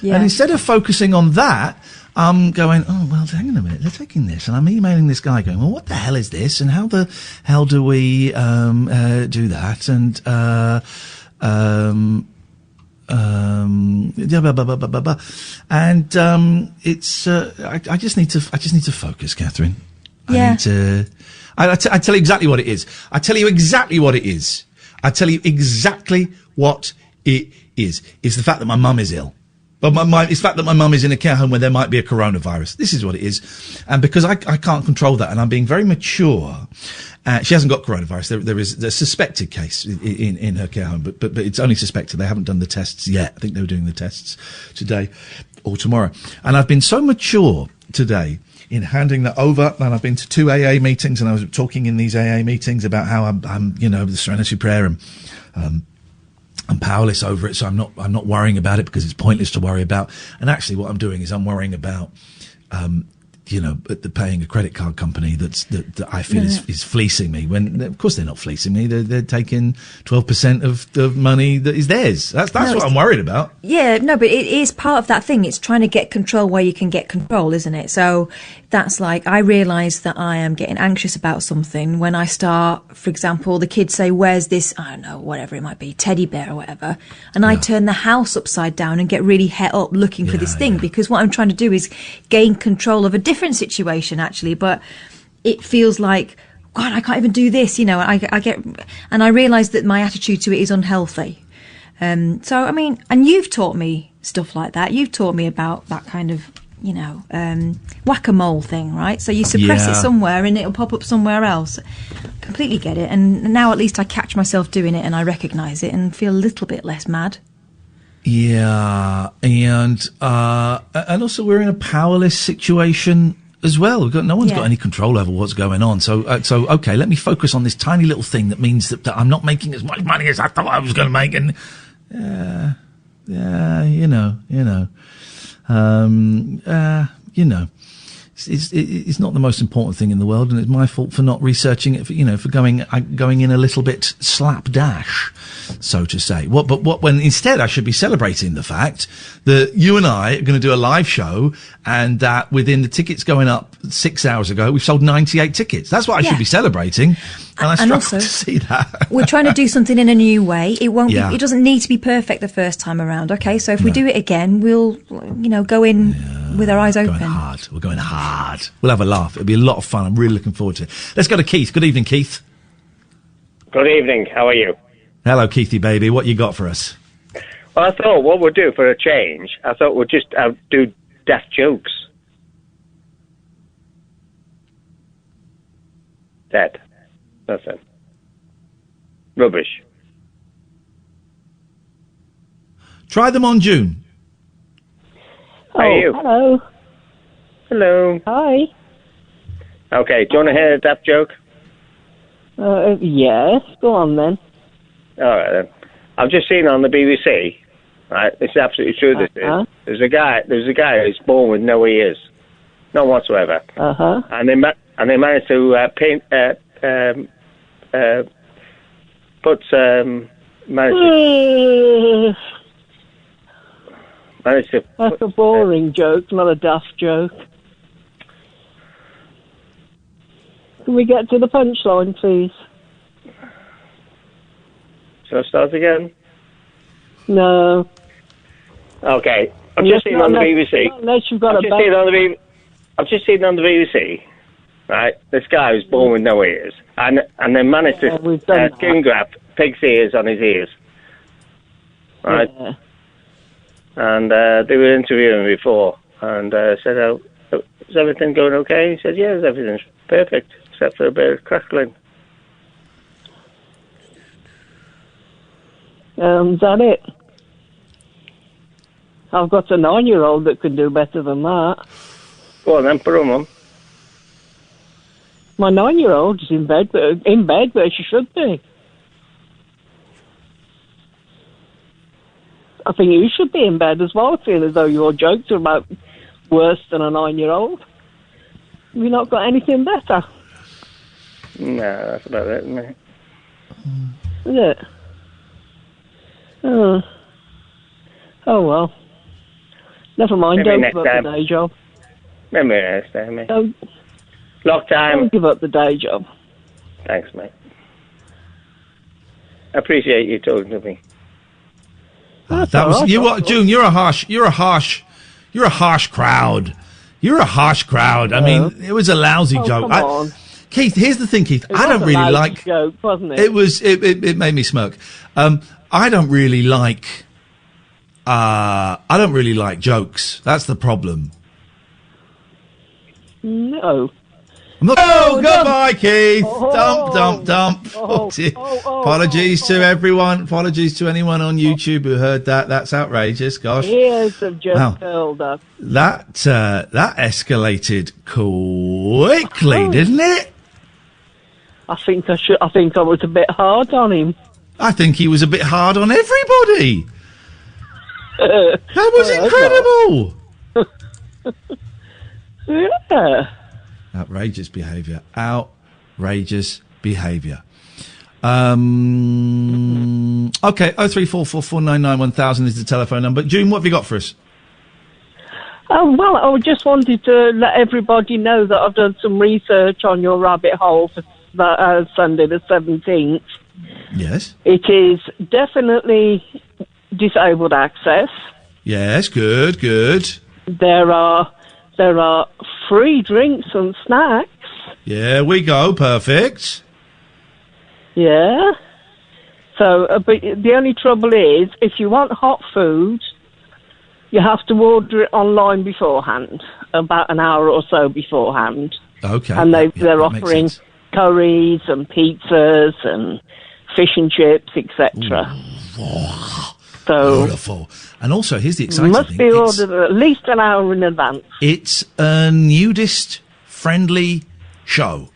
Yeah. And instead of focusing on that, I'm going, oh, well, hang on a minute, they're taking this, and I'm emailing this guy going, well, what the hell is this, and how the hell do we do that, and it's I just need to focus, Catherine. I tell you exactly what it is. I tell you exactly what it is. It's the fact that my mum is ill. But it's the fact that my mum is in a care home where there might be a coronavirus. This is what it is. And because I can't control that, and I'm being very mature, she hasn't got coronavirus. There is a suspected case in her care home, but it's only suspected. They haven't done the tests yet. I think they were doing the tests today or tomorrow. And I've been so mature today in handing that over, and I've been to 2 AA meetings, and I was talking in these AA meetings about how I'm the Serenity Prayer, and I'm powerless over it, so I'm not worrying about it because it's pointless to worry about. And actually, what I'm doing is I'm worrying about, paying a credit card company that I feel is fleecing me. When of course they're not fleecing me. They're taking 12% of the money that is theirs. That's what I'm worried about. Yeah, no, but it is part of that thing. It's trying to get control where you can get control, isn't it? So that's like, I realise that I am getting anxious about something when I start, for example, the kids say, where's this, I don't know, whatever it might be, teddy bear or whatever. And I turn the house upside down and get really het up looking for this thing, because what I'm trying to do is gain control of a different situation, actually. But it feels like, God, I can't even do this, and I realise that my attitude to it is unhealthy. So, I mean, and you've taught me stuff like that. You've taught me about that kind of, whack-a-mole thing, right? So you suppress it somewhere and it'll pop up somewhere else. Completely get it. And now at least I catch myself doing it and I recognise it and feel a little bit less mad. Yeah, and also we're in a powerless situation as well. No one's got any control over what's going on. So okay, let me focus on this tiny little thing that means that I'm not making as much money as I thought I was going to make, and it's not the most important thing in the world, and it's my fault for not researching it. For going in a little bit slapdash, so to say. When instead I should be celebrating the fact that you and I are going to do a live show, and that within the tickets going up 6 hours ago, we've sold 98 tickets. That's what I should be celebrating, and I struggle to see that. We're trying to do something in a new way. It won't. It doesn't need to be perfect the first time around. Okay, so if we do it again, we'll go in with our eyes open. We're going hard. We'll have a laugh. It'll be a lot of fun. I'm really looking forward to it. Let's go to Keith. Good evening, Keith. Good evening. How are you? Hello, Keithy baby. What you got for us? Well, I thought what we'll do for a change, I thought we'll just do deaf jokes. Dead. That's it. Rubbish. Try them on June. How are you? Hello. Hello. Hi. Okay, do you want to hear a deaf joke? Yes, go on then. All right then. I've just seen on the BBC, right? It's absolutely true. This is. There's a guy who's born with no ears, none whatsoever. And they managed to That's a boring joke, not a daft joke. Can we get to the punchline, please? Shall I start again? No. Okay. I've just seen on the BBC. I've just seen on the BBC, right? This guy was born with no ears, and they managed to skin grab pig's ears on his ears, right? And they were interviewing him before, and said, "Oh, is everything going okay?" He said, "Yes, everything's perfect, except for a bit of crackling." Is that it? I've got a 9-year-old that could do better than that. Go on then, put her on. My 9-year-old is in bed where she should be. I think you should be in bed as well. I feel as though your jokes are about worse than a 9-year-old. Have you not got anything better? No, that's about it, isn't it? Is it? Oh well. Never mind, Maybe don't next give up time. the day job. Maybe next time, mate. Don't give up the day job. Thanks, mate. I appreciate you talking to me. That was you. What, June? You're a harsh crowd. You're a harsh crowd. I mean, it was a lousy joke. Come on. Keith, here's the thing, Keith. It I don't was a really lousy like. joke, wasn't it? It made me smirk. I don't really like. I don't really like jokes. That's the problem. No. I'm not. Oh, goodbye, Keith. Dump. Apologies to everyone. Apologies to anyone on YouTube who heard that. That's outrageous. Gosh. Ears have just curled up. That escalated quickly, didn't it? I think I was a bit hard on him. I think he was a bit hard on everybody. That was incredible. Yeah. Outrageous behaviour. Okay, 03444991000 is the telephone number. June, what have you got for us? Well, I just wanted to let everybody know that I've done some research on your rabbit hole for Sunday the 17th. Yes. It is definitely disabled access. Yes, good. There are free drinks and snacks. Yeah, we go. Perfect. Yeah. So, but the only trouble is, if you want hot food, you have to order it online beforehand, about an hour or so beforehand. Okay. And they're offering curries and pizzas and fish and chips, etc. So beautiful. And also, here's the exciting must thing. be ordered at least an hour in advance. It's a nudist-friendly show.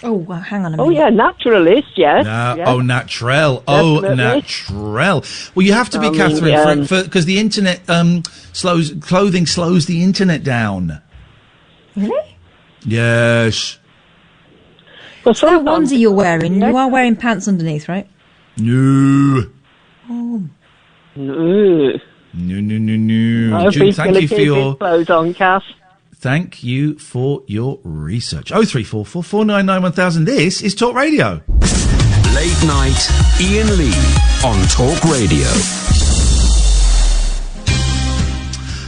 Oh, well, hang on a minute. Oh, yeah, naturalist, yes. Yes. Oh, naturel. Oh, naturel. Well, you have to be, Catherine, because the internet clothing slows the internet down. Really? Yes. Well, so that onesie you're wearing, you are wearing pants underneath, right? No. Oh. No. June, thank you for your clothes on, Kath. Thank you for your research. 03444991000. This is Talk Radio. Late night, Iain Lee on Talk Radio.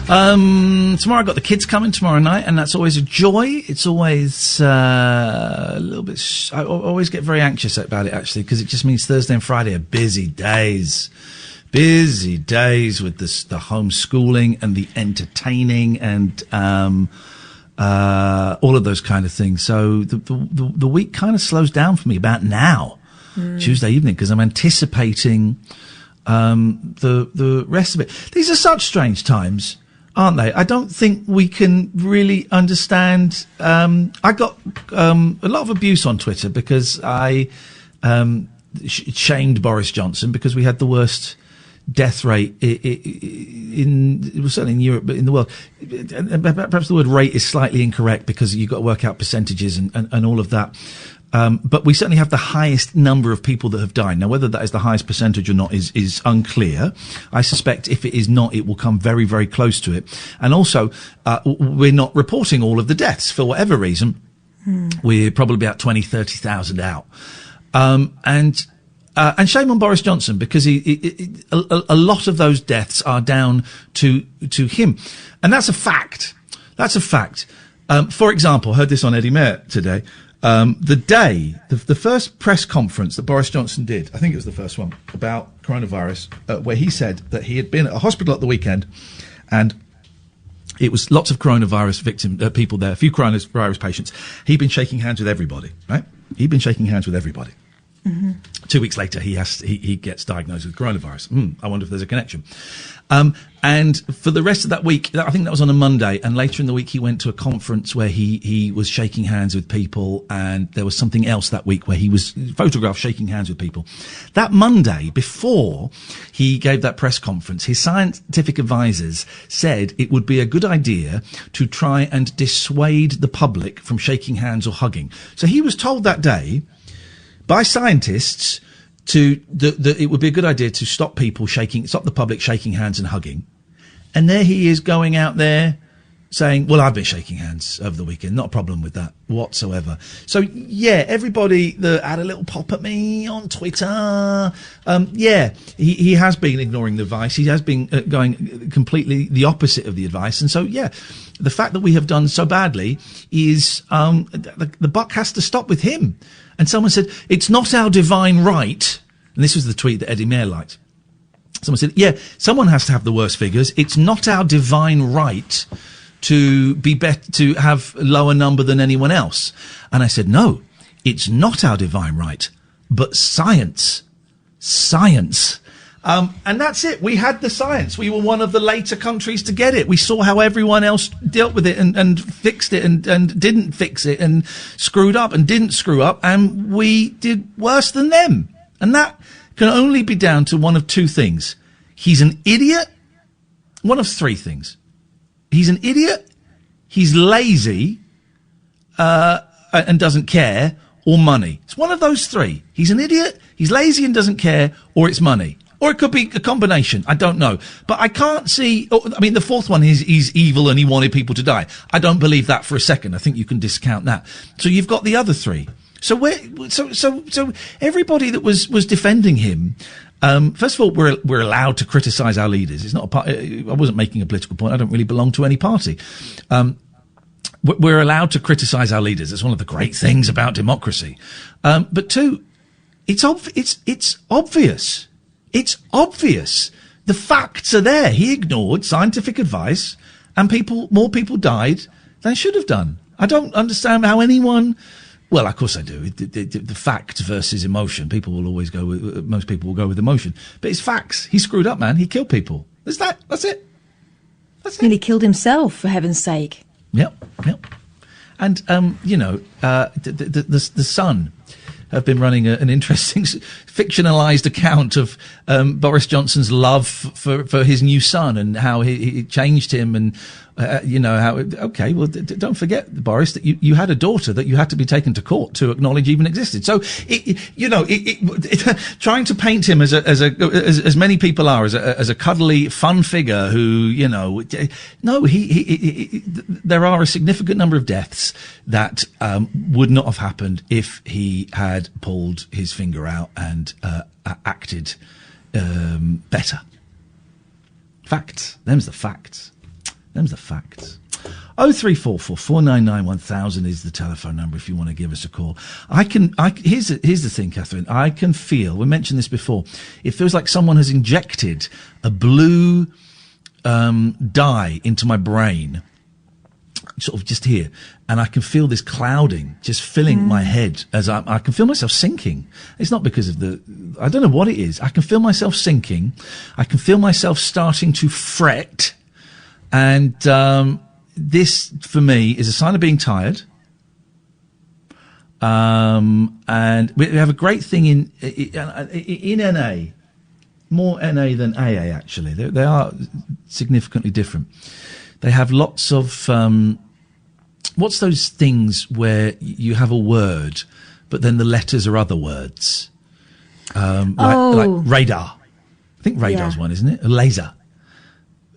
Tomorrow I've got the kids coming tomorrow night, and that's always a joy. It's always a little bit. I always get very anxious about it, actually, because it just means Thursday and Friday are busy days. Busy days with the homeschooling and the entertaining and all of those kind of things. So the week kind of slows down for me about now, Tuesday evening, because I'm anticipating the rest of it. These are such strange times, aren't they? I don't think we can really understand. I got a lot of abuse on Twitter because I shamed Boris Johnson because we had the worst death rate certainly in Europe, but in the world. Perhaps the word rate is slightly incorrect because you've got to work out percentages and all of that. But we certainly have the highest number of people that have died. Now, whether that is the highest percentage or not is unclear. I suspect if it is not, it will come very, very close to it. And also, we're not reporting all of the deaths for whatever reason. We're probably about 20, 30,000 out. And shame on Boris Johnson because a lot of those deaths are down to him. And that's a fact. That's a fact. For example, I heard this on Eddie Mair today. The first press conference that Boris Johnson did, I think it was the first one, about coronavirus, where he said that he had been at a hospital at the weekend and It was lots of coronavirus people there, a few coronavirus patients. He'd been shaking hands with everybody, right? He'd been shaking hands with everybody. 2 weeks later, he gets diagnosed with coronavirus. I wonder if there's a connection. And for the rest of that week, I think that was on a Monday, and later in the week he went to a conference where he was shaking hands with people, and there was something else that week where he was photographed shaking hands with people. That Monday, before he gave that press conference, his scientific advisors said it would be a good idea to try and dissuade the public from shaking hands or hugging. So he was told that day by scientists that it would be a good idea to stop the public shaking hands and hugging. And there he is going out there saying, well, I've been shaking hands over the weekend. Not a problem with that whatsoever. So, yeah, everybody that had a little pop at me on Twitter, he has been ignoring the advice. He has been going completely the opposite of the advice. And so, yeah, the fact that we have done so badly is the buck has to stop with him. And someone said, it's not our divine right. And this was the tweet that Eddie Mayer liked. Someone said, yeah, someone has to have the worst figures. It's not our divine right to to have a lower number than anyone else. And I said, no, it's not our divine right, but science. Science. And that's it. We had the science. We were one of the later countries to get it. We saw how everyone else dealt with it and fixed it and didn't fix it and screwed up and didn't screw up. And we did worse than them. And that can only be down to one of two things. He's an idiot. One of three things. He's an idiot. He's lazy, and doesn't care, or money. It's one of those three. He's an idiot. He's lazy and doesn't care, or it's money. Or it could be a combination. I don't know. But I can't see... I mean, the fourth one is he's evil and he wanted people to die. I don't believe that for a second. I think you can discount that. So you've got the other three. So everybody that was defending him... first of all, we're allowed to criticise our leaders. It's not I wasn't making a political point. I don't really belong to any party. We're allowed to criticise our leaders. It's one of the great things about democracy. But two, it's obvious. It's obvious. The facts are there. He ignored scientific advice, and more people died than should have done. I don't understand how anyone. Well, of course I do. The fact versus emotion. Most people will go with emotion. But it's facts. He screwed up, man. He killed people. That's it. And he killed himself, for heaven's sake. Yep. And, the Sun have been running an interesting fictionalised account of Boris Johnson's love for his new son and how he changed him and, don't forget, Boris, that you had a daughter that you had to be taken to court to acknowledge even existed. So, trying to paint him as many people are, as a cuddly, fun figure who, there are a significant number of deaths that would not have happened if he had pulled his finger out and acted better. Facts. Them's the facts. 0344 499 1000 is the telephone number if you want to give us a call. Here's the thing, Catherine. I can feel, we mentioned this before, it feels like someone has injected a blue dye into my brain, sort of just here, and I can feel this clouding just filling my head as I can feel myself sinking. It's not because of I don't know what it is. I can feel myself sinking. I can feel myself starting to fret. And this, for me, is a sign of being tired. And we have a great thing in NA, more NA than AA, actually. They are significantly different. They have lots of, what's those things where you have a word, but then the letters are other words? Like radar. I think radar's one, isn't it? A laser.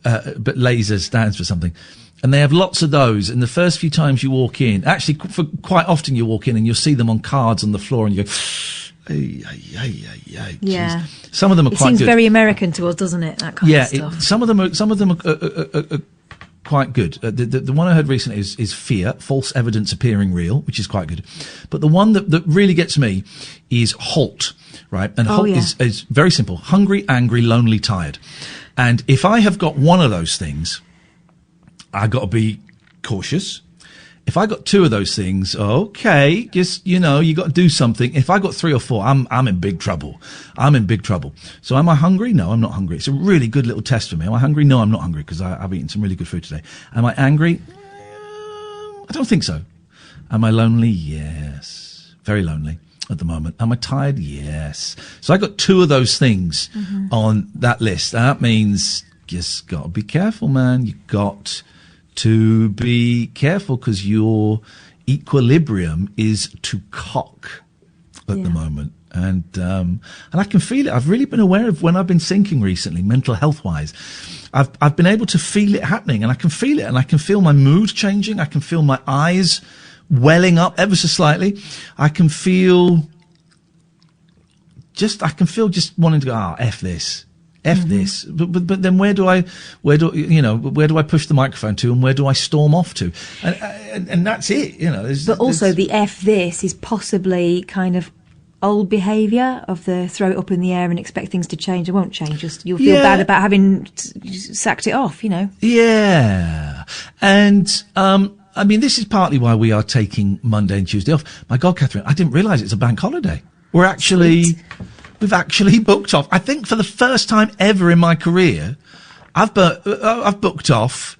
But laser stands for something. And they have lots of those. And the first few times you walk in, actually, quite often you walk in and you'll see them on cards on the floor and you go, yeah. Geez. Some of them are quite good. It seems very American to us, doesn't it? That kind of stuff. Some of them are quite good. The one I heard recently is fear, false evidence appearing real, which is quite good. But the one that really gets me is halt, right? And halt is very simple. Hungry, angry, lonely, tired. And if I have got one of those things, I got to be cautious. If I got 2 of those things, okay, just, you got to do something. If I got 3 or 4, I'm in big trouble. I'm in big trouble. So am I hungry? No, I'm not hungry. It's a really good little test for me. Am I hungry? No, I'm not hungry because I've eaten some really good food today. Am I angry? I don't think so. Am I lonely? Yes. Very lonely at the moment. Am I tired? Yes. So I got 2 of those things on that list. That means just got to be careful, man. You got to be careful because your equilibrium is to cock at the moment. And I can feel it. I've really been aware of when I've been sinking recently, mental health wise. I've been able to feel it happening, and I can feel it, and I can feel my mood changing. I can feel my eyes welling up ever so slightly. I can feel just wanting to go, F this. This, but then where do I push the microphone to, and where do I storm off to, and that's it, But also the F this is possibly kind of old behaviour of the throw it up in the air and expect things to change. It won't change. You'll feel bad about having sacked it off, Yeah, and I mean, this is partly why we are taking Monday and Tuesday off. My God, Catherine, I didn't realise it's a bank holiday. We've actually booked off. I think for the first time ever in my career, I've booked off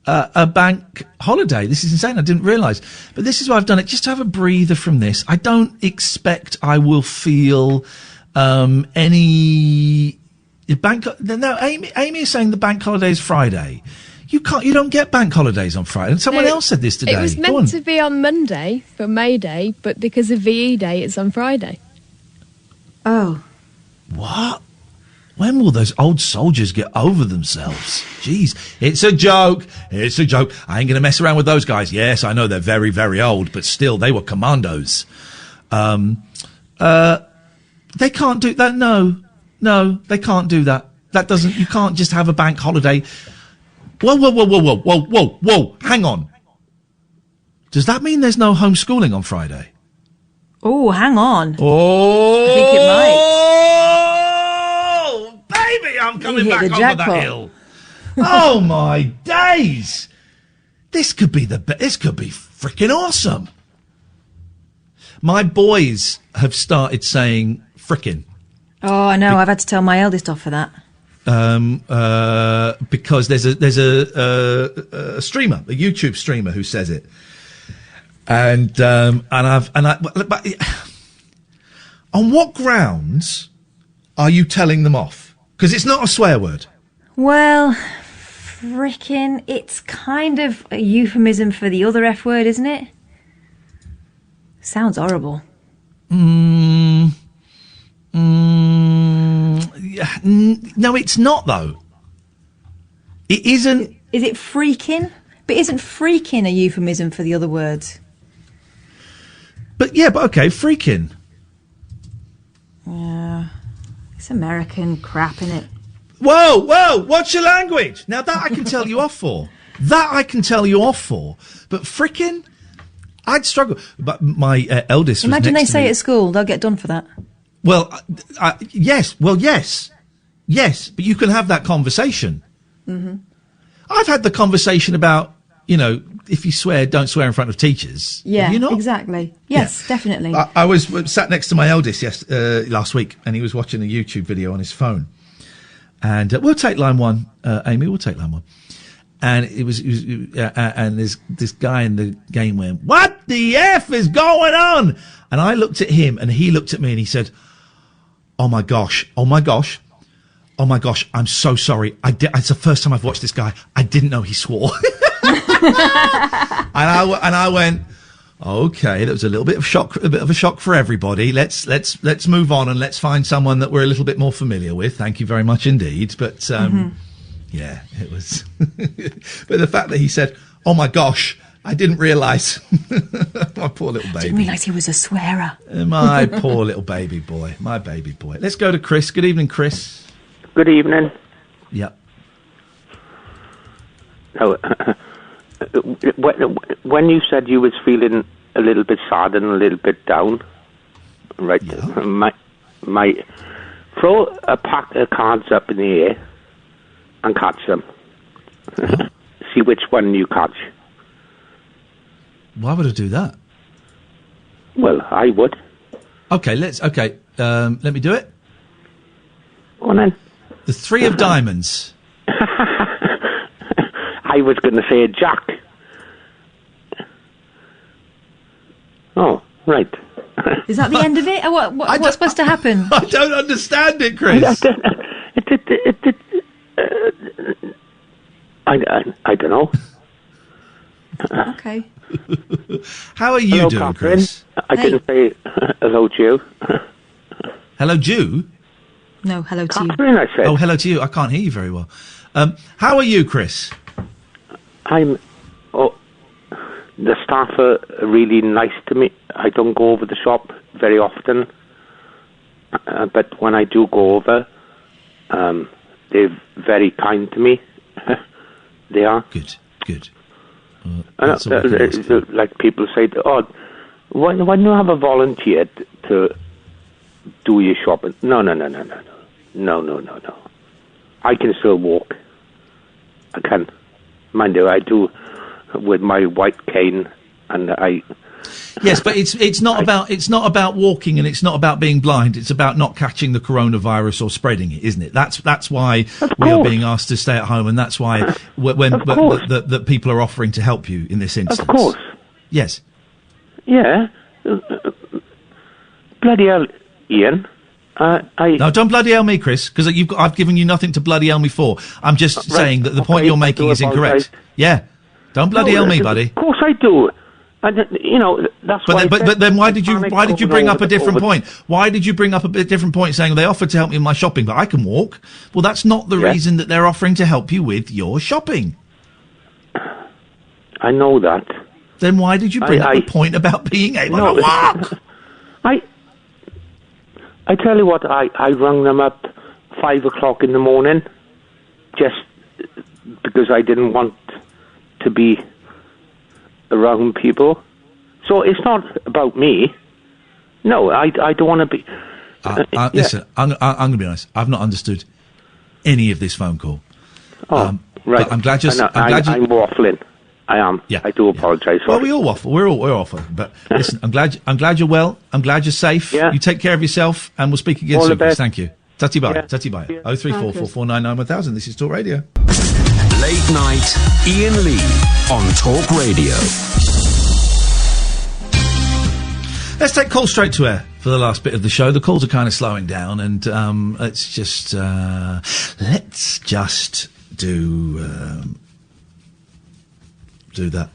a bank holiday. This is insane. I didn't realise. But this is why I've done it, just to have a breather from this. I don't expect I will feel any bank. No, Amy is saying the bank holiday is Friday. You don't get bank holidays on Friday. And someone else said this today. It was meant to be on Monday for May Day, but because of VE Day, it's on Friday. Oh. What? When will those old soldiers get over themselves? Jeez. It's a joke. It's a joke. I ain't going to mess around with those guys. Yes, I know they're very, very old, but still, they were commandos. They can't do that. No, they can't do that. You can't just have a bank holiday. Whoa. Hang on. Does that mean there's no homeschooling on Friday? Oh, hang on. Oh, I think it might. Baby, I'm coming back over that hill. Oh my days! This could be freaking awesome. My boys have started saying frickin'. Oh, I know. I've had to tell my eldest off for that. Because there's a streamer, a YouTube streamer who says it. But on what grounds are you telling them off? Because it's not a swear word. Well, frickin', it's kind of a euphemism for the other F word, isn't it? Sounds horrible. No, it's not, though. It isn't. Is it freaking? But isn't freaking a euphemism for the other words? But okay, freaking. Yeah, it's American crap, innit? Whoa! What's your language? Now that I can tell you off for. But frickin', I'd struggle. But my eldest. Imagine was they say it at school; they'll get done for that. Well, yes. Yes, but you can have that conversation. Mm-hmm. I've had the conversation about, if you swear, don't swear in front of teachers. Yeah, have you not? Exactly. Yes, definitely. I was sat next to my eldest last week, and he was watching a YouTube video on his phone. And we'll take line one, Amy. We'll take line one. And and this guy in the game went, "What the F is going on?" And I looked at him, and he looked at me, and he said, "Oh my gosh, I'm so sorry. It's the first time I've watched this guy. I didn't know he swore." and I went, "Okay, that was a bit of a shock for everybody. Let's move on, and let's find someone that we're a little bit more familiar with. Thank you very much indeed." But yeah, it was. But the fact that he said, "Oh my gosh, I didn't realise." My poor little baby. Didn't realise he was a swearer. My poor little baby boy. My baby boy. Let's go to Chris. Good evening, Chris. Good evening. Yep. Oh, when you said you was feeling a little bit sad and a little bit down, right? Yeah. My throw a pack of cards up in the air and catch them. See see which one you catch. Why would I do that? Well, I would. Okay, let me do it. Go on then. The 3 of diamonds. I was going to say a jack. Oh, right. Is that the end of it? What's supposed to happen? I don't understand it, Chris. I don't know. Okay. How are you hello, doing, Catherine? Chris? I didn't say hello to you. Hello, Jew? No, hello to you. Catherine, I said. Oh, hello to you. I can't hear you very well. How are you, Chris? The staff are really nice to me. I don't go over the shop very often, but when I do go over, they're very kind to me. They are. Good. Like people say, why don't you have a volunteer to do your shopping? No. I can still walk. I can. Mind you, I do with my white cane, and I. Yes, but it's not about walking, and it's not about being blind. It's about not catching the coronavirus or spreading it, isn't it? That's why we are being asked to stay at home, and that's why when that people are offering to help you in this instance. Of course. Yes. Yeah. Bloody hell, Ian. No, don't bloody hell me, Chris, because I've given you nothing to bloody hell me for. I'm just saying that the point you're making is incorrect. Yeah. Don't bloody hell me, buddy. Of course I do. And that's why. But then why did you bring up a different point? Why did you bring up a different point, saying they offered to help me in my shopping, but I can walk? Well, that's not the reason that they're offering to help you with your shopping. I know that. Then why did you bring up the point about being able to walk? I tell you what, I rang them up 5 o'clock in the morning, just because I didn't want to be around people. So it's not about me. No, I don't want to be. Listen, I'm going to be honest. I've not understood any of this phone call. Oh, right. I'm glad you're. I'm waffling. I am. Yeah. I do apologise. Well, we all waffle. We're waffling. But listen, I'm glad you're well. I'm glad you're safe. Yeah. You take care of yourself, and we'll speak again soon. Thank you. Tatty bye. Tatty bye. 03444991000. This is Talk Radio. Late night, Iain Lee on Talk Radio. Let's take calls straight to air for the last bit of the show. The calls are kind of slowing down, and let's just do that.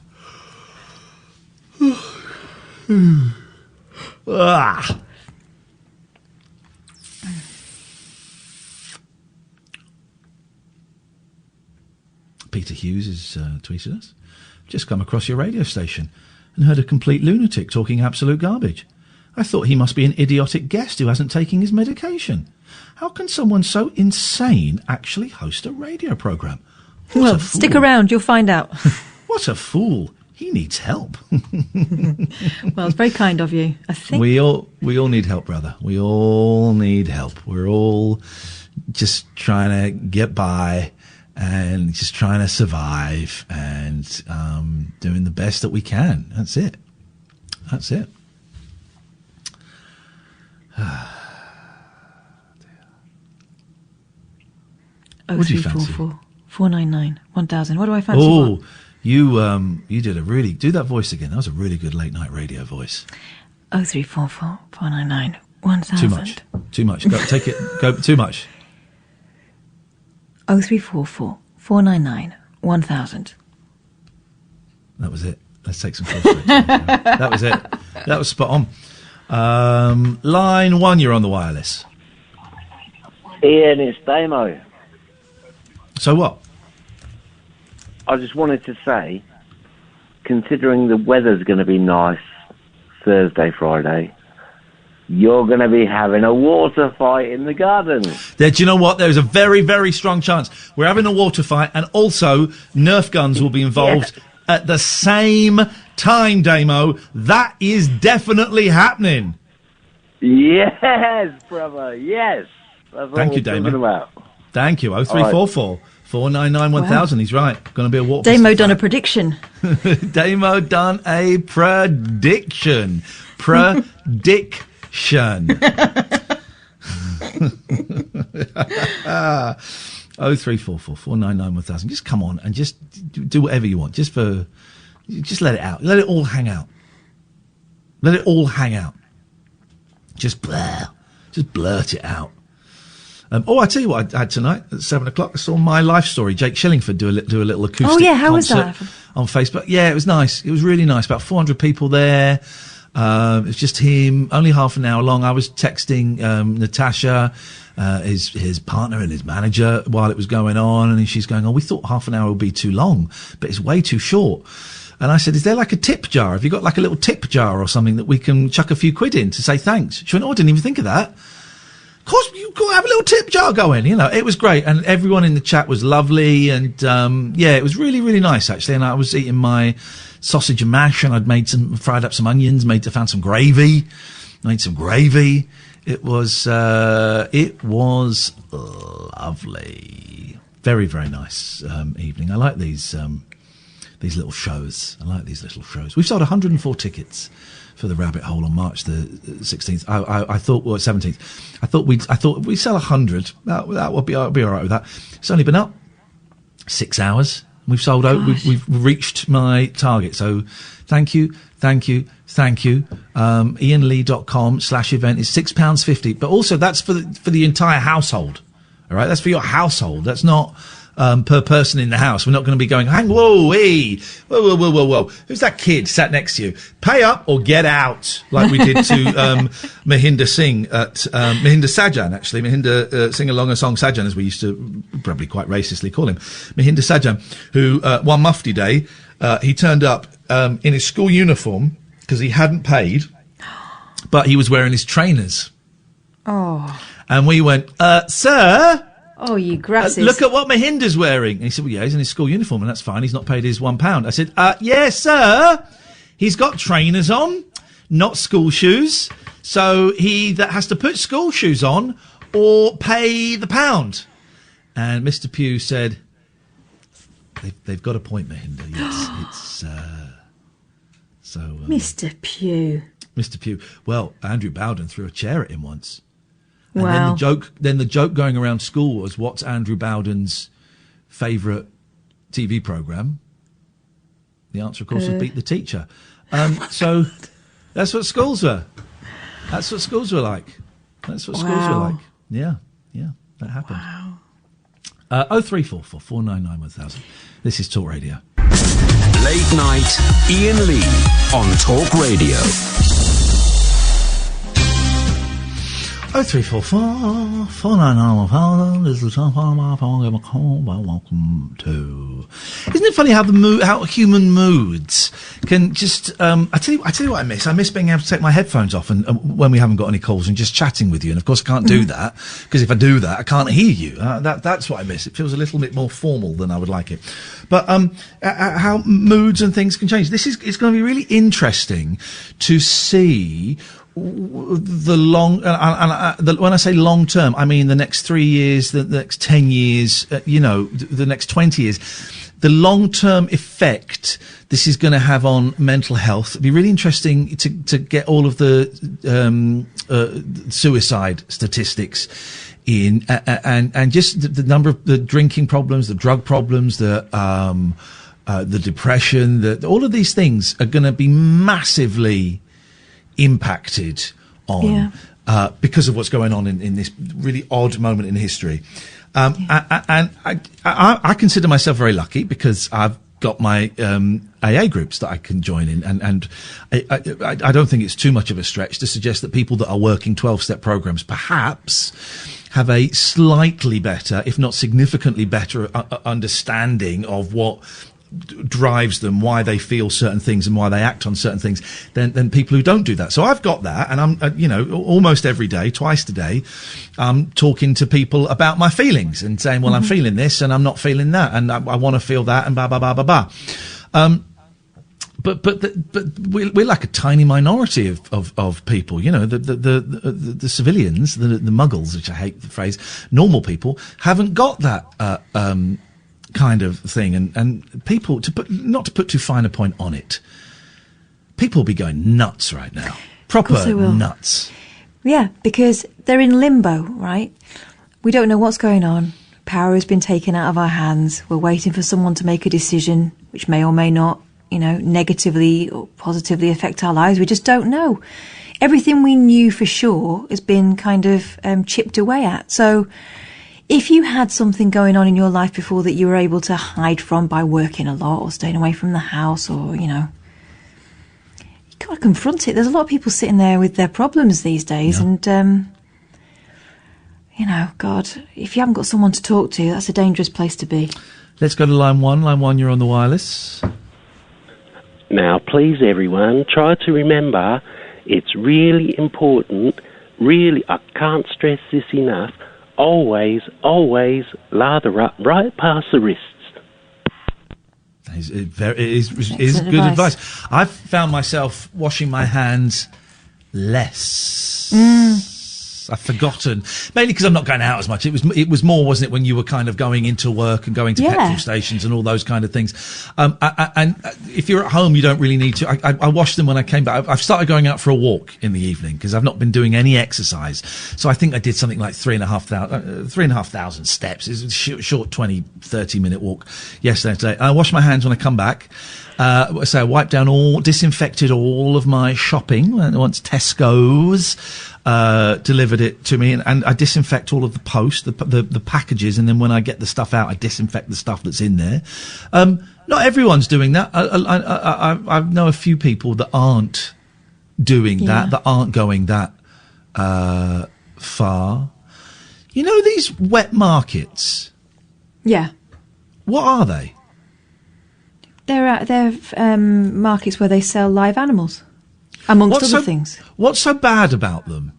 Peter Hughes has tweeted us. Just come across your radio station and heard a complete lunatic talking absolute garbage. I thought he must be an idiotic guest who hasn't taken his medication. How can someone so insane actually host a radio programme? Well, stick around, you'll find out. What a fool. He needs help. Well, it's very kind of you, I think. We all need help, brother. We all need help. We're all just trying to get by and just trying to survive and doing the best that we can. That's it. That's it. What do you fancy? 499 1000. What do I fancy? Oh, you did do that voice again. That was a really good late night radio voice. 0344 499 1000. Too much. Go, take it. Go. Too much. 0344 499 1000. That was it. Let's take some calls. That was it. That was spot on. Line 1, you're on the wireless. Ian, it's Damo. So what? I just wanted to say, considering the weather's going to be nice Thursday, Friday, you're going to be having a water fight in the garden. Do you know what? There's a very, very strong chance we're having a water fight, and also Nerf guns will be involved at the same time, Damo. That is definitely happening. Yes, brother, yes. That's Thank you, Damo. Thank you. 0344 499 1000. He's right. Going to be a walk. Damo done a prediction. Damo done a prediction. Prediction. 0344 499 1000. Just come on and just do whatever you want. Just let it out. Let it all hang out. Let it all hang out. Just blurt it out. I tell you what I had tonight at 7 o'clock. I saw My Life Story. Jake Shillingford do a little acoustic. Oh yeah, how was that? On Facebook. Yeah, it was nice. It was really nice. About 400 people there. It was just him. Only half an hour long. I was texting Natasha, his partner and his manager while it was going on, and she's going, "Oh, we thought half an hour would be too long, but it's way too short." And I said, "Is there like a tip jar? Have you got like a little tip jar or something that we can chuck a few quid in to say thanks?" She went, "Oh, I didn't even think of that." Of course, you've got to have a little tip jar going, you know. It was great, and everyone in the chat was lovely, and it was really, really nice, actually. And I was eating my sausage and mash, and I'd fried up some onions, found some gravy, made some gravy. It was lovely. Very, very nice evening. I like these little shows. We've sold 104 tickets for the Rabbit Hole on March the 16th. I thought, 17th. I thought we'd sell 100. That would be all right with that. It's only been up 6 hours. We've sold out. We've reached my target. So thank you. IainLee.com/event is £6.50. But also that's for the entire household. All right. That's for your household. That's not per person in the house. We're not going to be going, whoa, who's that kid sat next to you? Pay up or get out, like we did to Mahinder Singh at Mahinder Sajan, actually. Mahinder Sing Along a Song Sajan, as we used to probably quite racistly call him. Mahinder Sajan, who one Mufti day, he turned up in his school uniform because he hadn't paid, but he was wearing his trainers. Oh. And we went, sir... Oh, you grasses. Look at what Mahinder's wearing. And he said, well, yeah, he's in his school uniform, and that's fine. He's not paid his £1. I said, yes, sir. He's got trainers on, not school shoes. So he that has to put school shoes on or pay the £1. And Mr. Pugh said, they've got a point, Mahinder. Yes, it's... Mr. Pugh. Mr. Pugh. Well, Andrew Bowden threw a chair at him once. And wow. then the joke going around school was, what's Andrew Bowden's favourite TV programme? The answer, of course, was Beat the Teacher. So that's what schools were. That's what schools were like. Yeah, that happened. Wow. 0344 499 1000. This is Talk Radio. Late night, Iain Lee on Talk Radio. 0344 499 1000. This is welcome to. Isn't it funny how how human moods can just? I tell you what I miss. I miss being able to take my headphones off and when we haven't got any calls and just chatting with you. And of course, I can't do that because if I do that, I can't hear you. That's what I miss. It feels a little bit more formal than I would like it. But how moods and things can change. It's going to be really interesting to see. The long, when I say long term, I mean the next 3 years, the next 10 years, the next 20 years, the long term effect this is going to have on mental health. It'd be really interesting to get all of the suicide statistics in, and just the number of the drinking problems, the drug problems, the depression, all of these things are going to be massively impacted on because of what's going on in this really odd moment in history. And I consider myself very lucky because I've got my AA groups that I can join in, and I don't think it's too much of a stretch to suggest that people that are working 12-step programs perhaps have a slightly better, if not significantly better, understanding of what drives them, why they feel certain things and why they act on certain things than people who don't do that. So I've got that, and I'm almost every day, twice a day, talking to people about my feelings and saying, well, I'm feeling this and I'm not feeling that, and I want to feel that, and blah blah blah blah blah. But we're like a tiny minority of people, you know, the civilians, the muggles, which I hate the phrase, normal people haven't got that kind of thing, and people not to put too fine a point on it, people will be going nuts right now, proper nuts. Yeah, because they're in limbo, right? We don't know what's going on. Power has been taken out of our hands. We're waiting for someone to make a decision, which may or may not, you know, negatively or positively affect our lives. We just don't know. Everything we knew for sure has been kind of chipped away at. So if you had something going on in your life before that you were able to hide from by working a lot or staying away from the house, or, you know, you got to confront it. There's a lot of people sitting there with their problems these days, and you know, God, if you haven't got someone to talk to, that's a dangerous place to be. Let's go to line one. Line one, you're on the wireless. Now, please, everyone, try to remember, it's really important, really, I can't stress this enough, always lather up right past the wrists. It is good advice. I've found myself washing my hands less. I've forgotten, mainly because I'm not going out as much. It was more, wasn't it, when you were kind of going into work and going to petrol stations and all those kind of things. And if you're at home, you don't really need to. I washed them when I came back. I've started going out for a walk in the evening because I've not been doing any exercise. So I think I did something like 3,500 steps. It's a short 20-30 minute walk yesterday. I washed my hands when I come back. So I wiped down disinfected all of my shopping once Tesco's delivered it to me, and I disinfect all of the post, the packages, and then when I get the stuff out, I disinfect the stuff that's in there. Not everyone's doing that. I know a few people that aren't doing that aren't going that far. You know, these wet markets? Yeah. What are they? They're markets where they sell live animals, amongst other things. What's so bad about them?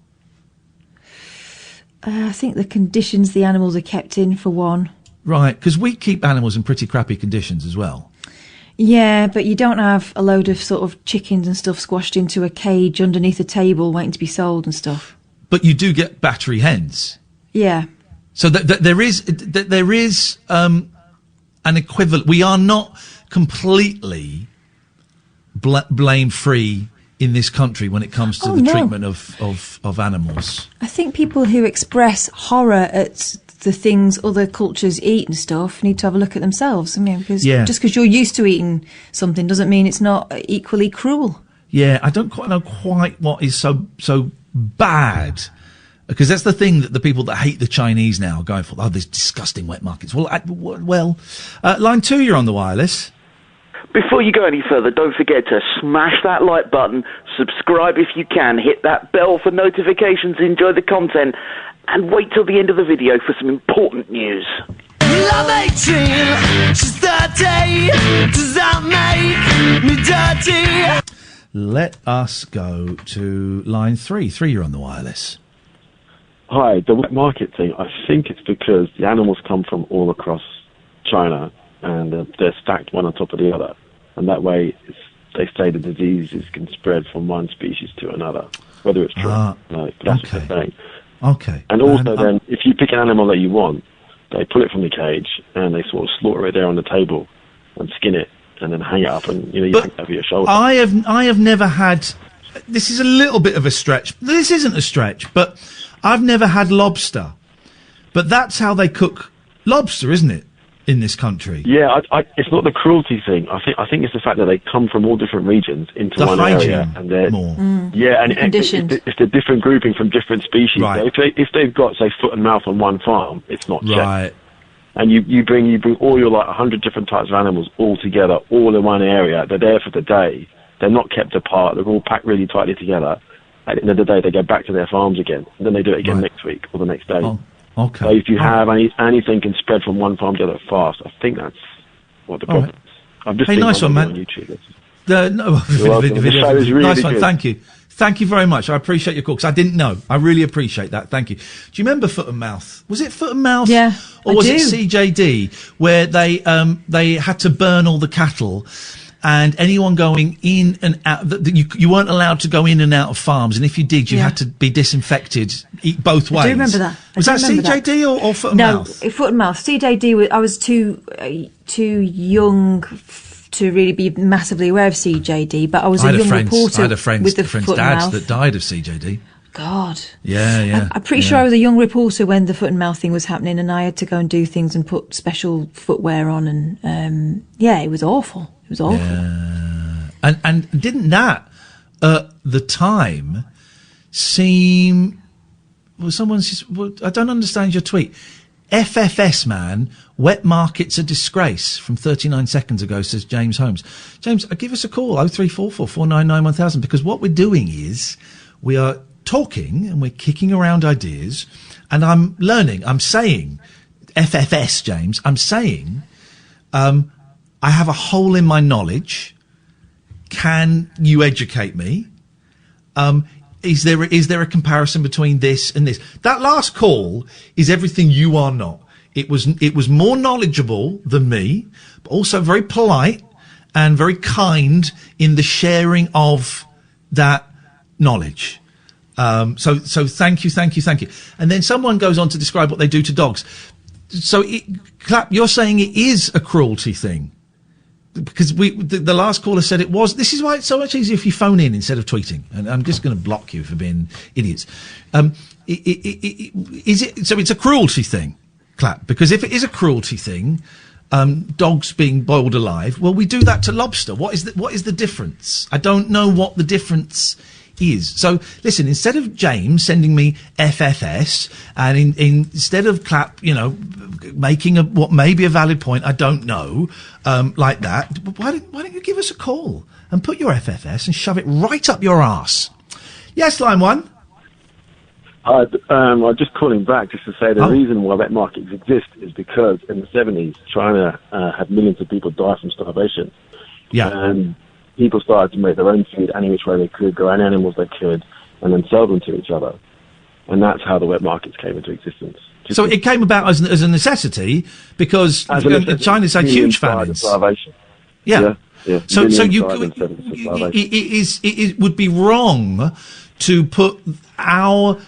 I think the conditions the animals are kept in, for one. Right, because we keep animals in pretty crappy conditions as well. Yeah, but you don't have a load of sort of chickens and stuff squashed into a cage underneath a table waiting to be sold and stuff. But you do get battery hens. Yeah. So there is an equivalent. We are not completely blame-free in this country when it comes to treatment of animals. I think people who express horror at the things other cultures eat and stuff need to have a look at themselves. I mean, because just because you're used to eating something doesn't mean it's not equally cruel. Yeah, I don't quite know what is so bad. Because that's the thing that the people that hate the Chinese now are going for. Oh, these disgusting wet markets. Well, line 2, you're on the wireless. Before you go any further, don't forget to smash that like button, subscribe if you can, hit that bell for notifications, enjoy the content, and wait till the end of the video for some important news. I'm 18, she's 30, does that make me dirty? Let us go to line 3. 3, you're on the wireless. Hi, the wet market thing, I think it's because the animals come from all across China and they're stacked one on top of the other. And that way, they say the diseases can spread from one species to another, whether it's true. That's what they're saying. Okay. And also then, if you pick an animal that you want, they pull it from the cage and they sort of slaughter it there on the table and skin it and then hang it up and, you hang it over your shoulder. I have never had... This is a little bit of a stretch. This isn't a stretch, but I've never had lobster. But that's how they cook lobster, isn't it, in this country? Yeah, it's not the cruelty thing. I think it's the fact that they come from all different regions into the one area, and they're it's a different grouping from different species. Right. So if they've got, say, foot and mouth on one farm, it's not checked. Right. And you bring all your 100 different types of animals all together, all in one area. They're there for the day. They're not kept apart. They're all packed really tightly together. At the end of the day, they go back to their farms again, and then they do it again next week or the next day. Oh, okay. So if you have anything can spread from one farm to the other fast, I think that's what the problem is. I've just seen nice one, man. on YouTube. The show is really nice one. good. Thank you. Thank you very much. I appreciate your call, because I didn't know. I really appreciate that. Thank you. Do you remember Foot and Mouth? Was it Foot and Mouth? Yeah, Or was it CJD, where they had to burn all the cattle, and anyone going in and out, you weren't allowed to go in and out of farms, and if you did, you had to be disinfected both ways. I do remember that. Was that CJD or foot and mouth? No, foot and mouth. CJD, I was too young to really be massively aware of CJD, but I was a young reporter. I had a friend's foot dad and mouth. that died of CJD. God. Yeah. I'm pretty sure I was a young reporter when the foot and mouth thing was happening, and I had to go and do things and put special footwear on, and it was awful. It was awful. Yeah. And didn't that at the time seem? Well, I don't understand your tweet. FFS man, wet market's a disgrace. From 39 seconds ago, says James Holmes. James, give us a call 0344 499 1000, because what we're doing is we are talking and we're kicking around ideas, and I'm learning. I'm saying, FFS, James, I'm saying, I have a hole in my knowledge. Can you educate me? Is there a comparison between this and this? That last call is everything you are not. It was more knowledgeable than me, but also very polite and very kind in the sharing of that knowledge. So thank you. And then someone goes on to describe what they do to dogs. So, Clap, you're saying it is a cruelty thing? Because the last caller said it was. This is why it's so much easier if you phone in instead of tweeting. And I'm just going to block you for being idiots. Is it? So it's a cruelty thing, Clap? Because if it is a cruelty thing, dogs being boiled alive, well, we do that to lobster. What is the difference? I don't know what the difference is. So listen, instead of James sending me FFS, and instead of Clap, making what may be a valid point, I don't know, like that, why don't you give us a call and put your FFS and shove it right up your arse? Yes, line one. I'm just calling back just to say the reason why wet markets exist is because in the 70s, China had millions of people die from starvation. Yeah. And people started to make their own food any which way they could, grow any animals they could, and then sell them to each other. And that's how the wet markets came into existence. So it came about as a necessity because China's had huge famines. Yeah. So it would be wrong to put our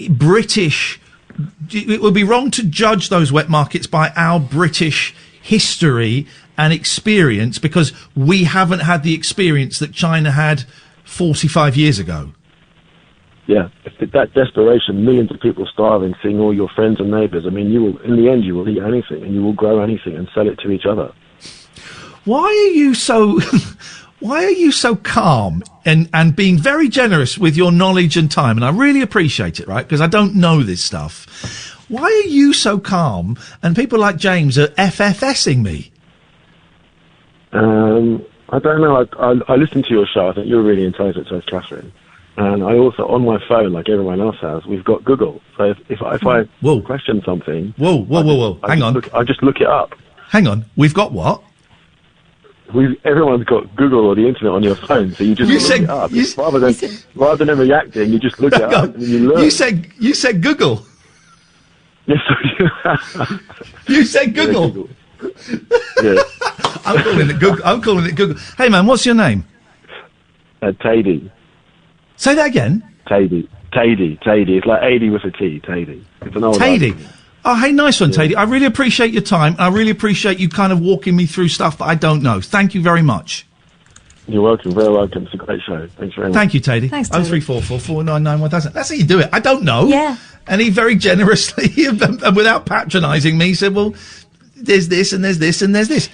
British. It would be wrong to judge those wet markets by our British history and experience, because we haven't had the experience that China had 45 years ago. Yeah, if that desperation, millions of people starving, seeing all your friends and neighbours, I mean, in the end, you will eat anything and you will grow anything and sell it to each other. Why are you so calm and being very generous with your knowledge and time? And I really appreciate it, right? Because I don't know this stuff. Why are you so calm and people like James are FFSing me? I don't know. I listened to your show. I think you're really intelligent, so is Katherine. And I also, on my phone, like everyone else has, we've got Google. So if I question something... Whoa. Hang on. I just look it up. Hang on. We've got what? Everyone's got Google or the internet on your phone, so you just look it up. Rather than reacting, you just look it up and you learn. You said Google. Yes, you said Google. Yeah. I'm calling it Google. Hey man, what's your name? Tady. Say that again. Tady. It's like 80 with a T. Tady. It's an old Tady. Oh, hey, nice one, Yeah. Tady. I really appreciate your time. I really appreciate you kind of walking me through stuff that I don't know. Thank you very much. You're welcome. Very welcome. It's a great show. Thanks very much. Thank you, Tady. Thanks, Tady. 0344 499 1000. That's how you do it. I don't know. Yeah. And he very generously, and without patronising me, said, well, there's this and there's this and there's this.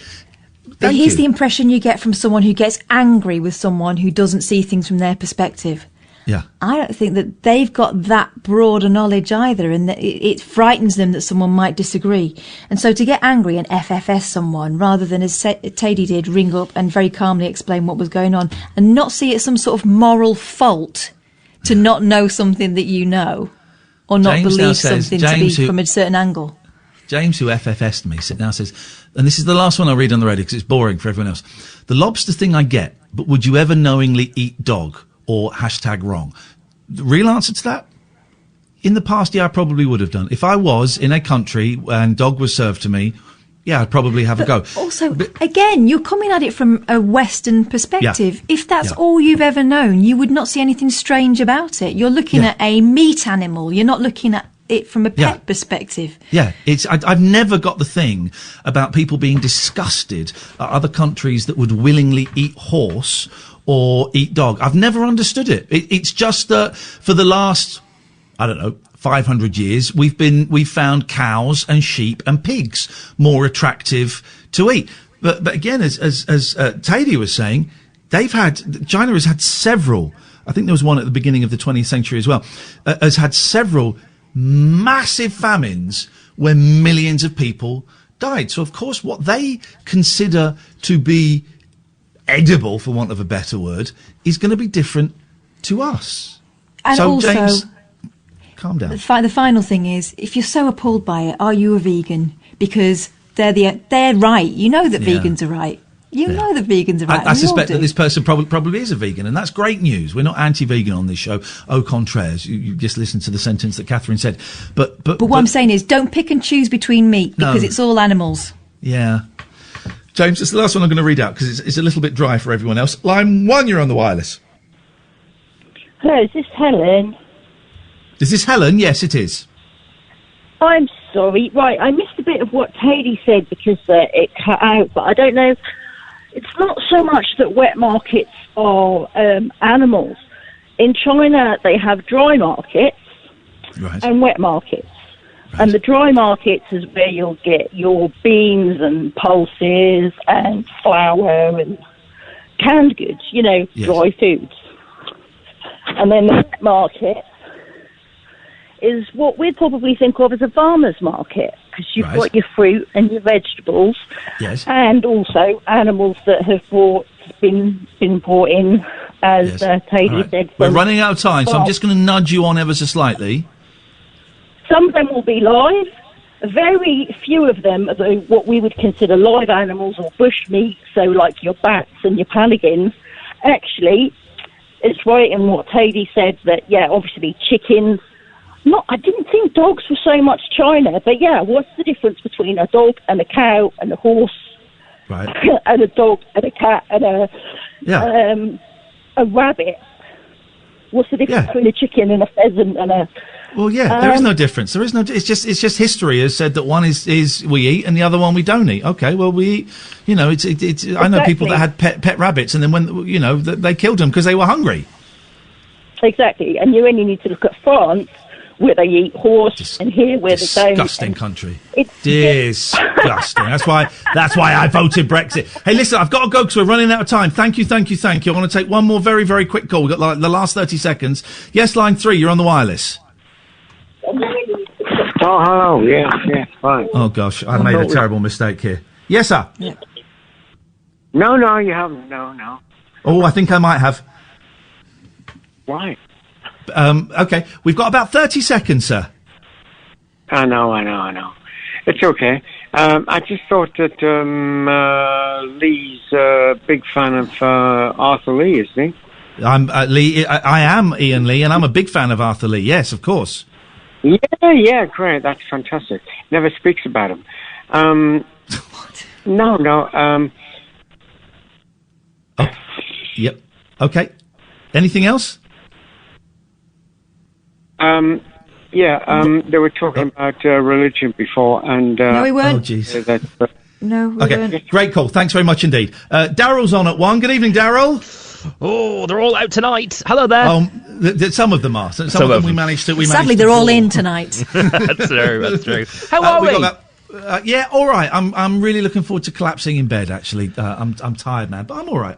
But here's the impression you get from someone who gets angry with someone who doesn't see things from their perspective. Yeah. I don't think that they've got that broader knowledge either, and that it frightens them that someone might disagree. And so to get angry and FFS someone, rather than, as Tady did, ring up and very calmly explain what was going on, and not see it as some sort of moral fault to not know something that you know, or not James believe says, something to be from a certain angle. James, who FFS'd me, now says, and this is the last one I'll read on the radio because it's boring for everyone else. The lobster thing I get, but would you ever knowingly eat dog? Or #wrong. The real answer to that? In the past, yeah, I probably would have done. If I was in a country and dog was served to me, yeah, I'd probably have a go. Also, again, you're coming at it from a Western perspective. Yeah. If that's all you've ever known, you would not see anything strange about it. You're looking at a meat animal. You're not looking at it from a pet perspective. Yeah, I've never got the thing about people being disgusted at other countries that would willingly eat horse or eat dog. I've never understood it. It's just that for the last, I don't know, 500 years, we've found cows and sheep and pigs more attractive to eat. But again, as Tady was saying, China has had several, I think there was one at the beginning of the 20th century as well, has had several massive famines where millions of people died. So, of course, what they consider to be edible, for want of a better word, is going to be different to us. And so, also, James, calm down. The final thing is, if you're so appalled by it, are you a vegan? Because they're right. You know that vegans are right. You know that vegans are right. I suspect that this person probably is a vegan, and that's great news. We're not anti-vegan on this show. Au contraire. You just listen to the sentence that Katherine said. But what I'm saying is, don't pick and choose between meat, because it's all animals. Yeah. James, it's the last one I'm going to read out, because it's a little bit dry for everyone else. Line 1, you're on the wireless. Hello, is this Helen? Is this Helen? Yes, it is. I'm sorry. Right, I missed a bit of what Tady said because it cut out, but I don't know. It's not so much that wet markets are animals. In China, they have dry markets and wet markets. Right. And the dry markets is where you'll get your beans and pulses and flour and canned goods, dry foods. And then the wet market is what we'd probably think of as a farmer's market, because you've got your fruit and your vegetables, and also animals that have been brought in, as Tady said. We're running out of time, so I'm just going to nudge you on ever so slightly. Some of them will be live. Very few of them are what we would consider live animals or bush meat, so like your bats and your pelicans. Actually, it's right in what Tady said that, obviously chickens. I didn't think dogs were so much China, but what's the difference between a dog and a cow and a horse, and a dog and a cat and a rabbit? What's the difference between a chicken and a pheasant and a? Well, there is no difference. There is no. It's just history has said that one is we eat and the other one we don't eat. Okay, well we eat. It's. I know people that had pet rabbits, and then when they killed them because they were hungry. Exactly, and you only need to look at France, where they eat horse, and here where they don't. Disgusting country. It's disgusting. That's why I voted Brexit. Hey, listen, I've got to go because we're running out of time. Thank you. I want to take one more very, very quick call. We've got the last 30 seconds. Yes, line 3, you're on the wireless. Oh, hello. Yeah, fine. Oh, gosh, I made a terrible mistake here. Yes, sir. Yeah. No, you haven't. No. Oh, I think I might have. Why? Okay, we've got about 30 seconds, sir. I know. It's okay. I just thought that Lee's a big fan of Arthur Lee, isn't he? I'm Lee. I am Iain Lee, and I'm a big fan of Arthur Lee. Yes, of course. Yeah, great. That's fantastic. Never speaks about him. No. Yep. Okay. Anything else? They were talking about religion before, and no, we weren't. Oh, jeez. No, we weren't. Great call. Thanks very much indeed. Daryl's on at 1. Good evening, Daryl. Oh, they're all out tonight. Hello there. Some of them are. Some of them we managed to. Sadly, they're all in tonight. That's true. How are we? All right. I'm really looking forward to collapsing in bed. Actually, I'm tired, man, but I'm all right.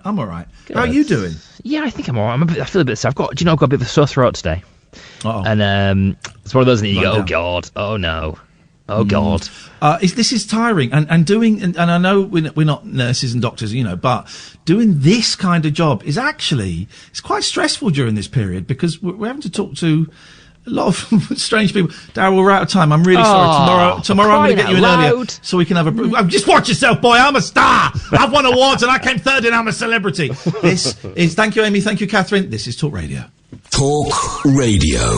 Good. How are you doing? Yeah, I think I'm all right. I feel a bit sick. I've got a bit of a sore throat today. Uh-oh. And it's one of those that you go, oh God, oh no. Oh God! This is tiring, and doing, and I know we're not nurses and doctors, but doing this kind of job is actually it's quite stressful during this period because we're having to talk to a lot of strange people. Darryl, we're out of time. I'm really sorry. Tomorrow I'm going to get you in earlier so we can have a. Just watch yourself, boy. I'm a star. I've won awards and I came third, and I'm a celebrity. This is. Thank you, Amy. Thank you, Katherine. This is Talk Radio. Talk Radio.